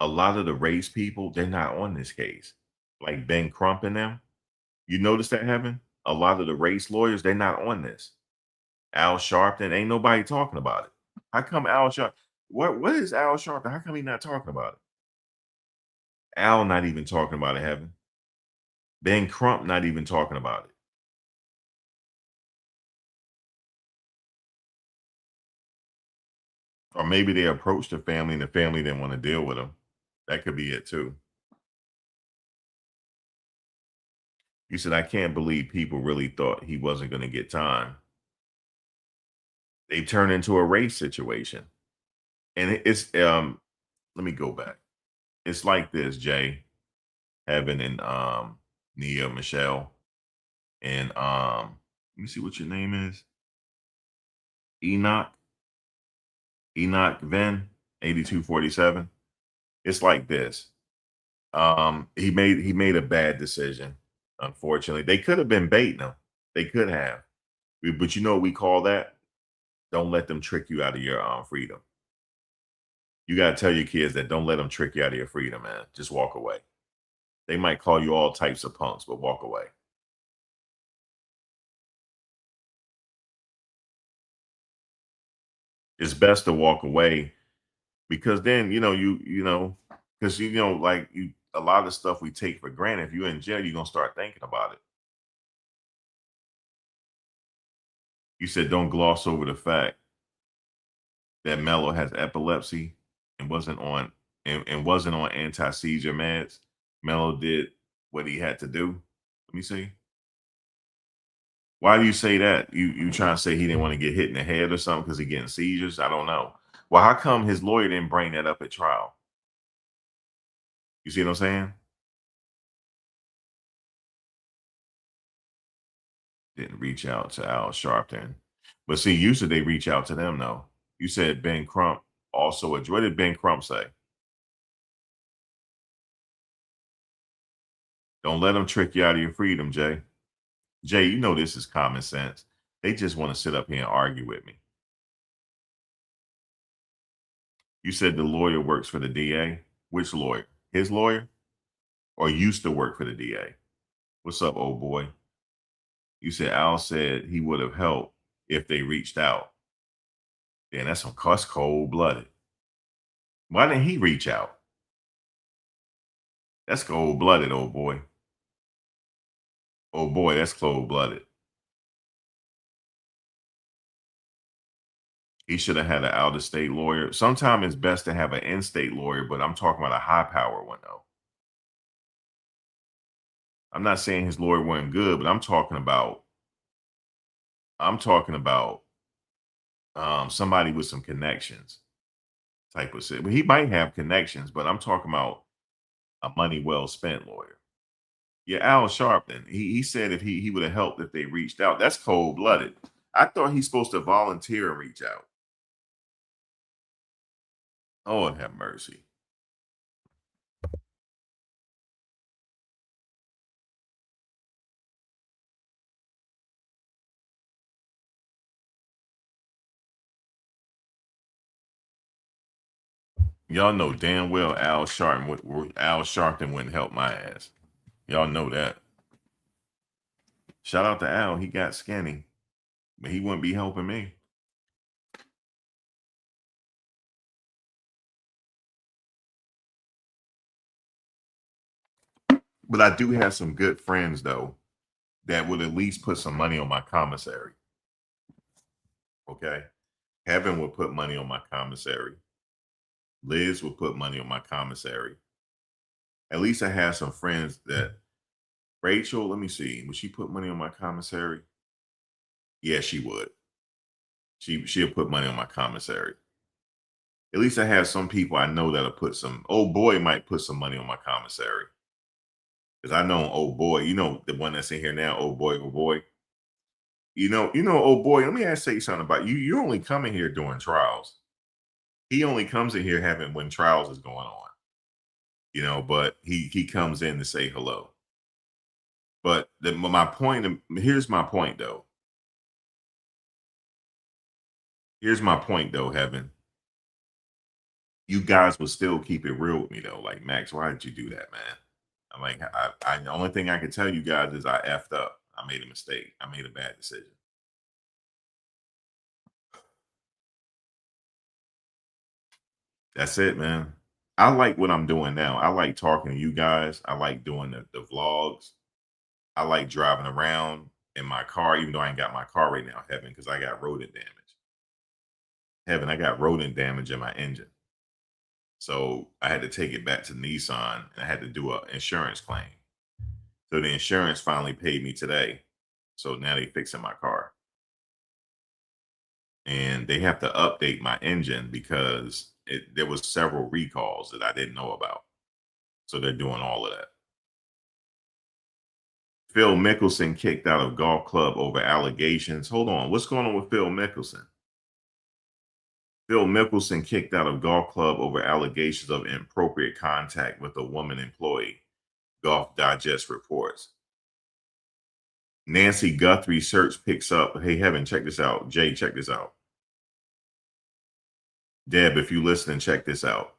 A lot of the race people, they're not on this case. Like Ben Crump and them. You notice that, Heaven? A lot of the race lawyers, they're not on this. Al Sharpton, ain't nobody talking about it. How come Al Sharpton? What is Al Sharpton? How come he not talking about it? Al not even talking about it, Heaven. Ben Crump not even talking about it. Or maybe they approached the family and the family didn't want to deal with them. That could be it too. You said, I can't believe people really thought he wasn't going to get time. They turned into a race situation. And it's let me go back. It's like this, Jay, Heaven, and Nia, Michelle, and let me see what your name is. Enoch. Enoch Venn, 8247. It's like this. He made a bad decision. Unfortunately, they could have been baiting him. They could have. But you know what we call that? Don't let them trick you out of your freedom. You got to tell your kids that don't let them trick you out of your freedom, man. Just walk away. They might call you all types of punks, but walk away. It's best to walk away, because then because like a lot of stuff we take for granted. If you're in jail, you're gonna start thinking about it. You said don't gloss over the fact that Mello has epilepsy and wasn't on anti-seizure meds. Mello did what he had to do. Let me see. Why do you say that? You trying to say he didn't want to get hit in the head or something because he getting seizures? I don't know. Well, how come his lawyer didn't bring that up at trial? You see what I'm saying? Didn't reach out to Al Sharpton. But see, usually they reach out to them though. You said Ben Crump also. What did Ben Crump say? Don't let them trick you out of your freedom, Jay. Jay, you know this is common sense. They just want to sit up here and argue with me. You said the lawyer works for the DA. Which lawyer? His lawyer? Or used to work for the DA? What's up, old boy? You said Al said he would have helped if they reached out. Yeah, that's some cold-blooded. Why didn't he reach out? That's cold-blooded, old boy. Oh boy, that's cold-blooded. He should have had an out-of-state lawyer. Sometimes it's best to have an in-state lawyer, but I'm talking about a high-power one, though. I'm not saying his lawyer wasn't good, but I'm talking about somebody with some connections type of shit. Well, he might have connections, but I'm talking about a money well spent lawyer. Yeah, Al Sharpton. He said if he would have helped if they reached out. That's cold-blooded. I thought he's supposed to volunteer and reach out. Oh, have mercy. Y'all know damn well Al Sharpton wouldn't help my ass. Y'all know that. Shout out to Al. He got skinny, but he wouldn't be helping me. But I do have some good friends, though, that would at least put some money on my commissary. Okay? Heaven would put money on my commissary. Liz would put money on my commissary. At least I have some friends that Rachel, let me see. Would she put money on my commissary? Yeah, she would. She'll put money on my commissary. At least I have some people I know that'll put some. Old boy might put some money on my commissary. Because I know old boy, you know the one that's in here now, old boy, old boy. You know, old boy, let me say something about you. You only come in here during trials. He only comes in here having when trials is going on. You know, but he comes in to say hello. But my point, here's my point though. Here's my point though, Heaven. You guys will still keep it real with me though. Like, Max, why did you do that, man? I'm like, the only thing I can tell you guys is I effed up. I made a mistake. I made a bad decision. That's it, man. I like what I'm doing now. I like talking to you guys. I like doing the vlogs. I like driving around in my car, even though I ain't got my car right now, Heaven, because I got rodent damage. Heaven, I got rodent damage in my engine. So I had to take it back to Nissan and I had to do an insurance claim. So the insurance finally paid me today. So now they fixing my car. And they have to update my engine because there was several recalls that I didn't know about. So they're doing all of that. Phil Mickelson kicked out of golf club over allegations. Hold on. What's going on with Phil Mickelson? Phil Mickelson kicked out of golf club over allegations of inappropriate contact with a woman employee. Golf Digest reports. Nancy Guthrie search picks up. Hey, Heaven, check this out. Jay, check this out. Deb, if you listen, check this out.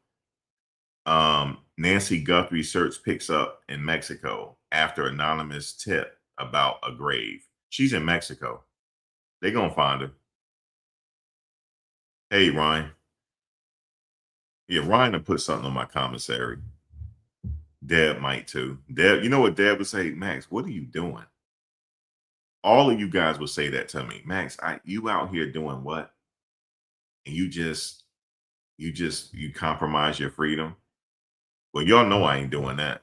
Nancy Guthrie search picks up in Mexico after anonymous tip about a grave. She's in Mexico. They gonna find her. Hey, Ryan. Yeah, Ryan will put something on my commissary. Deb might too. Deb, you know what Deb would say? Max, what are you doing? All of you guys would say that to me. Max, you out here doing what? And you compromise your freedom. Well, y'all know I ain't doing that.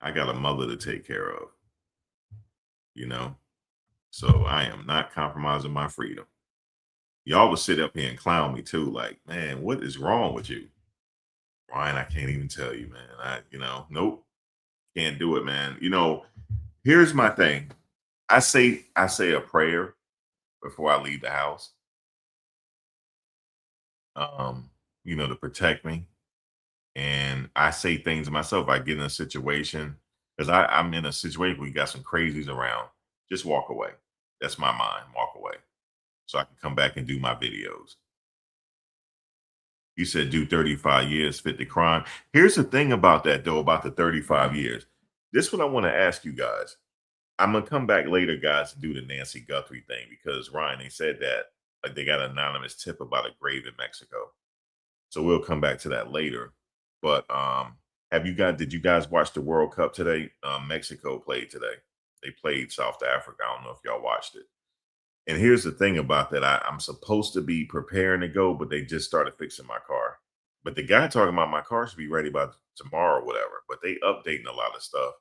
I got a mother to take care of, you know? So I am not compromising my freedom. Y'all would sit up here and clown me too. Like, man, what is wrong with you? Ryan, I can't even tell you, man. Nope. Can't do it, man. You know, here's my thing. I say a prayer before I leave the house. You know, to protect me. And I say things to myself. I get in a situation because I'm in a situation where you got some crazies around. Just walk away. That's my mind. Walk away. So I can come back and do my videos. You said do 35 years, fit the crime. Here's the thing about that, though, about the 35 years. This is what I want to ask you guys. I'm going to come back later, guys, to do the Nancy Guthrie thing because, Ryan, they said that like they got an anonymous tip about a grave in Mexico. So we'll come back to that later. But did you guys watch the World Cup today? Mexico played today. They played South Africa. I don't know if y'all watched it. And here's the thing about that. I'm supposed to be preparing to go, but they just started fixing my car. But the guy talking about my car should be ready by tomorrow or whatever. But they updating a lot of stuff.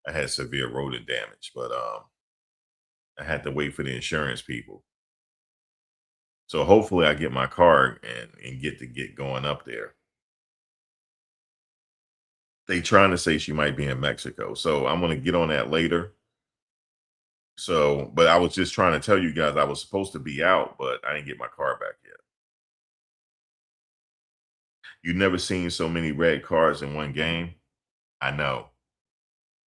I had severe rodent damage, but I had to wait for the insurance people. So hopefully I get my car and get going up there. They trying to say she might be in Mexico. So I'm going to get on that later. So, but I was just trying to tell you guys I was supposed to be out, but I didn't get my car back yet. You never seen so many red cards in one game. I know.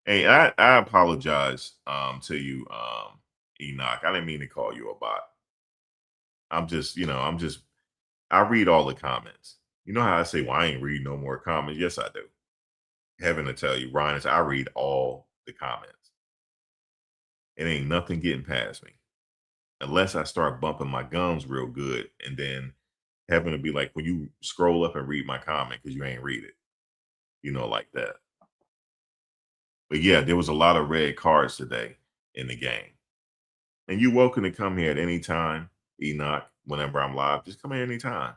Hey, I apologize to you, Enoch. I didn't mean to call you a bot. I read all the comments. You know how I say, well, I ain't read no more comments. Yes, I do. Heaven to tell you, Ryan, I read all the comments. It ain't nothing getting past me unless I start bumping my gums real good. And then heaven to be like, when you scroll up and read my comment because you ain't read it, like that. But yeah, there was a lot of red cards today in the game. And you're welcome to come here at any time, Enoch, whenever I'm live. Just come here anytime.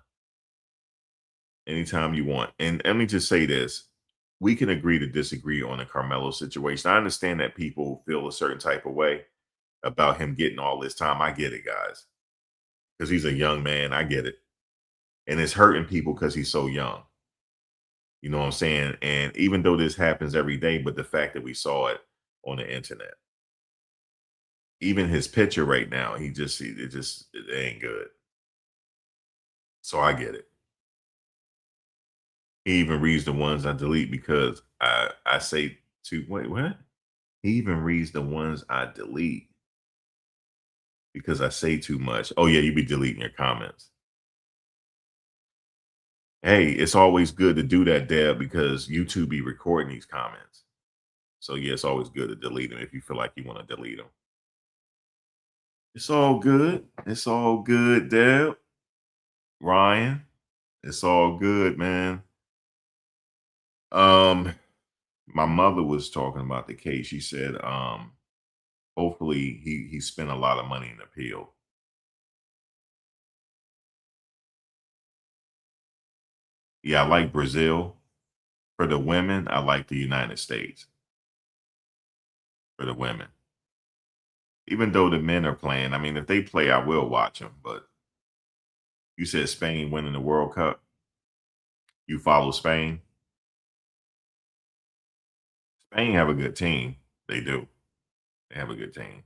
Anytime you want. And let me just say this. We can agree to disagree on the Karmelo situation. I understand that people feel a certain type of way about him getting all this time. I get it, guys. Because he's a young man. I get it. And it's hurting people because he's so young. You know what I'm saying? And even though this happens every day, but the fact that we saw it on the internet, even his picture right now, it ain't good. So I get it. He even reads the ones I delete because I say to wait, what? He even reads the ones I delete because I say too much. Oh yeah, you be deleting your comments. Hey, it's always good to do that, Deb, because YouTube be recording these comments. So yeah, it's always good to delete them if you feel like you want to delete them. It's all good. It's all good, Deb. Ryan, it's all good, man. My mother was talking about the case. She said, hopefully he spent a lot of money in appeal. Yeah, I like Brazil. For the women, I like the United States. For the women. Even though the men are playing, I mean, if they play, I will watch them. But you said Spain winning the World Cup. You follow Spain? Spain have a good team. They do. They have a good team.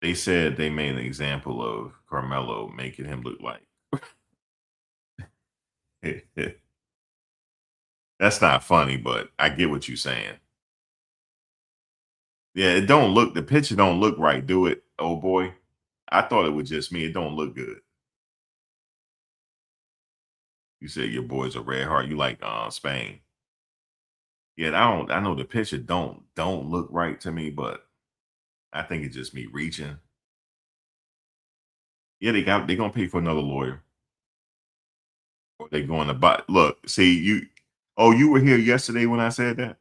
They said they made an example of Carmelo, making him look like. That's not funny, but I get what you're saying. Yeah, the picture don't look right, do it, oh boy. I thought it was just me. It don't look good. You said your boy's a red heart. You like Spain. Yeah, I know the picture don't look right to me, but I think it's just me reaching. Yeah, they're gonna pay for another lawyer. Or they're going to buy look, see you were here yesterday when I said that?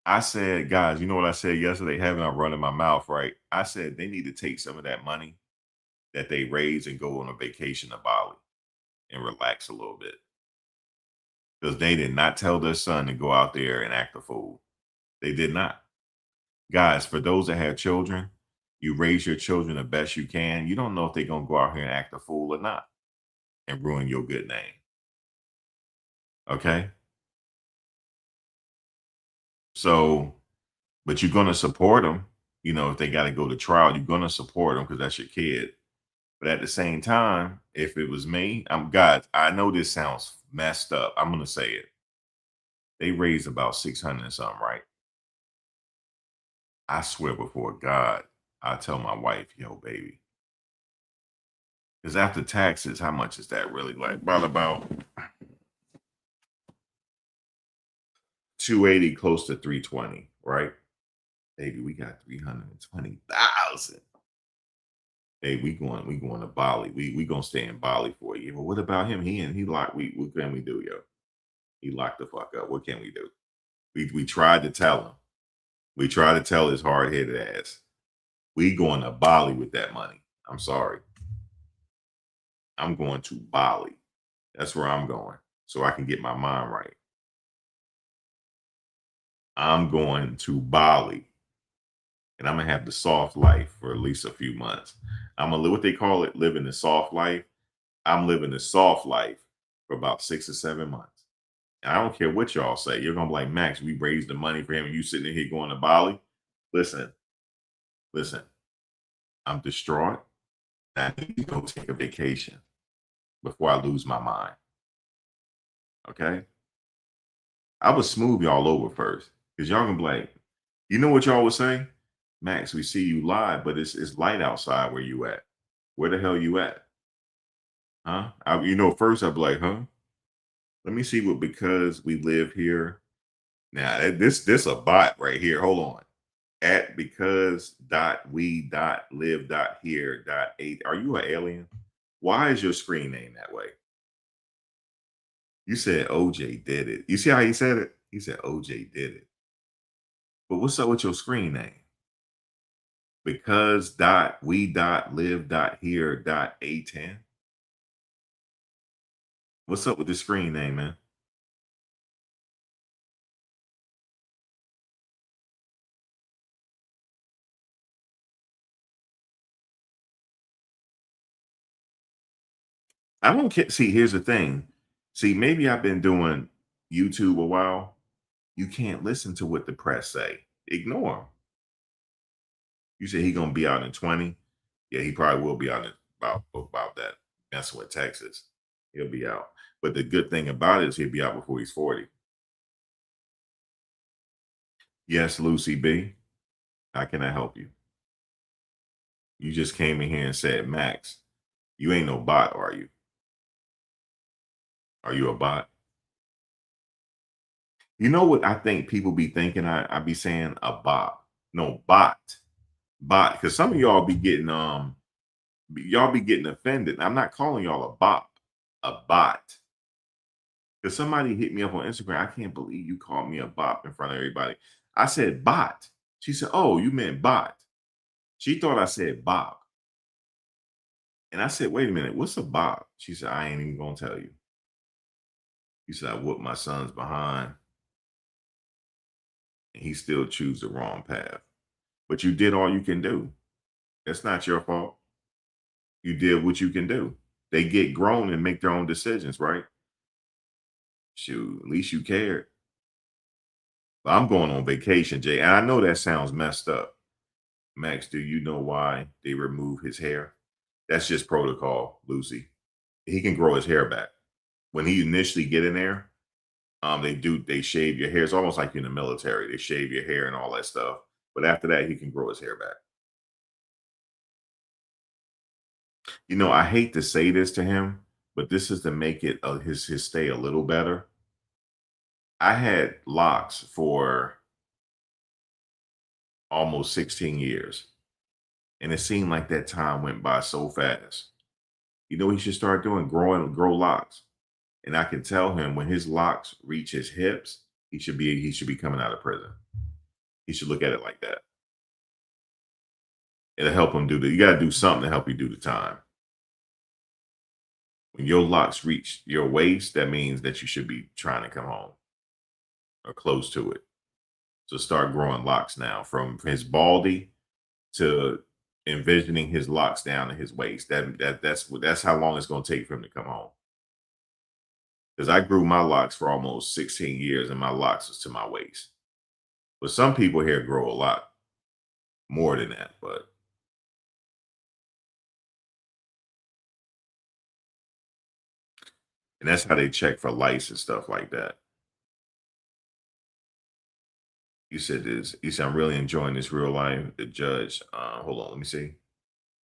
I said, guys, you know what I said yesterday? Having a run in my mouth, right? I said they need to take some of that money that they raise and go on a vacation to Bali and relax a little bit. Because they did not tell their son to go out there and act a fool. They did not. Guys, for those that have children, you raise your children the best you can. You don't know if they're going to go out here and act a fool or not and ruin your good name. Okay? So But you're going to support them. You know, if they got to go to trial, you're going to support them because that's your kid. But at the same time, if it was me, God, I know this sounds messed up. I'm going to say it. They raised about 600 and something, right? I swear before God, I tell my wife, yo, baby. Because after taxes, how much is that really? Like about 280, close to 320, right? Baby, we got 320,000. Hey, we going to Bali. We gonna stay in Bali for a year. But what about him? He locked. What can we do, yo? He locked the fuck up. What can we do? We tried to tell him. We tried to tell his hard headed ass. We going to Bali with that money. I'm sorry. I'm going to Bali. That's where I'm going, so I can get my mind right. I'm going to Bali, and I'm gonna have the soft life for at least a few months. I'm gonna live what they call it, living the soft life. I'm living the soft life for about 6 or 7 months. And I don't care what y'all say. You're gonna be like, Max, we raised the money for him, and you sitting here going to Bali. Listen, listen. I'm distraught. I need to go take a vacation before I lose my mind. Okay. I would smooth y'all over first. Because y'all gonna be like, you know what y'all would say? Max, we see you live, but it's light outside where you at. Where the hell you at? Huh? First I'd be like, huh? Let me see what because we live here. Now this a bot right here. Hold on. At because dot we dot live dot here dot eight. Are you an alien? Why is your screen name that way? You said OJ did it. You see how he said it? He said OJ did it. But what's up with your screen name? Because dot we dot live dot here dot A10. What's up with the screen name, man? I don't care. See, here's the thing. See, maybe I've been doing YouTube a while. You can't listen to what the press say. Ignore them. You say he gonna be out in 20. Yeah, he probably will be out in about that. Messing with Texas. He'll be out. But the good thing about it is he'll be out before he's 40. Yes, Lucy B. How can I help you? You just came in here and said, Max, you ain't no bot, are you? Are you a bot? You know what I think people be thinking? I be saying a bot. No, bot. Bot. Because some of y'all be getting offended. I'm not calling y'all a bot. Because somebody hit me up on Instagram. I can't believe you called me a bot in front of everybody. I said bot. She said, oh, you meant bot. She thought I said Bob. And I said, wait a minute, what's a Bob? She said, I ain't even gonna tell you. He said, I whooped my son's behind. And he still choose the wrong path. But you did all you can do. That's not your fault. You did what you can do. They get grown and make their own decisions, right? Shoot, at least you cared. But I'm going on vacation, Jay. And I know that sounds messed up. Max, do you know why they remove his hair? That's just protocol, Lucy. He can grow his hair back. When he initially get in there, they shave your hair. It's almost like you're in the military. They shave your hair and all that stuff. But after that, he can grow his hair back. I hate to say this to him, but this is to make it his stay a little better. I had locks for almost 16 years. And it seemed like that time went by so fast. You know what he should start doing? Grow locks. And I can tell him when his locks reach his hips, he should be coming out of prison. He should look at it like that. It'll help him you got to do something to help you do the time. When your locks reach your waist, that means that you should be trying to come home or close to it. So start growing locks now from his baldy to envisioning his locks down to his waist. That's how long it's going to take for him to come home. Because I grew my locks for almost 16 years and my locks was to my waist. But some people hair grow a lot more than that. But and that's how they check for lice and stuff like that. You said this. You said I'm really enjoying this real life. The judge. Hold on, let me see.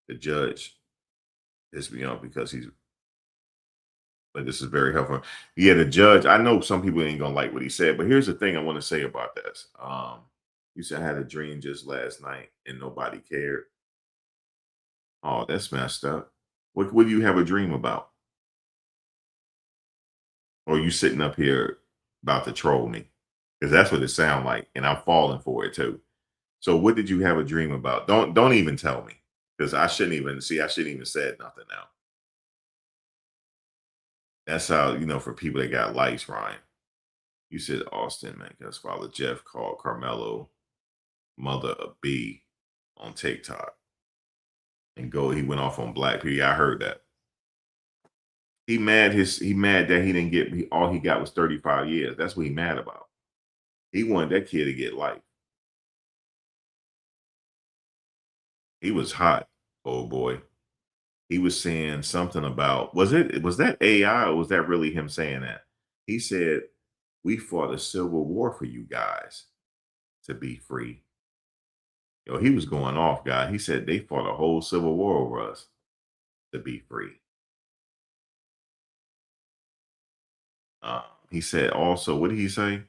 The judge is because he's. But this is very helpful. Yeah, the judge. I know some people ain't gonna like what he said, but here's the thing I want to say about this. You said I had a dream just last night and nobody cared. Oh, that's messed up. What do you have a dream about? Or you sitting up here about to troll me? Because that's what it sounds like, and I'm falling for it too. So what did you have a dream about? Don't even tell me. Because I shouldn't even said nothing now. That's how, for people that got lights, Ryan. You said Austin, man, because Father Jeff called Karmelo mother a B on TikTok. And he went off on Black people. Yeah, I heard that. He mad that he didn't get all he got was 35 years. That's what he mad about. He wanted that kid to get life. He was hot, old boy. He was saying something about was that AI or was that really him saying that? He said, "We fought a civil war for you guys to be free." Yo, he was going off, guy. He said they fought a whole civil war over us to be free. He said also, what did he say?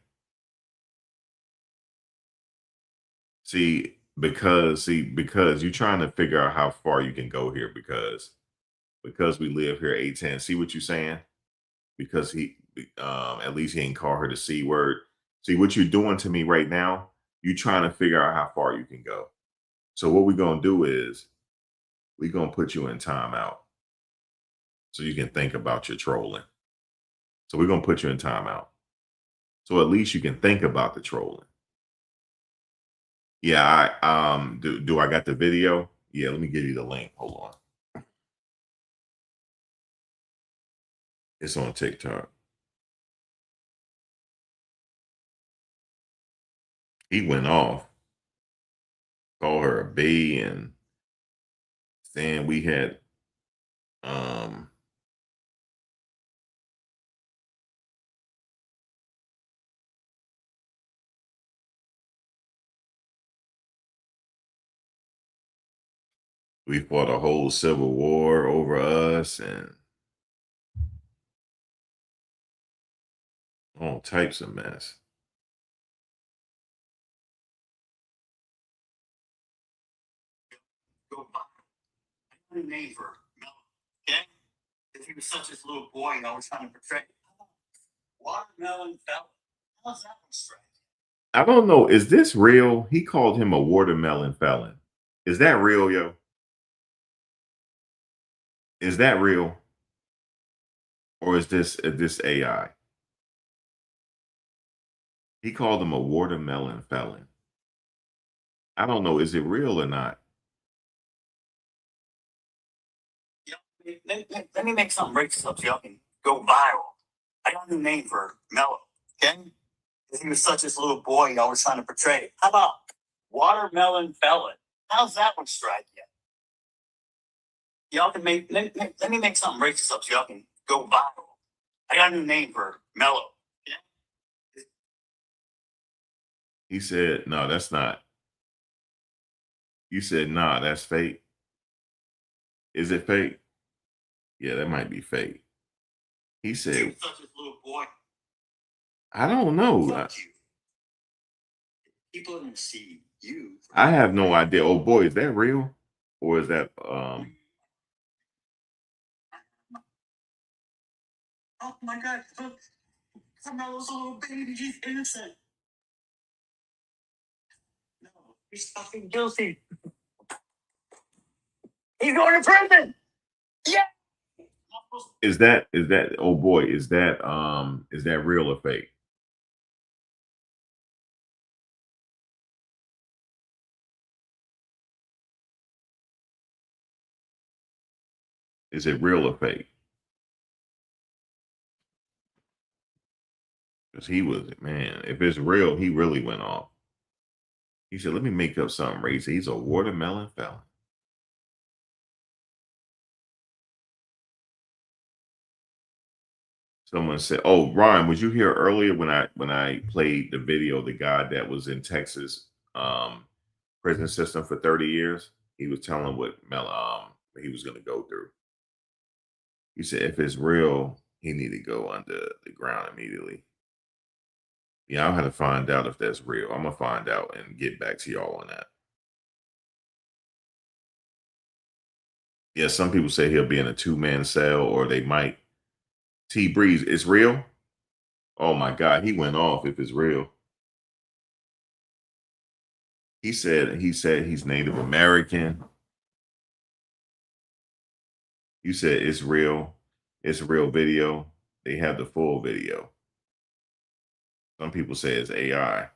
Because you're trying to figure out how far you can go here because we live here 810. See what you're saying? Because at least he ain't call her the C word. See what you're doing to me right now? You trying to figure out how far you can go. So what we're gonna do is we're gonna put you in timeout so you can think about your trolling. So we're gonna put you in timeout. So at least you can think about the trolling. Yeah, I do I got the video? Yeah, let me give you the link. Hold on. It's on TikTok. He went off, called her a B and saying we had um we fought a whole civil war over us and all types of mess. Go by. I got a name for Mel. Okay? If he was such a little boy, I was trying to portray. Watermelon fella. How's that one straight? I don't know. Is this real? He called him a watermelon felon. Is that real, yo? Is that real? Or is this AI? He called him a watermelon felon. I don't know. Is it real or not? Let me make something racist up so y'all can go viral. I got a new name for Mello. Okay? If he was such a little boy, I was trying to portray. How about watermelon felon? How's that one strike yet? Y'all can let me make something racist up so y'all can go viral. I got a new name for Mello. Okay? He said, no, that's not. You said, nah, that's fake. Is it fake? Yeah, that might be fake. He said, such a little boy. I don't know. Fuck you. People are gonna see you. I have no idea. Oh boy, is that real? Or is that Oh my god, look. Carmelo's a little baby, he's innocent. No, he's fucking guilty. He's going to prison. Yeah. is that oh boy, is that real or fake? Is it real or fake? Because he was, man, if it's real, he really went off. He said, let me make up something, Ray. He said, he's a watermelon felon. Someone said, "Oh, Ryan, was you here earlier when I played the video of the guy that was in Texas prison system for 30 years? He was telling what he was going to go through. He said if it's real, he need to go under the ground immediately. Yeah, I'll have to find out if that's real. I'm gonna find out and get back to y'all on that. Yeah, some people say he'll be in a 2-man cell, or they might. T Breeze, it's real. Oh my God, he went off if it's real. He said he's Native American. You said it's real. It's a real video. They have the full video. Some people say it's AI.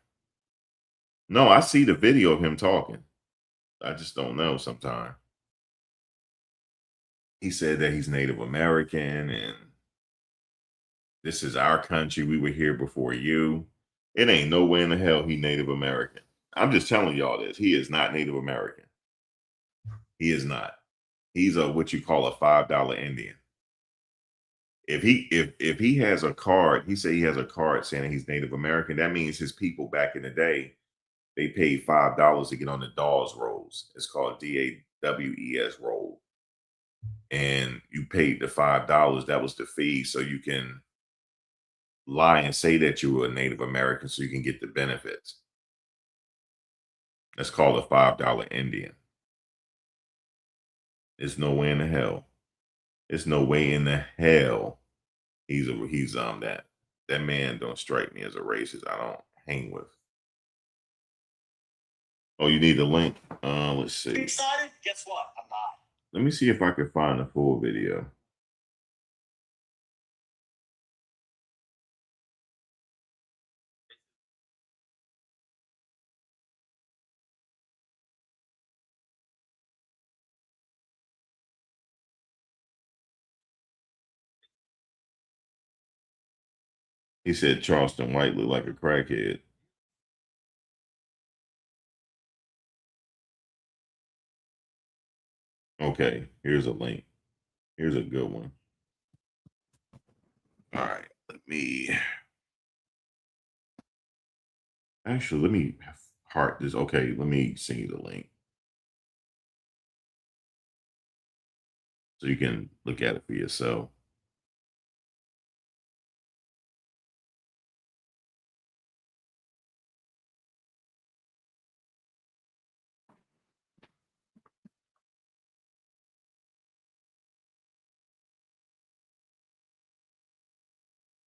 No, I see the video of him talking. I just don't know sometimes. He said that he's Native American and this is our country. We were here before you. It ain't no way in the hell he Native American. I'm just telling y'all this. He is not Native American. He is not. He's a what you call a $5 Indian. If he has a card, he say he has a card saying he's Native American. That means his people back in the day, they paid $5 to get on the Dawes rolls. It's called DAWES roll, and you paid the $5. That was the fee, so you can lie and say that you were a Native American, so you can get the benefits. That's called a $5 Indian. There's no way in the hell. There's no way in the hell he's that man don't strike me as a racist. I don't hang with. Oh, you need the link? Let's see. Excited? Guess what? I'm not. Let me see if I can find the full video. He said Charleston White looked like a crackhead. Okay, here's a link. Here's a good one. All right, let me heart this. Okay, let me send you the link so you can look at it for yourself.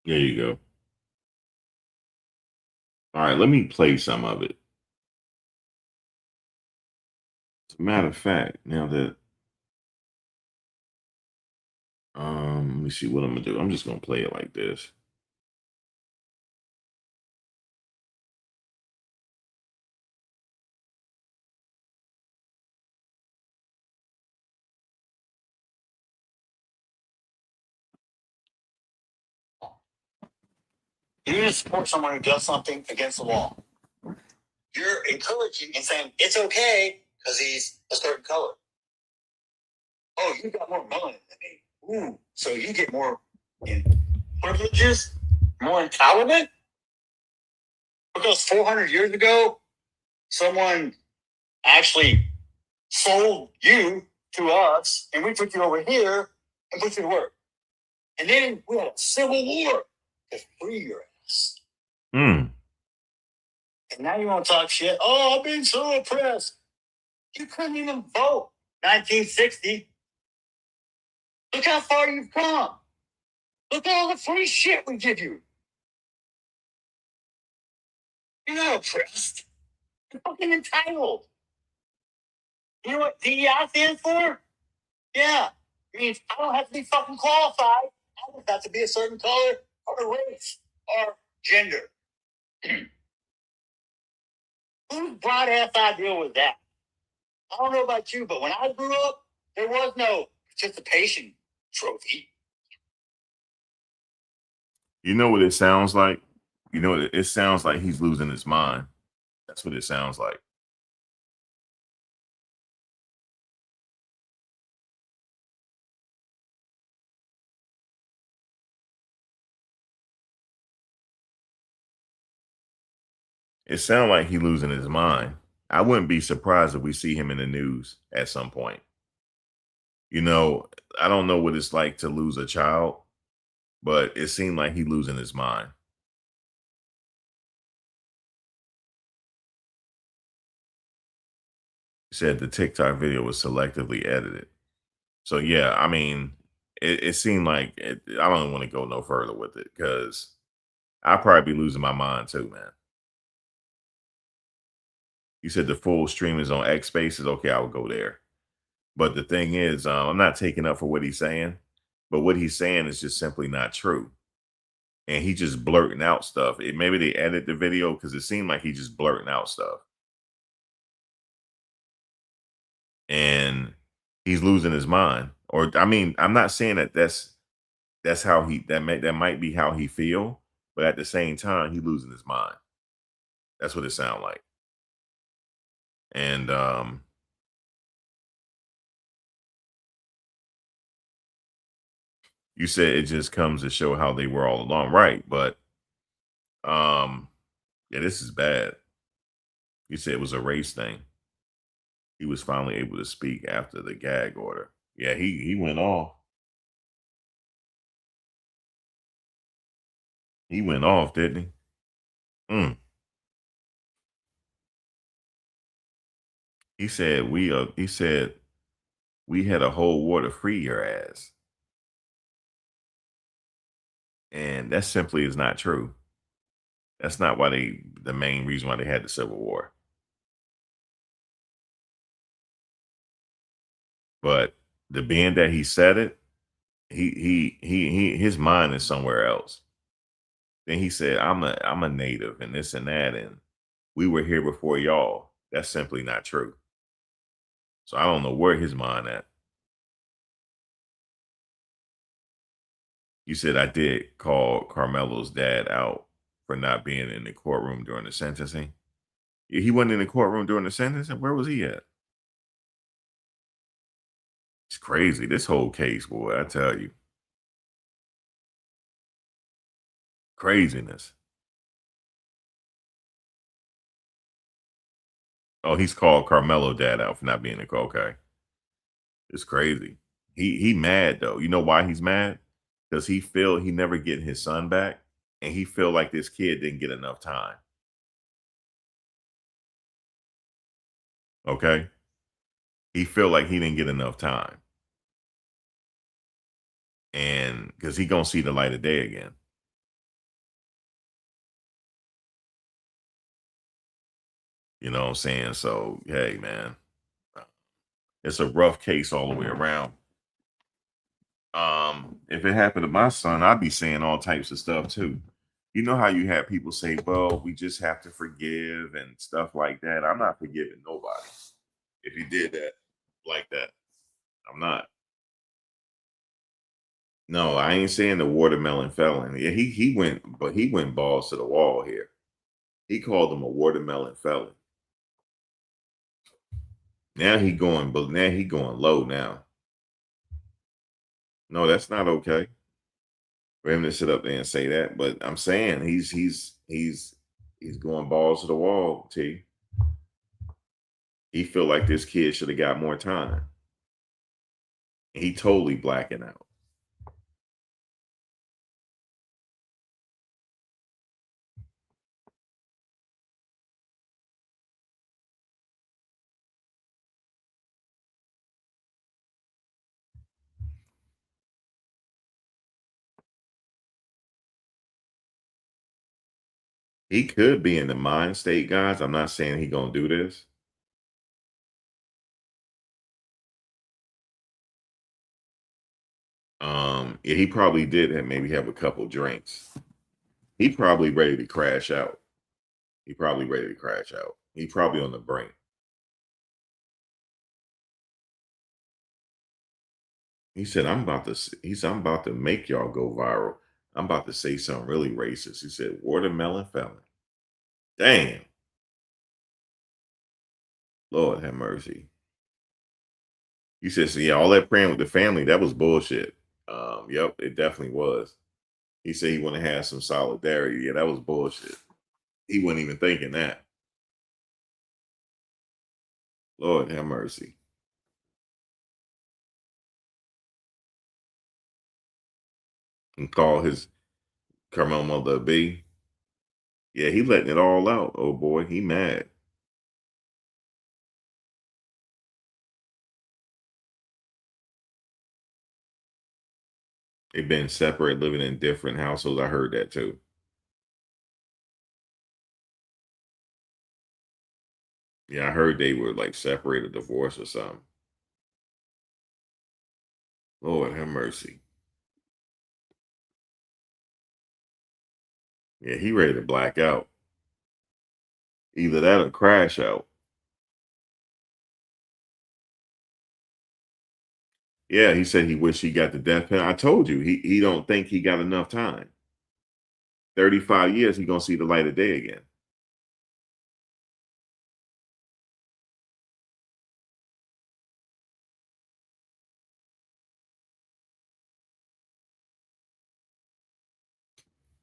There you go. All right, let me play some of it. As a matter of fact, now that let me see what I'm gonna do. I'm just gonna play it like this. You need to support someone who does something against the law. You're encouraging and saying it's okay because he's a certain color. Oh, you got more melanin than me. Ooh, so you get more privileges, more entitlement? Because 400 years ago, someone actually sold you to us, and we took you over here and put you to work. And then we had a civil war to free your ass. Hmm. And now you want to talk shit? Oh, I'm being so oppressed. You couldn't even vote 1960. Look how far you've come. Look at all the free shit we give you. You're not oppressed. You're fucking entitled. You know what DEI stands for? Yeah. It means I don't have to be fucking qualified. I don't have to be a certain color or race or gender. Whose broad ass idea was that? I don't know about you, but when I grew up, there was no participation trophy. You know what it sounds like? You know, it sounds like he's losing his mind. That's what it sounds like. It sounds like he losing his mind. I wouldn't be surprised if we see him in the news at some point. You know, I don't know what it's like to lose a child, but it seemed like he losing his mind. He said the TikTok video was selectively edited. So yeah, I mean, it seemed like I don't want to go no further with it because I'll probably be losing my mind too, man. You said the full stream is on X Spaces. Okay, I will go there. But the thing is, I'm not taking up for what he's saying, but what he's saying is just simply not true. And he just blurting out stuff. Maybe they edit the video because it seemed like he just blurting out stuff. And he's losing his mind. Or I mean, I'm not saying that's how that might be how he feel, but at the same time, he losing his mind. That's what it sounds like. And you said it just comes to show how they were all along, right? But yeah, this is bad. You said it was a race thing. He was finally able to speak after the gag order. Yeah, he went off. He went off, didn't he? He said we had a whole war to free your ass. And that simply is not true. That's not why the main reason why they had the Civil War. But the being that he said it, his mind is somewhere else. Then he said, I'm a native and this and that, and we were here before y'all. That's simply not true. So I don't know where his mind at. You said I did call Carmelo's dad out for not being in the courtroom during the sentencing. He wasn't in the courtroom during the sentencing. Where was he at? It's crazy. This whole case, boy, I tell you. Craziness. Oh, he's called Carmelo dad out for not being in the court. Okay. It's crazy. He mad though. You know why he's mad? Because he feel he never getting his son back, and he feel like this kid didn't get enough time. Okay. He feel like he didn't get enough time. And because he gonna see the light of day again. You know what I'm saying? So hey man, it's a rough case all the way around. If it happened to my son, I'd be saying all types of stuff too. You know how you have people say, well, we just have to forgive and stuff like that. I'm not forgiving nobody if you did that like that. I'm not. No, I ain't saying the watermelon felon. Yeah, he went, but he went balls to the wall here. He called him a watermelon felon. Now he going, but now he going low now. No, that's not okay for him to sit up there and say that. But I'm saying he's going balls to the wall. T. He feel like this kid should have got more time. He totally blacking out. He could be in the mind state, guys. I'm not saying he gonna do this. Yeah, he probably did maybe have a couple drinks. He probably ready to crash out. He probably ready to crash out. He probably on the brink. He said, I'm about to make y'all go viral. I'm about to say something really racist. He said, watermelon felon. Damn. Lord have mercy. He says, so yeah, all that praying with the family, that was bullshit. Yep, it definitely was. He said he want to have some solidarity. Yeah, that was bullshit. He wasn't even thinking that. Lord have mercy. And call his Karmelo mother a B. Yeah, he letting it all out. Oh boy, he mad. They've been separate, living in different households. I heard that too. Yeah, I heard they were like separated, divorced or something. Lord have mercy. Yeah, he ready to black out. Either that or crash out. Yeah, he said he wished he got the death penalty. I told you, he don't think he got enough time. 35 years, he gonna see the light of day again.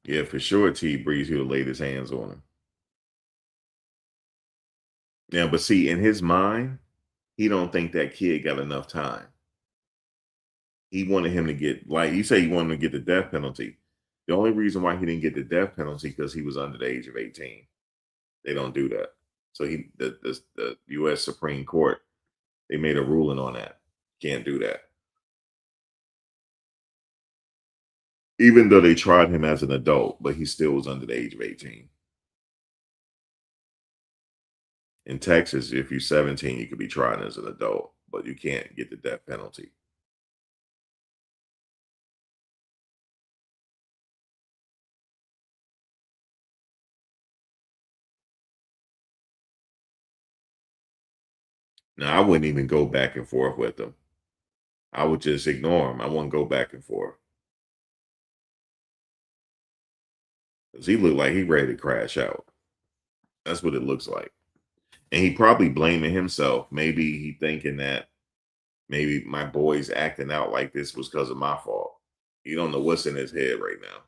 Yeah, for sure. T Breeze, he would have laid his hands on him. Yeah, but see, in his mind, he don't think that kid got enough time. He wanted him to get, like you say, he wanted him to get the death penalty. The only reason why he didn't get the death penalty because he was under the age of 18. They don't do that. So the U.S. Supreme Court, they made a ruling on that. Can't do that. Even though they tried him as an adult, but he still was under the age of 18. In Texas, if you're 17, you could be tried as an adult, but you can't get the death penalty. Now, I wouldn't even go back and forth with him. I would just ignore him. I wouldn't go back and forth. Because he looked like he ready to crash out. That's what it looks like. And he probably blaming himself. Maybe he thinking that maybe my boy's acting out like this was because of my fault. You don't know what's in his head right now.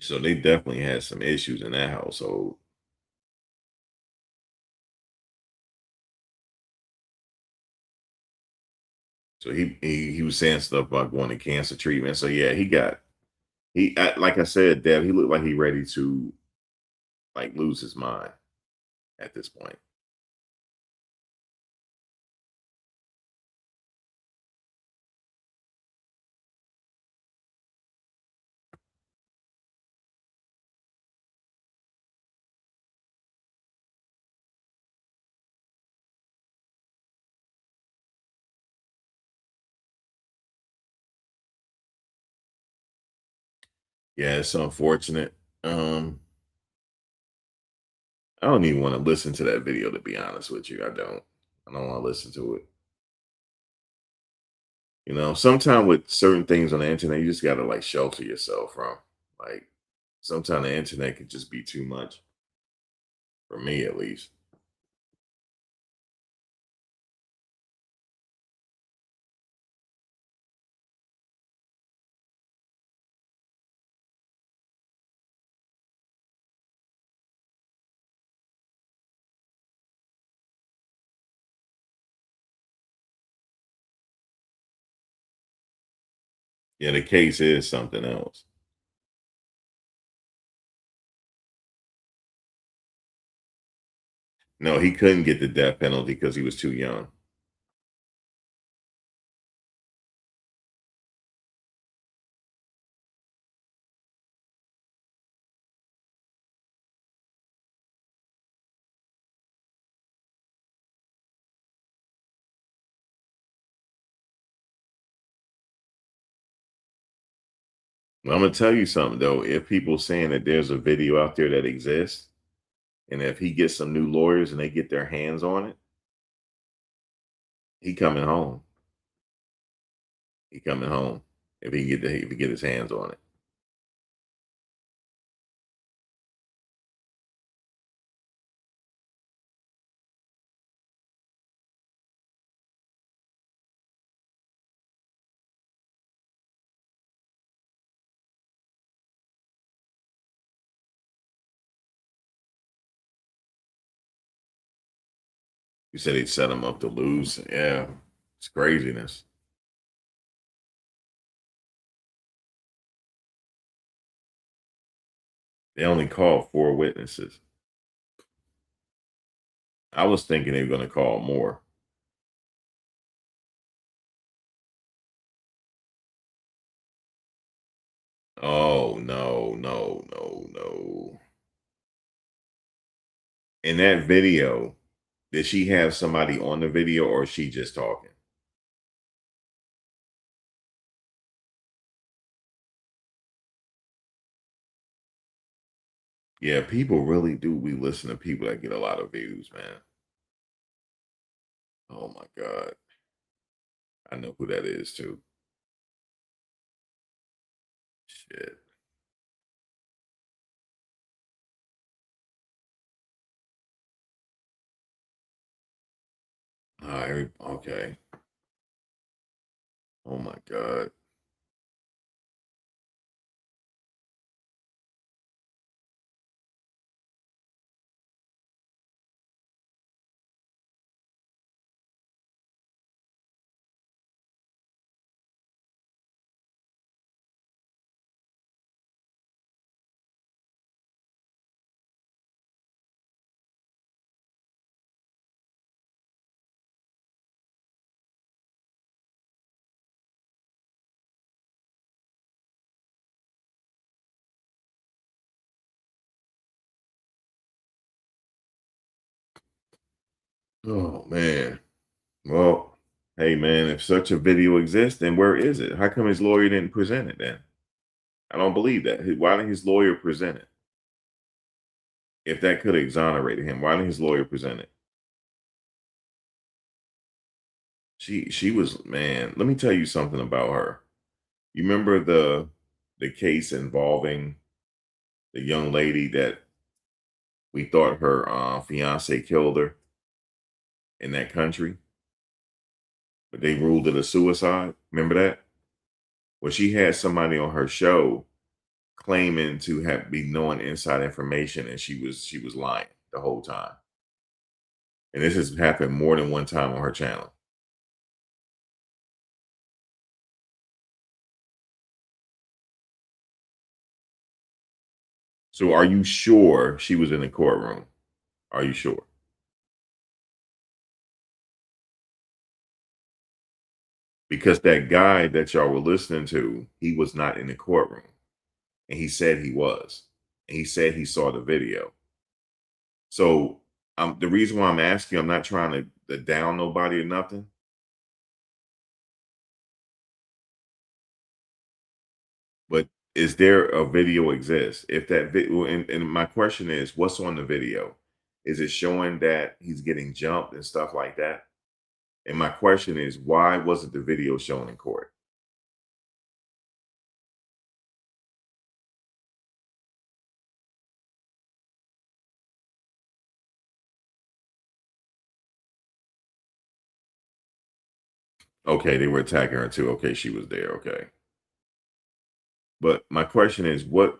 So they definitely had some issues in that household. So he was saying stuff about going to cancer treatment. So yeah, like I said, Deb, he looked like he ready to like lose his mind at this point. Yeah, it's unfortunate. I don't even want to listen to that video, to be honest with you. I don't. I don't want to listen to it. You know, sometimes with certain things on the internet, you just gotta like shelter yourself from. Like sometimes the internet can just be too much for me, at least. Yeah, the case is something else. No, he couldn't get the death penalty because he was too young. Well, I'm gonna tell you something though. If people saying that there's a video out there that exists, and if he gets some new lawyers and they get their hands on it, He coming home. He coming home if he get his hands on it. You said he'd set him up to lose. Yeah, it's craziness. They only called 4 witnesses. I was thinking they were going to call more. Oh, no, no, no, no. In that video, did she have somebody on the video or is she just talking? Yeah, people really do. We listen to people that get a lot of views, man. Oh my God. I know who that is too. Shit. All right. Okay. Oh my God. Oh man. Well, hey man, if such a video exists, then where is it? How come his lawyer didn't present it then? I don't believe that. Why didn't his lawyer present it? If that could have exonerated him, why didn't his lawyer present it? She was, man, let me tell you something about her. You remember the case involving the young lady that we thought her fiance killed her in that country, but they ruled it a suicide. Remember that? Well, she had somebody on her show claiming to have be knowing inside information, and she was lying the whole time. And this has happened more than one time on her channel. So, are you sure she was in the courtroom? Are you sure? Because that guy that y'all were listening to, he was not in the courtroom, and he said he was, and he said he saw the video. So, the reason why I'm asking, I'm not trying to down nobody or nothing. But is there a video exists? If that video, and my question is, what's on the video? Is it showing that he's getting jumped and stuff like that? And my question is, why wasn't the video shown in court? Okay, they were attacking her too. Okay, she was there. Okay. But my question is, wh-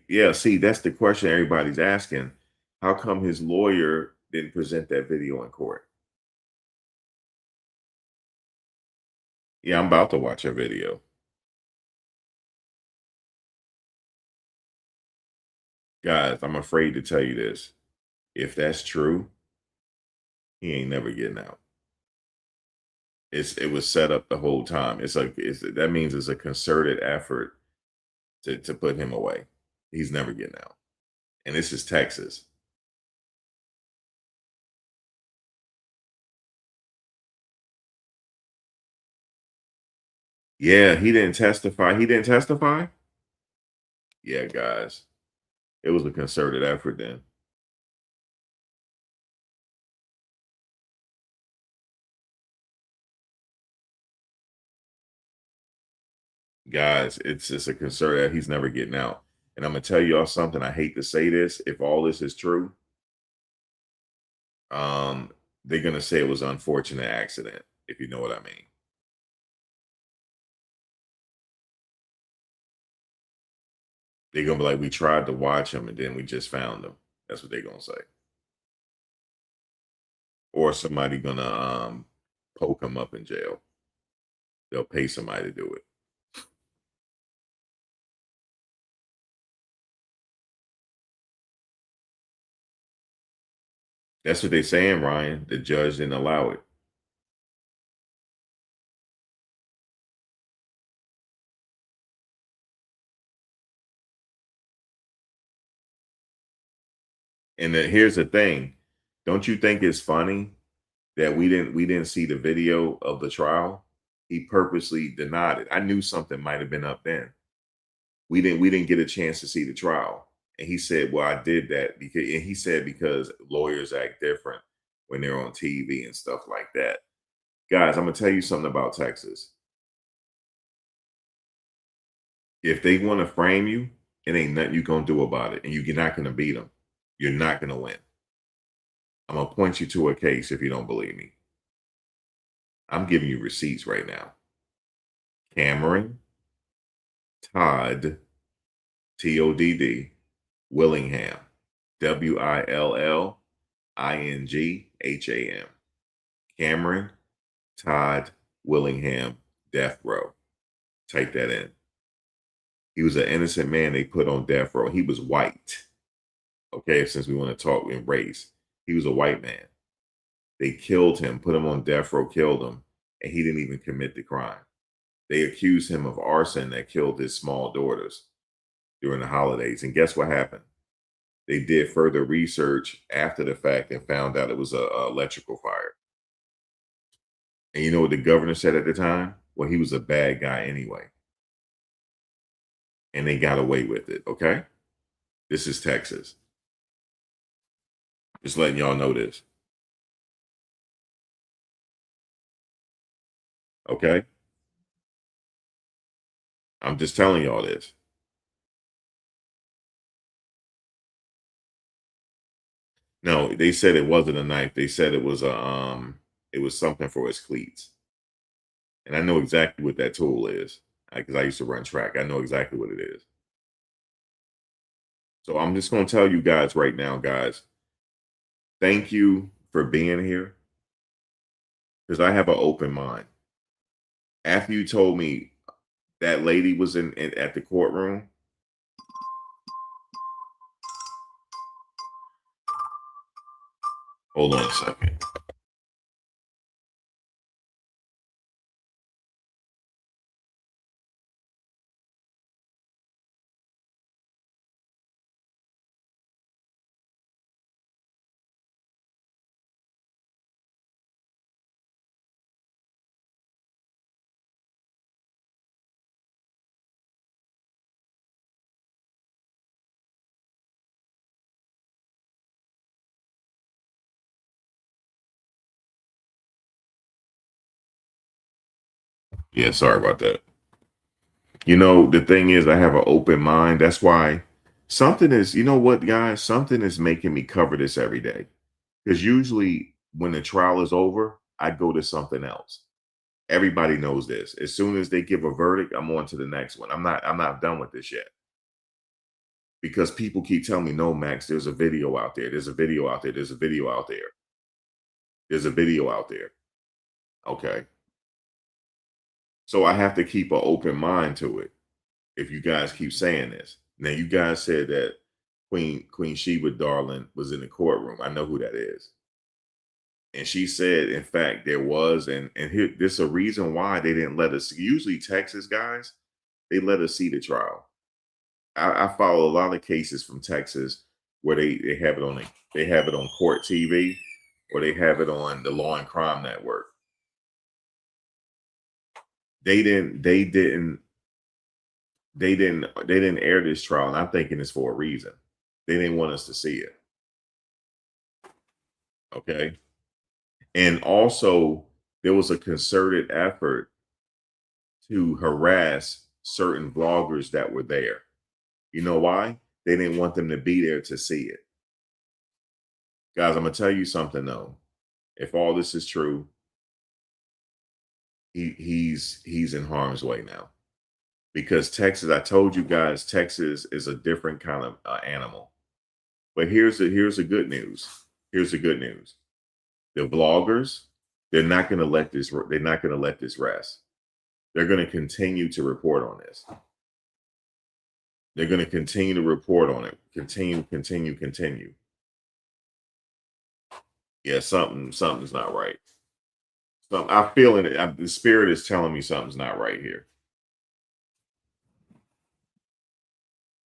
yeah, see, that's the question everybody's asking. How come his lawyer didn't present that video in court? Yeah, I'm about to watch a video. Guys, I'm afraid to tell you this. If that's true, he ain't never getting out. It was set up the whole time. That means it's a concerted effort to put him away. He's never getting out. And this is Texas. Yeah, he didn't testify. He didn't testify? Yeah, guys. It was a concerted effort then. Guys, it's just a concern that he's never getting out. And I'm gonna tell y'all something. I hate to say this. If all this is true, they're gonna say it was an unfortunate accident, if you know what I mean. They're gonna be like, we tried to watch him and then we just found him. That's what they're gonna say. Or somebody gonna poke him up in jail. They'll pay somebody to do it. That's what they're saying, Ryan. The judge didn't allow it. And here's the thing. Don't you think it's funny that we didn't see the video of the trial? He purposely denied it. I knew something might have been up then. We didn't get a chance to see the trial. And he said, well, I did that because lawyers act different when they're on TV and stuff like that. Guys, I'm gonna tell you something about Texas. If they want to frame you, it ain't nothing you gonna do about it. And you're not gonna beat them. You're not gonna win. I'm gonna point you to a case if you don't believe me. I'm giving you receipts right now. Cameron, Todd, Todd, Willingham, Willingham. Cameron, Todd, Willingham, death row. Type that in. He was an innocent man they put on death row. He was white. Okay, since we want to talk in race, he was a white man. They killed him, put him on death row, killed him, and he didn't even commit the crime. They accused him of arson that killed his small daughters during the holidays. And guess what happened? They did further research after the fact and found out it was a electrical fire. And you know what the governor said at the time? Well, he was a bad guy anyway. And they got away with it, okay? This is Texas. Just letting y'all know this. Okay? I'm just telling y'all this. No, they said it wasn't a knife. They said it was it was something for his cleats. And I know exactly what that tool is because I used to run track. I know exactly what it is. So I'm just going to tell you guys right now, guys, thank you for being here because I have an open mind. After you told me that lady was in at the courtroom, hold on a second. Yeah, sorry about that. You know, the thing is, I have an open mind. That's why something is, you know what, guys, something is making me cover this every day. Because usually when the trial is over, I go to something else. Everybody knows this. As soon as they give a verdict, I'm on to the next one. I'm not done with this yet. Because people keep telling me, no, Max, there's a video out there. There's a video out there. There's a video out there. There's a video out there. Okay. So I have to keep an open mind to it. If you guys keep saying this. Now you guys said that Queen Sheba Darling was in the courtroom. I know who that is. And she said, in fact, there was, and here, there's a reason why they didn't let us. Usually, Texas guys, they let us see the trial. I follow a lot of cases from Texas where they have it on they have it on court TV or they have it on the Law and Crime Network. They didn't air this trial, and I'm thinking it's for a reason. They didn't want us to see it. Okay. And also, there was a concerted effort to harass certain vloggers that were there. You know why? They didn't want them to be there to see it. Guys, I'm gonna tell you something though. If all this is true, he's in harm's way now. Because Texas, I told you guys, Texas is a different kind of animal. But here's the good news. Here's the good news. The vloggers, they're not going to let this. They're not going to let this rest. They're going to continue to report on this. They're going to continue to report on it. Continue. Yeah, something's not right. I'm feeling it. The spirit is telling me something's not right here.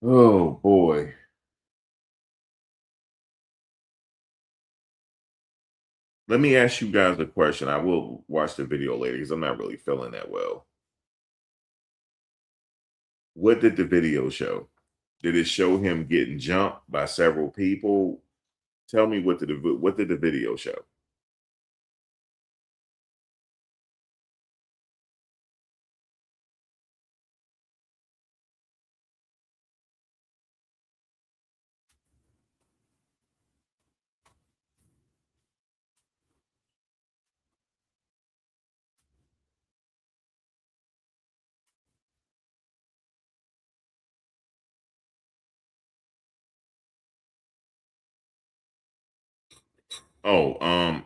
Oh boy. Let me ask you guys a question. I will watch the video later because I'm not really feeling that well. What did the video show? Did it show him getting jumped by several people? Tell me what did the video show? Oh,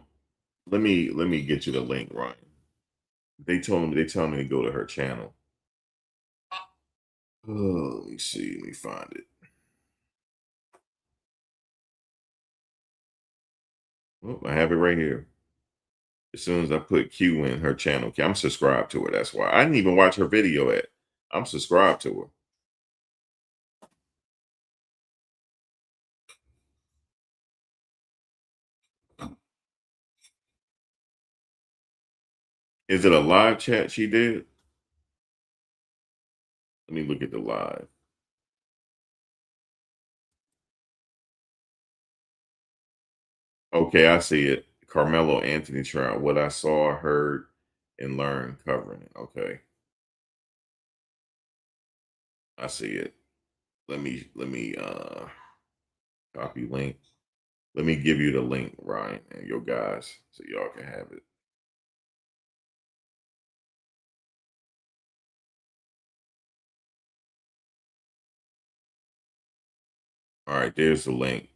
let me get you the link, Ryan. They tell me to go to her channel. Oh, let me see. Let me find it. Oh, I have it right here. As soon as I put Q in her channel, I'm subscribed to her. That's why I didn't even watch her video yet. I'm subscribed to her. Is it a live chat she did? Let me look at the live. Okay, I see it. Carmelo Anthony trial. What I saw, heard, and learned covering it. Okay. I see it. Let me copy link. Let me give you the link, Ryan, and your guys, so y'all can have it. All right, there's the link.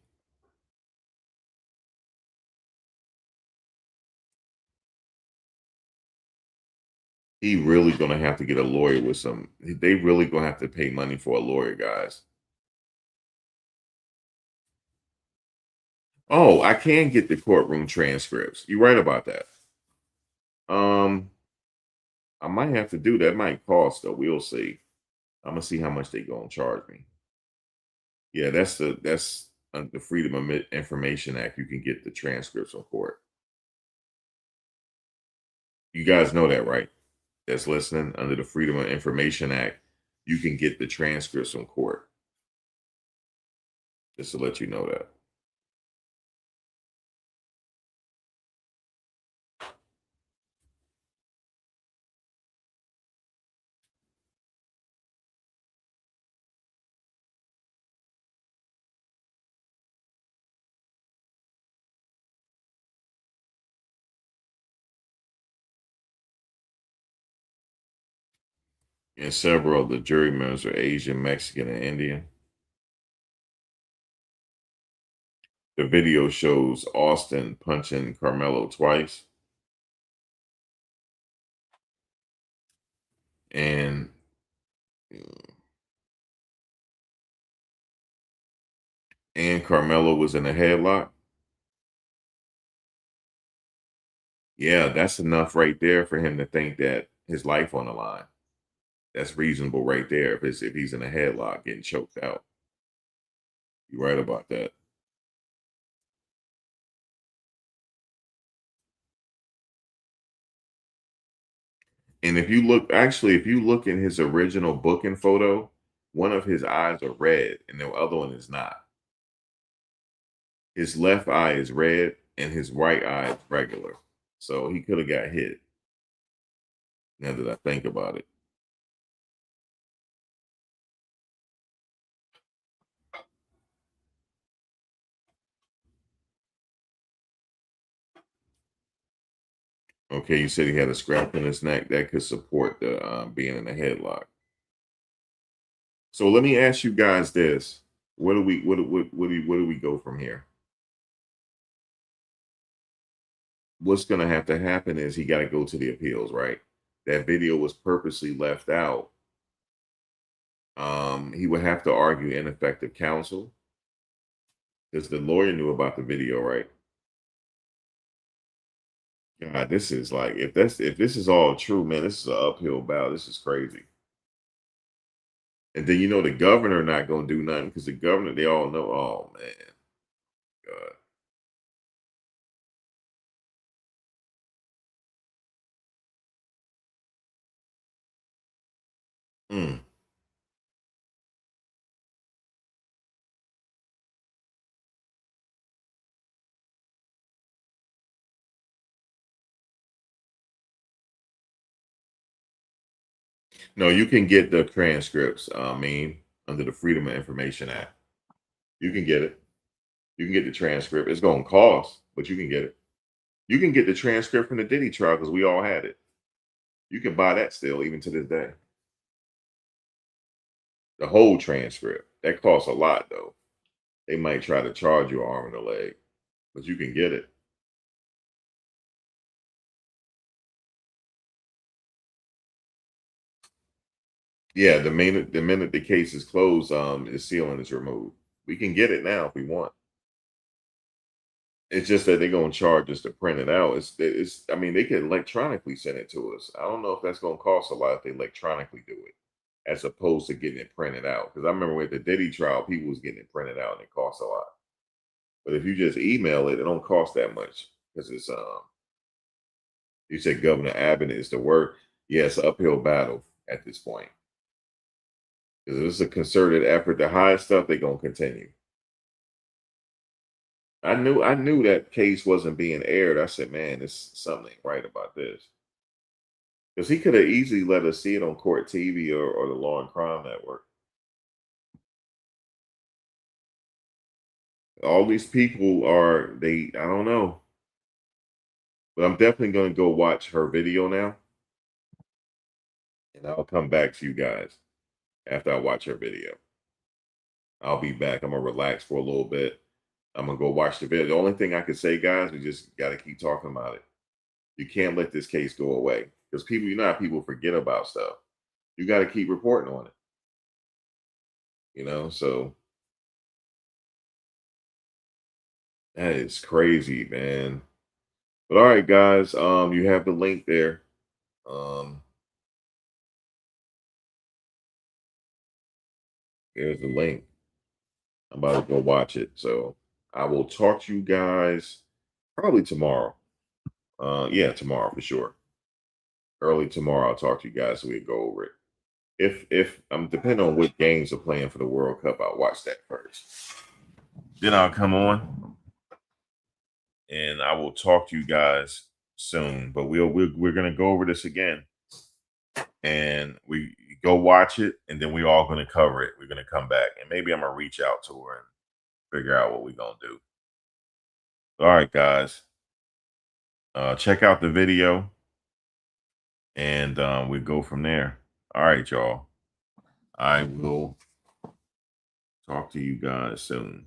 He really gonna have to get a lawyer with some. They really gonna have to pay money for a lawyer, guys. Oh, I can get the courtroom transcripts. You're right about that. I might have to do that. It might cost though. We'll see. I'm gonna see how much they gonna charge me. Yeah, that's the Freedom of Information Act. You can get the transcripts on court. You guys know that, right? That's listening, under the Freedom of Information Act, you can get the transcripts on court. Just to let you know that. And several of the jury members are Asian, Mexican, and Indian. The video shows Austin punching Karmelo twice. And Karmelo was in a headlock. Yeah, that's enough right there for him to think that his life on the line. That's reasonable right there if he's in a headlock getting choked out. You're right about that. And if you look in his original booking photo, one of his eyes are red and the other one is not. His left eye is red and his right eye is regular. So he could have got hit. Now that I think about it. Okay, you said he had a scrap in his neck that could support the being in a headlock. So let me ask you guys this: what do we go from here? What's going to have to happen is he got to go to the appeals, right? That video was purposely left out. He would have to argue ineffective counsel because the lawyer knew about the video, right? God, this is like if this is all true, man, this is an uphill battle. This is crazy. And then the governor not gonna do nothing because the governor, they all know. Oh man, God. Mm. No, you can get the transcripts. Under the Freedom of Information Act, you can get it. You can get the transcript. It's gonna cost, but you can get it. You can get the transcript from the Diddy trial because we all had it. You can buy that still, even to this day. The whole transcript. That costs a lot though. They might try to charge you an arm and a leg, but you can get it. Yeah, the minute the case is closed, the ceiling is removed. We can get it now if we want. It's just that they're gonna charge us to print it out. It's I mean, they could electronically send it to us. I don't know if that's gonna cost a lot if they electronically do it, as opposed to getting it printed out. Because I remember with the Diddy trial, people was getting it printed out and it costs a lot. But if you just email it, it don't cost that much because it's you said Governor Abbott is the word. Yeah, it's an uphill battle at this point. Because it's a concerted effort to hide stuff, they're gonna continue. I knew that case wasn't being aired. I said, man, this something ain't right about this. Because he could have easily let us see it on Court TV or the Law and Crime Network. All these people I don't know. But I'm definitely gonna go watch her video now. And I'll come back to you guys after I watch her video. I'll be back. I'm gonna relax for a little bit. I'm gonna go watch the video. The only thing I can say, guys, we just gotta keep talking about it. You can't let this case go away. Because people, how people forget about stuff. You got to keep reporting on it. So that is crazy, man. But all right, guys, you have the link there. Here's the link. I'm about to go watch it. So I will talk to you guys probably tomorrow. Yeah, tomorrow for sure. Early tomorrow, I'll talk to you guys so we can go over it. If I'm depending on what games are playing for the World Cup, I'll watch that first. Then I'll come on and I will talk to you guys soon. But we're gonna go over this again, and we go watch it, and then we're all gonna cover it. We're gonna come back, and maybe I'm gonna reach out to her and figure out what we're gonna do. All right, guys, check out the video, and we go from there. All right, y'all. I will talk to you guys soon.